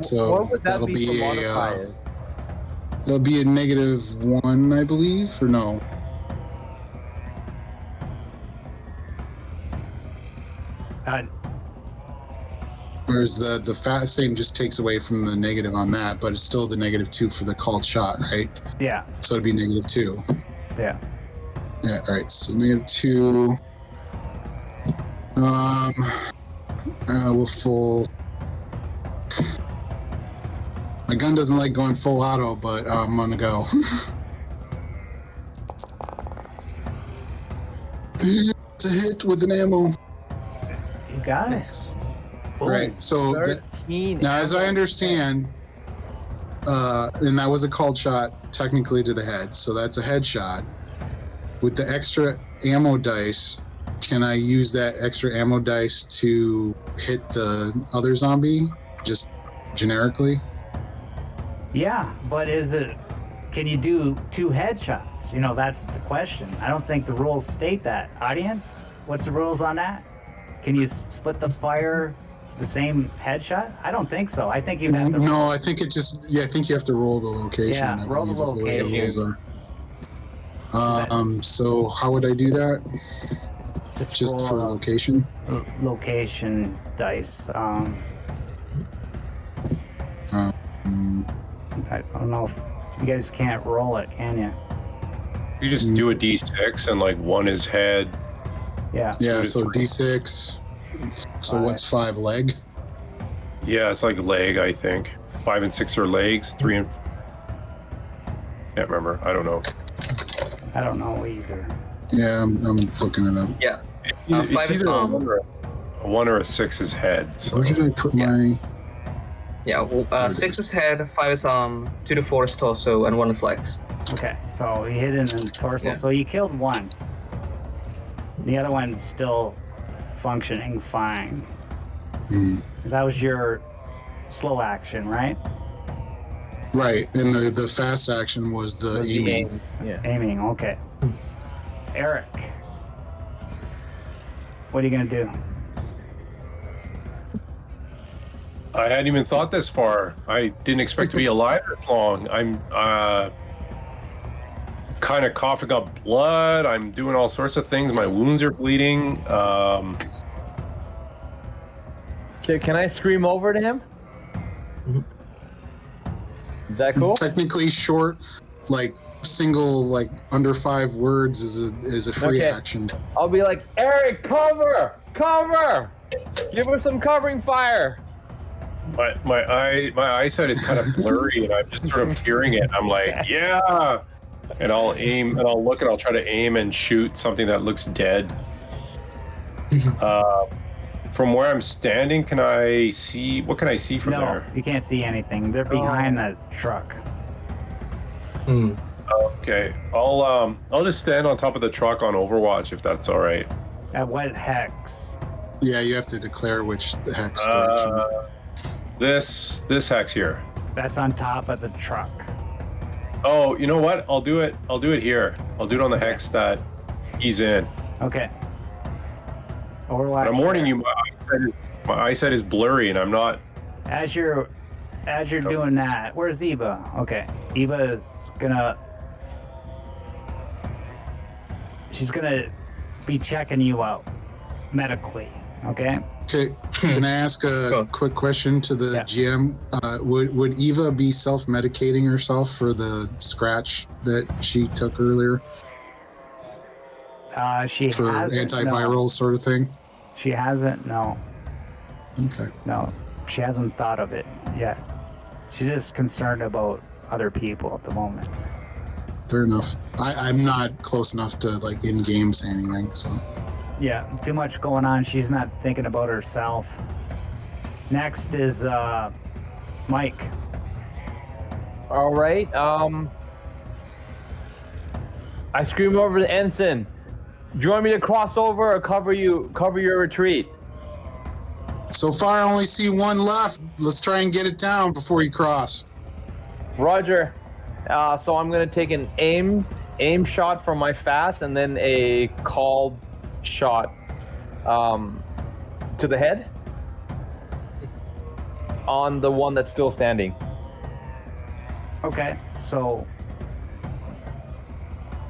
So what would that that'll be be for a modifiers? that'll be a -1, I believe, or no? Whereas the fast aim just takes away from the negative on that, but it's still the -2 for the called shot, right? Yeah. So it'd be -2. Yeah. Yeah, all right. So -2. We'll full. My gun doesn't like going full auto, but I'm gonna go. It's a hit with an ammo. You got it. Ooh. Right. So 13 now, as I ammo. understand, and that was a called shot technically to the head, so that's a headshot. With the extra ammo dice, can I use that extra ammo dice to hit the other zombie, just generically? Yeah, but can you do 2 headshots? You know, that's the question. I don't think the rules state that. Audience, what's the rules on that? Can you split the fire the same headshot? I don't think so. I think you have to. No, I think it just. Yeah, I think you have to roll the location. Yeah, I roll the believe is way the location. rules are. So how would I do that? Just Just roll for a location? location dice. I don't know if you guys can't roll it, can you? You just do a d6 and like 1 is head. Yeah. Yeah, so D6. So what's 5? Leg? Yeah, it's like leg, I think. 5 and 6 are legs. 3 and can't remember. I don't know. I don't know either. Yeah, I'm looking it up. Yeah. It's 5 is either a arm. 1 or a 6 is head. So. Where did I put my... Yeah, well, 6 is head, 5 is arm, 2 to 4 is torso, and 1 is legs. Okay, so you hit it in the torso. Yeah. So you killed 1. The other one's still functioning fine. That was your slow action, right? Right, and the fast action was the Was the aiming. aim. Yeah. Aiming, okay. Eric, what are you gonna do? I hadn't even thought this far. I didn't expect to be alive this long. I'm kind of coughing up blood. I'm doing all sorts of things. My wounds are bleeding. Can I scream over to him? Is that cool? Technically short, like single, like under 5 words is a free Okay. action. I'll be like, Eric, cover! Cover! Give us some covering fire! My eyesight is kind of blurry, and I'm just sort of hearing it. I'm like, yeah, and I'll aim and I'll look and I'll try to aim and shoot something that looks dead. From where I'm standing, can I see? What can I see from No, there? you can't see anything. They're behind the truck. Okay, I'll just stand on top of the truck on Overwatch if that's all right. At what hex? Yeah, you have to declare which hex direction. This hex here. That's on top of the truck. Oh, you know what? I'll do it here. I'll do it on the hex that he's in. Okay. Overwatch. But I'm warning you, my eyesight is blurry, and I'm not. As you're doing that, where's Eva? Okay, Eva is gonna. She's gonna be checking you out medically. Okay. Okay, can I ask a Sure. quick question to the Yeah. GM? Would Eva be self-medicating herself for the scratch that she took earlier She for hasn't. antiviral No. sort of thing? She hasn't. No. Okay. No. She hasn't thought of it yet. She's just concerned about other people at the moment. Fair enough. I'm not close enough to like in-game say anything, so. Yeah, too much going on. She's not thinking about herself. Next is Mike. All right. I scream over the ensign. Do you want me to cross over or cover your retreat? So far, I only see one left. Let's try and get it down before you cross. Roger. So I'm gonna take an aim shot from my fast and then a called shot to the head on the one that's still standing. Okay, so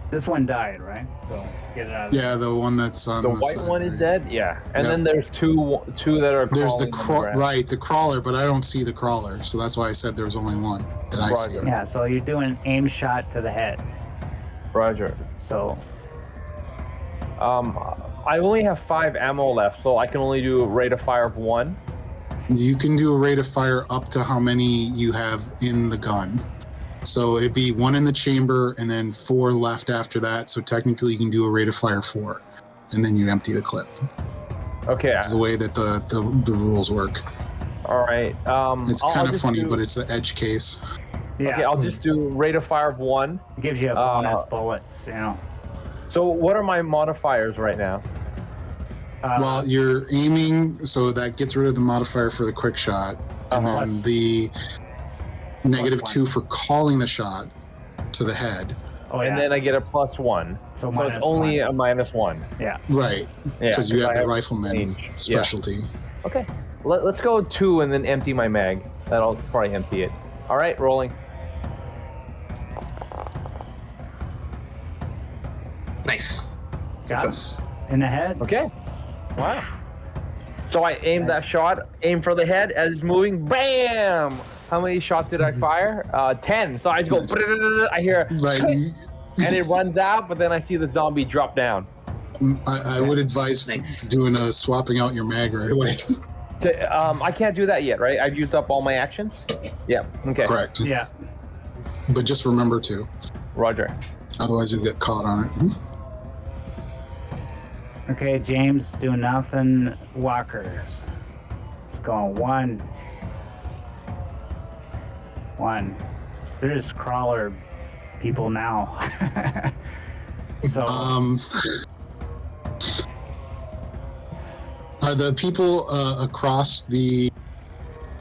this one died, right? So get it out of Yeah, the one that's on The the white side one there. is dead. Yeah, and Yep. then there's two that are There's crawling on ground. right, the crawler, but I don't see the crawler, so that's why I said there was only one that I see. Roger. Yeah, so you're doing aim shot to the head. Roger. So I only have 5 ammo left, so I can only do a rate of fire of 1. You can do a rate of fire up to how many you have in the gun. So it'd be 1 in the chamber and then 4 left after that. So technically you can do a rate of fire 4, and then you empty the clip. Okay. That's the way that the rules work. All right. It's I'll kind of just funny, do- but it's an edge case. yeah, Okay, I'll just do rate of fire of 1. it gives you a bonus bullets, you know. So what are my modifiers right now? Well, you're aiming, so that gets rid of the modifier for the quick shot, and Uh-huh. then the negative +1. 2 for calling the shot to the head. oh yeah, And then I get a +1. so So minus it's only one. a -1. Yeah, Right, Yeah. because you have I the rifleman range. Yeah. specialty. Okay. Let's go 2 and then empty my mag. That'll probably empty it. All right, rolling. Nice. Got it. Success. in the head. Okay. Wow. So I aimed that shot, aim for the head as it's moving. Bam! How many shots did I fire? 10. So I just go. I hear, Right. and it runs out, but then I see the zombie drop down. I would advise Nice. doing a swapping out your mag right away. I can't do that yet, right? I've used up all my actions. Yeah. Okay. Correct. Yeah, But just remember to, Roger. otherwise you'll get caught on it. okay, James, do nothing. Walkers. It's going 1. 1. They're just crawler people now. So Are the people across the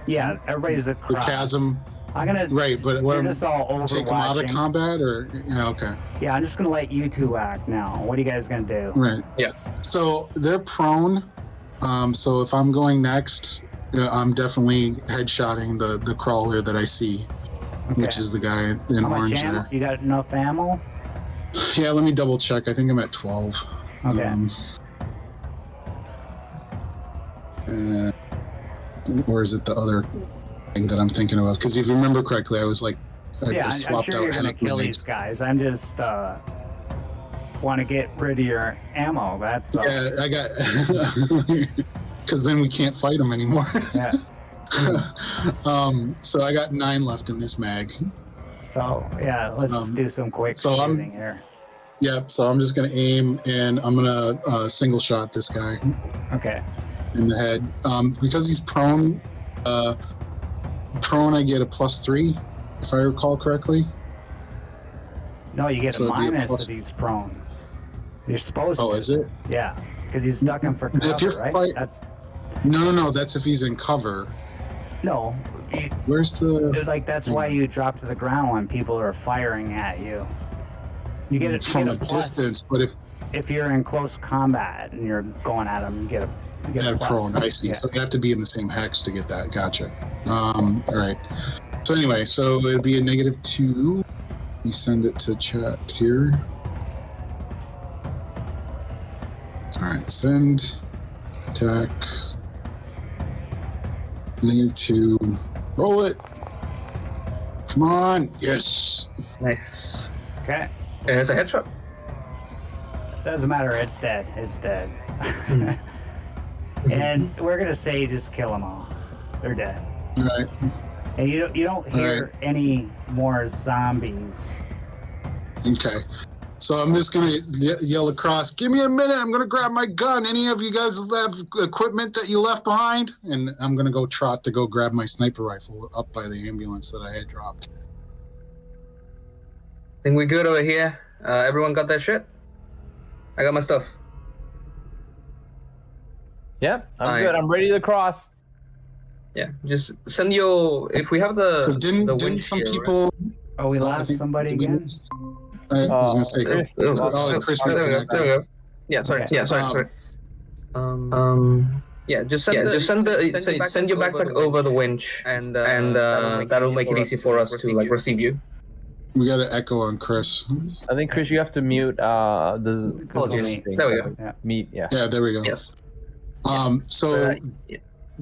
yeah, everybody's across. chasm? I'm gonna Right, but we're what just all take them out of overwatching. combat, or yeah, okay, Yeah, I'm just gonna let you two act now. What are you guys gonna do? right. Yeah. So they're prone. So if I'm going next, I'm definitely headshotting the crawler that I see, which Okay. is the guy in How much orange ammo? there. You got enough ammo? Yeah, let me double check. I think I'm at 12. Okay. Or is it the other thing that I'm thinking about? Because if you remember correctly, I was like, I Yeah, I'm swapped sure out you're gonna half kill my- these guys. I'm just want to get rid of your ammo. That's all. Yeah, I got. Because then we can't fight them anymore. Yeah. So I got 9 left in this mag. So yeah, let's do some quick so I'm- shooting here. Yep. So I'm just gonna aim and I'm gonna single shot this guy Okay. in the head. Because he's prone. Prone, I get a +3, if I recall correctly. No, you get So a it'd be a minus plus- if he's prone. You're supposed Oh, to. is it? Yeah, because he's ducking for If you're cover, right? fight- That's No. That's if he's in cover. no. Where's the? It's like that's why you drop to the ground when people are firing at you. You get it From you a get a plus distance, but if you're in close combat and you're going at them. You get a plus. prone. I see. Yeah. So you have to be in the same hex to get that. Gotcha. All right. So anyway, so it'd be a -2. We send it to chat here. All right. Send. Attack. -2. Roll it. Come on. Yes. Nice. Okay. And it's a headshot. Doesn't matter. It's dead. It's dead. And we're gonna say just kill them all. They're dead. All right. And you don't hear Right. any more zombies. Okay. So I'm just gonna yell across. Give me a minute. I'm gonna grab my gun. Any of you guys have equipment that you left behind? And I'm gonna go trot to go grab my sniper rifle up by the ambulance that I had dropped. Think we're good over here. Everyone got their shit? I got my stuff. Yeah, I'm good. I'm ready to cross. Yeah, just send your. If we have the. Because didn't winch some here, people? Oh, we I lost think- somebody did we again? lose- I was gonna say. Chris- Chris there we go. reconnected. There we go. Yeah, sorry. Okay. Yeah, sorry. Yeah, just send your backpack over the winch, and that'll make it easy for us to like receive you. We got an echo on Chris. I think Chris, you have to mute the Apologies. Meet. There we go. Yeah. Meet. Yeah. Yeah, there we go. Yes. So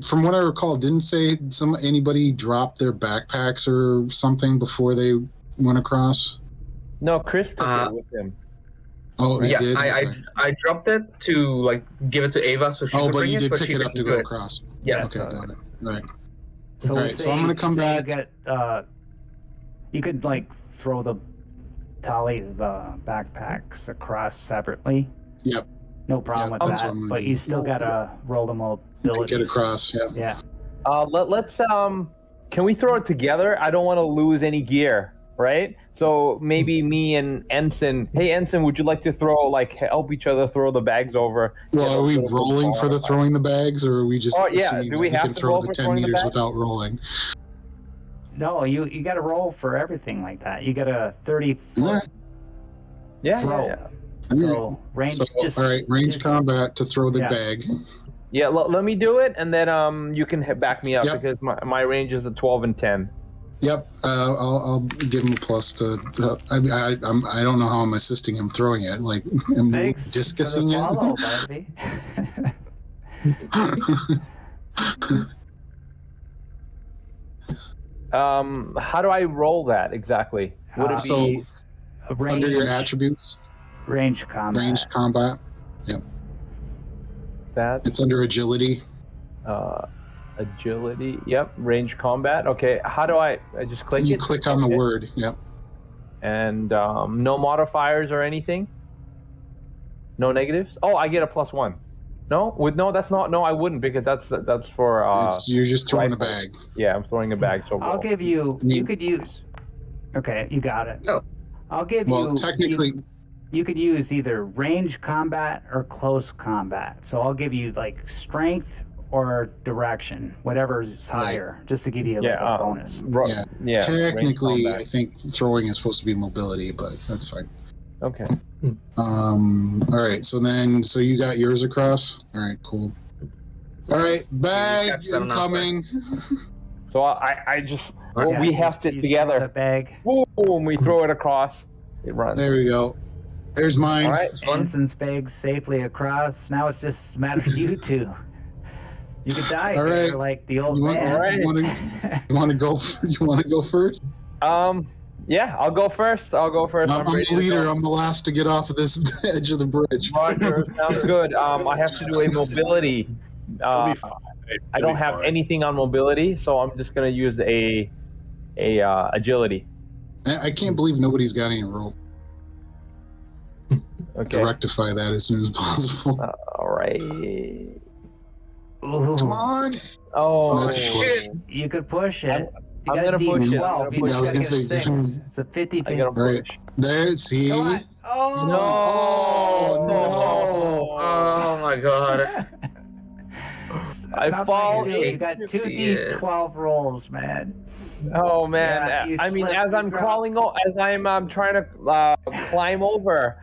from what I recall, didn't say anybody dropped their backpacks or something before they went across? No, Chris took it with him. Oh, he Yeah, did. I dropped it to like give it to Ava so she could But bring you it, did but pick she it up didn't to do go it. across. Yeah. Okay, so- got it. Right. So Alright, say, so I'm gonna come say back. You get, you could like throw the backpacks across separately. Yep. No problem Yeah, with that's that, what I'm but gonna you do. still gotta roll the mobility. Get across. Yeah. Yeah. Let's can we throw it together? I don't want to lose any gear, right? So maybe me and Ensign. Hey, Ensign, would you like to help each other throw the bags over? Well, are we Get a little rolling for the modified. throwing the bags, or are we just? Oh, yeah. assuming Do that we have can to throw roll the for 10 throwing the meters bags? without rolling? No, you gotta roll for everything like that. You got a 30-foot Yeah. Yeah, throw. yeah. So range. So, all right, range just- combat to throw the Yeah. bag. Yeah, let me do it, and then you can back me up Yep. because my range is a 12 and 10. Yep, I'll give him a plus to. I don't know how I'm assisting him throwing it. Like, am I Thanks for the discussing follow, it? How do I roll that exactly? Would it So be under your attributes, range combat. range combat, that? it's under agility. Agility. Yep. Range combat. Okay. How do I just click You it? click on the Okay. word. Yep. And no modifiers or anything. No negatives. Oh, I get a +1. No, that's not. No, I wouldn't because that's for. You're just throwing a rifle. bag. Yeah, I'm throwing a bag. So I'll roll. give you. Me- You could use. Okay, you got it. Oh. I'll give Well, you. technically, You could use either range combat or close combat. So I'll give you like strength or direction, whatever's higher, just to give you like a bonus. yeah. Yeah. range Technically, combat. I think throwing is supposed to be mobility, but that's fine. Okay. All right. So you got yours across. All right. Cool. All right. Bag catch that on incoming. So I just Yeah, we you- heft it you throw together. The bag. Boom! We throw it across. It runs. There we go. There's mine. All right. Anson's bag safely across. Now it's just a matter of you two. You could die All here right. like the old You want, man. you want to go? You want to go first? Yeah, I'll go first. I'm I'm ready the to leader. go. I'm the last to get off of this edge of the bridge. Roger, sounds good. I have to do a mobility. I don't have anything on mobility, so I'm just gonna use a agility. I can't believe nobody's got any rope to Okay. rectify that as soon as possible. All right. Ooh, Come on. Oh That's a push. you could push it. You I'm got gonna a push it. D12. I'm gonna You push just it. gotta get a I was gonna 6. say, It's a 50 I gotta Right. push. There. See. Come on. Oh, No. Oh my god. I Nothing fall to do. You in. got 2 D12 rolls, man. Oh man! Yeah, you I mean, slipped as the I'm ground. crawling, as I'm trying to climb over,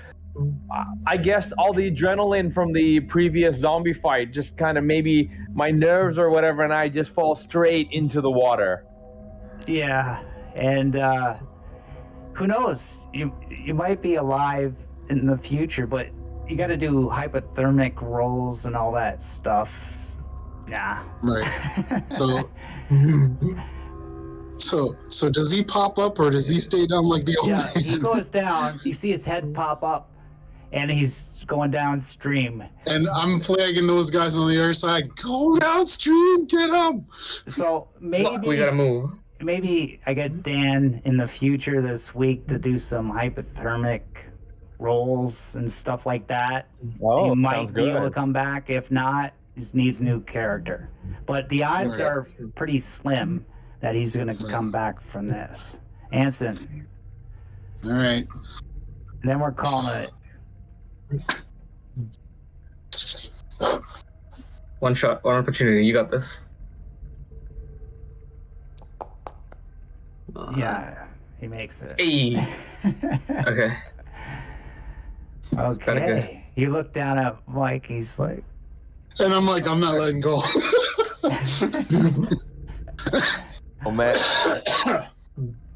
I guess all the adrenaline from the previous zombie fight just kind of maybe my nerves or whatever, and I just fall straight into the water. Yeah, and who knows? You might be alive in the future, but you got to do hypothermic rolls and all that stuff. Nah. Right. So does he pop up or does he stay down like the old Yeah, man? he goes down. You see his head pop up, and he's going downstream. And I'm flagging those guys on the other side. Go downstream, get them. So Look, we gotta move. maybe I get Dan in the future this week to do some hypothermic rolls and stuff like that. Oh, He might sounds be able to good. come back. If not, just needs a new character. But the odds Right. are pretty slim that he's going to come back from this. Anson, All right. then we're calling it. One shot, one opportunity. You got this. Yeah, he makes it. Hey. Okay. Okay. You look down at Mike. He's like, And I'm like, I'm not letting go. Oh man.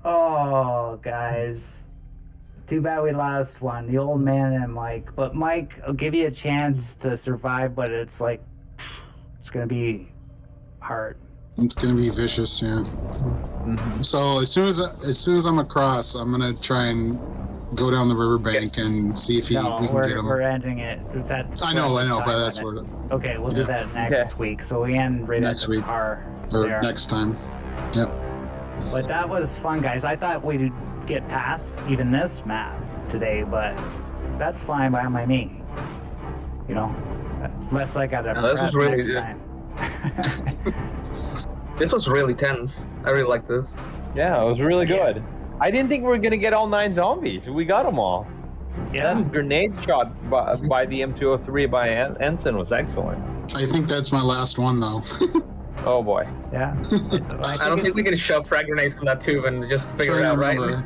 oh, guys. Too bad we lost one. The old man and Mike. But Mike, I'll give you a chance to survive, but it's like, it's going to be hard. It's gonna be vicious, yeah. Mhm. So as soon as I'm across, I'm gonna try and go down the riverbank and see if we No, can get we're him. ending it. I know, but that's what. what. Okay, we'll do that next week. So we end right Next at the week. car Or there. next time. Yep. But that was fun, guys. I thought we'd get past even this map today, but that's fine by me. You know, less I got to No, this prep was really next good. time. This was really tense. I really like this. Yeah, it was really good. I didn't think we were gonna get all 9 zombies. We got them all. Yeah. That grenade shot by the M203 by Ensign was excellent. I think that's my last one though. Oh boy. Yeah. I don't think we can shove frag grenades in that tube and just figure it Trying out, to right? remember.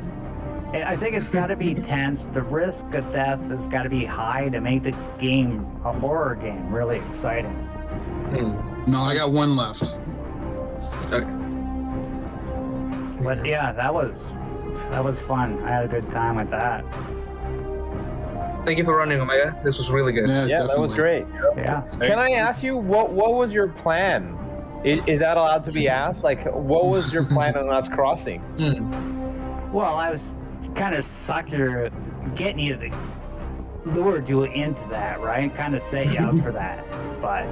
I think it's got to be tense. The risk of death has got to be high to make the game, a horror game, really exciting. No, I got one left. Okay. But yeah, that was fun. I had a good time with that. Thank you for running, Omega. This was really good. Yeah, that was great. Yeah. Can I ask you what was your plan? Is that allowed to be asked? Like, what was your plan on us crossing? Well, I was kind of getting you to lured you into that, right? Kind of set you up for that, but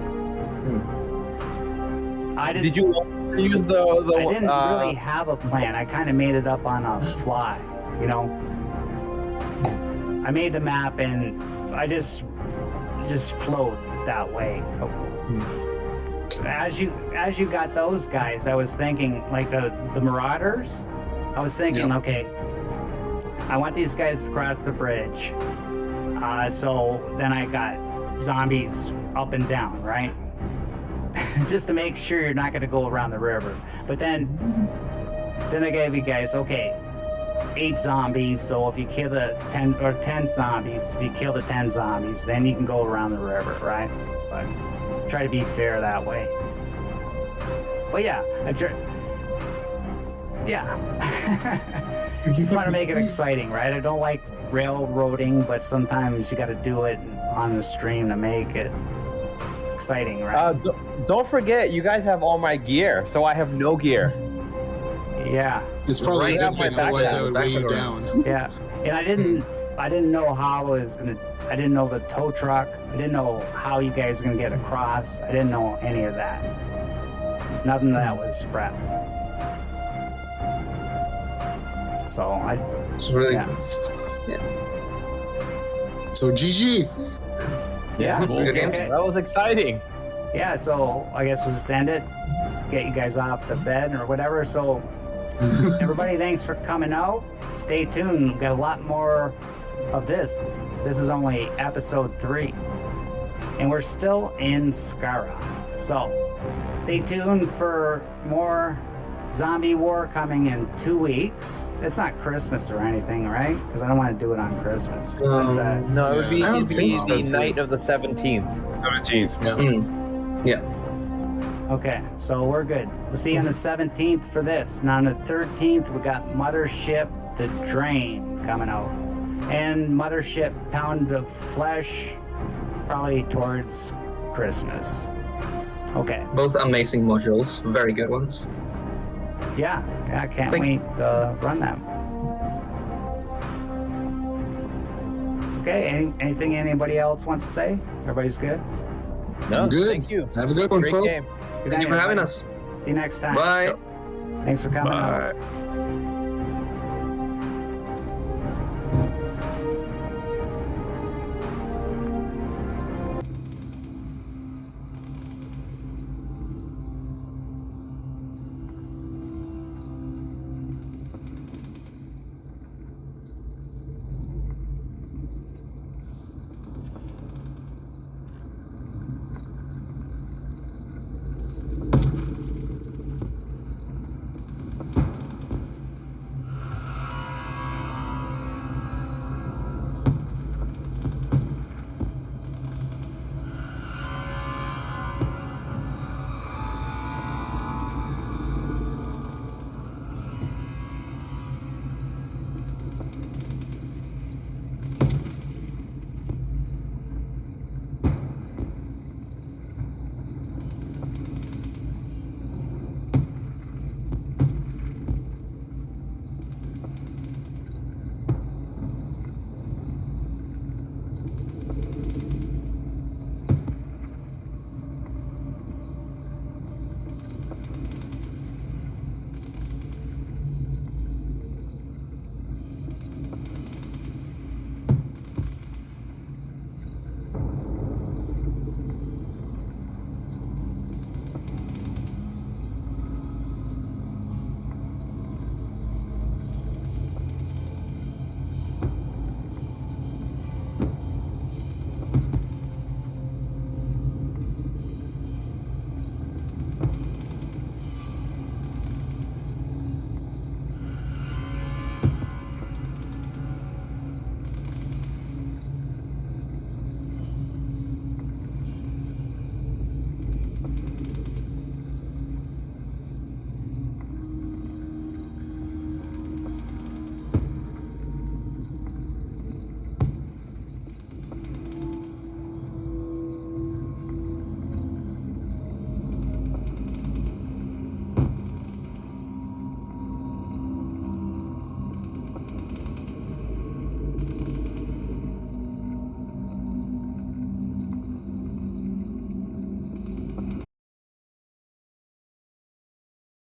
I didn't. Did you want to use the? I didn't really have a plan. I kind of made it up on a fly, you know. I made the map and I just flowed that way. As you got those guys, I was thinking like the marauders. I was thinking, okay, I want these guys to cross the bridge. So then I got zombies up and down, right? Just to make sure you're not going to go around the river. But then I gave you guys, okay, 8 zombies. So if you kill the 10 zombies, if you kill the 10 zombies, then you can go around the river, right? But try to be fair that way. But yeah, just want to make it exciting, right? I don't like railroading, but sometimes you got to do it on the stream to make it exciting, right? Don't forget, you guys have all my gear, so I have no gear. Yeah. It's probably a good thing, otherwise I would weigh you down. Yeah, and I didn't know how I didn't know the tow truck. I didn't know how you guys were gonna get across. I didn't know any of that. Nothing of that was prepped. So It's really So GG. yeah. Cool. Okay. That was exciting. Yeah, so I guess we'll just end it, get you guys off the bed or whatever. So everybody, thanks for coming out. Stay tuned. We've got a lot more of this. This is only episode 3. And we're still in Skara. So stay tuned for more Zombie War coming in 2 weeks. It's not Christmas or anything, right? Because I don't want to do it on Christmas. What's that? No, it would be, I don't it'd be think so. the night of the 17th. 17th. Yeah. Okay, so we're good. We'll see you on the 17th for this. And on the 13th, we got Mothership The Drain coming out. And Mothership Pound of Flesh, probably towards Christmas. Okay. Both amazing modules. Very good ones. Yeah, I can't wait to run them. Okay, anything anybody else wants to say? Everybody's good? No, I'm good. Thank you. Have a good one, Great folks. game. Good Thank you night, for having everybody. us. See you next time. Bye. Thanks for coming out. Bye.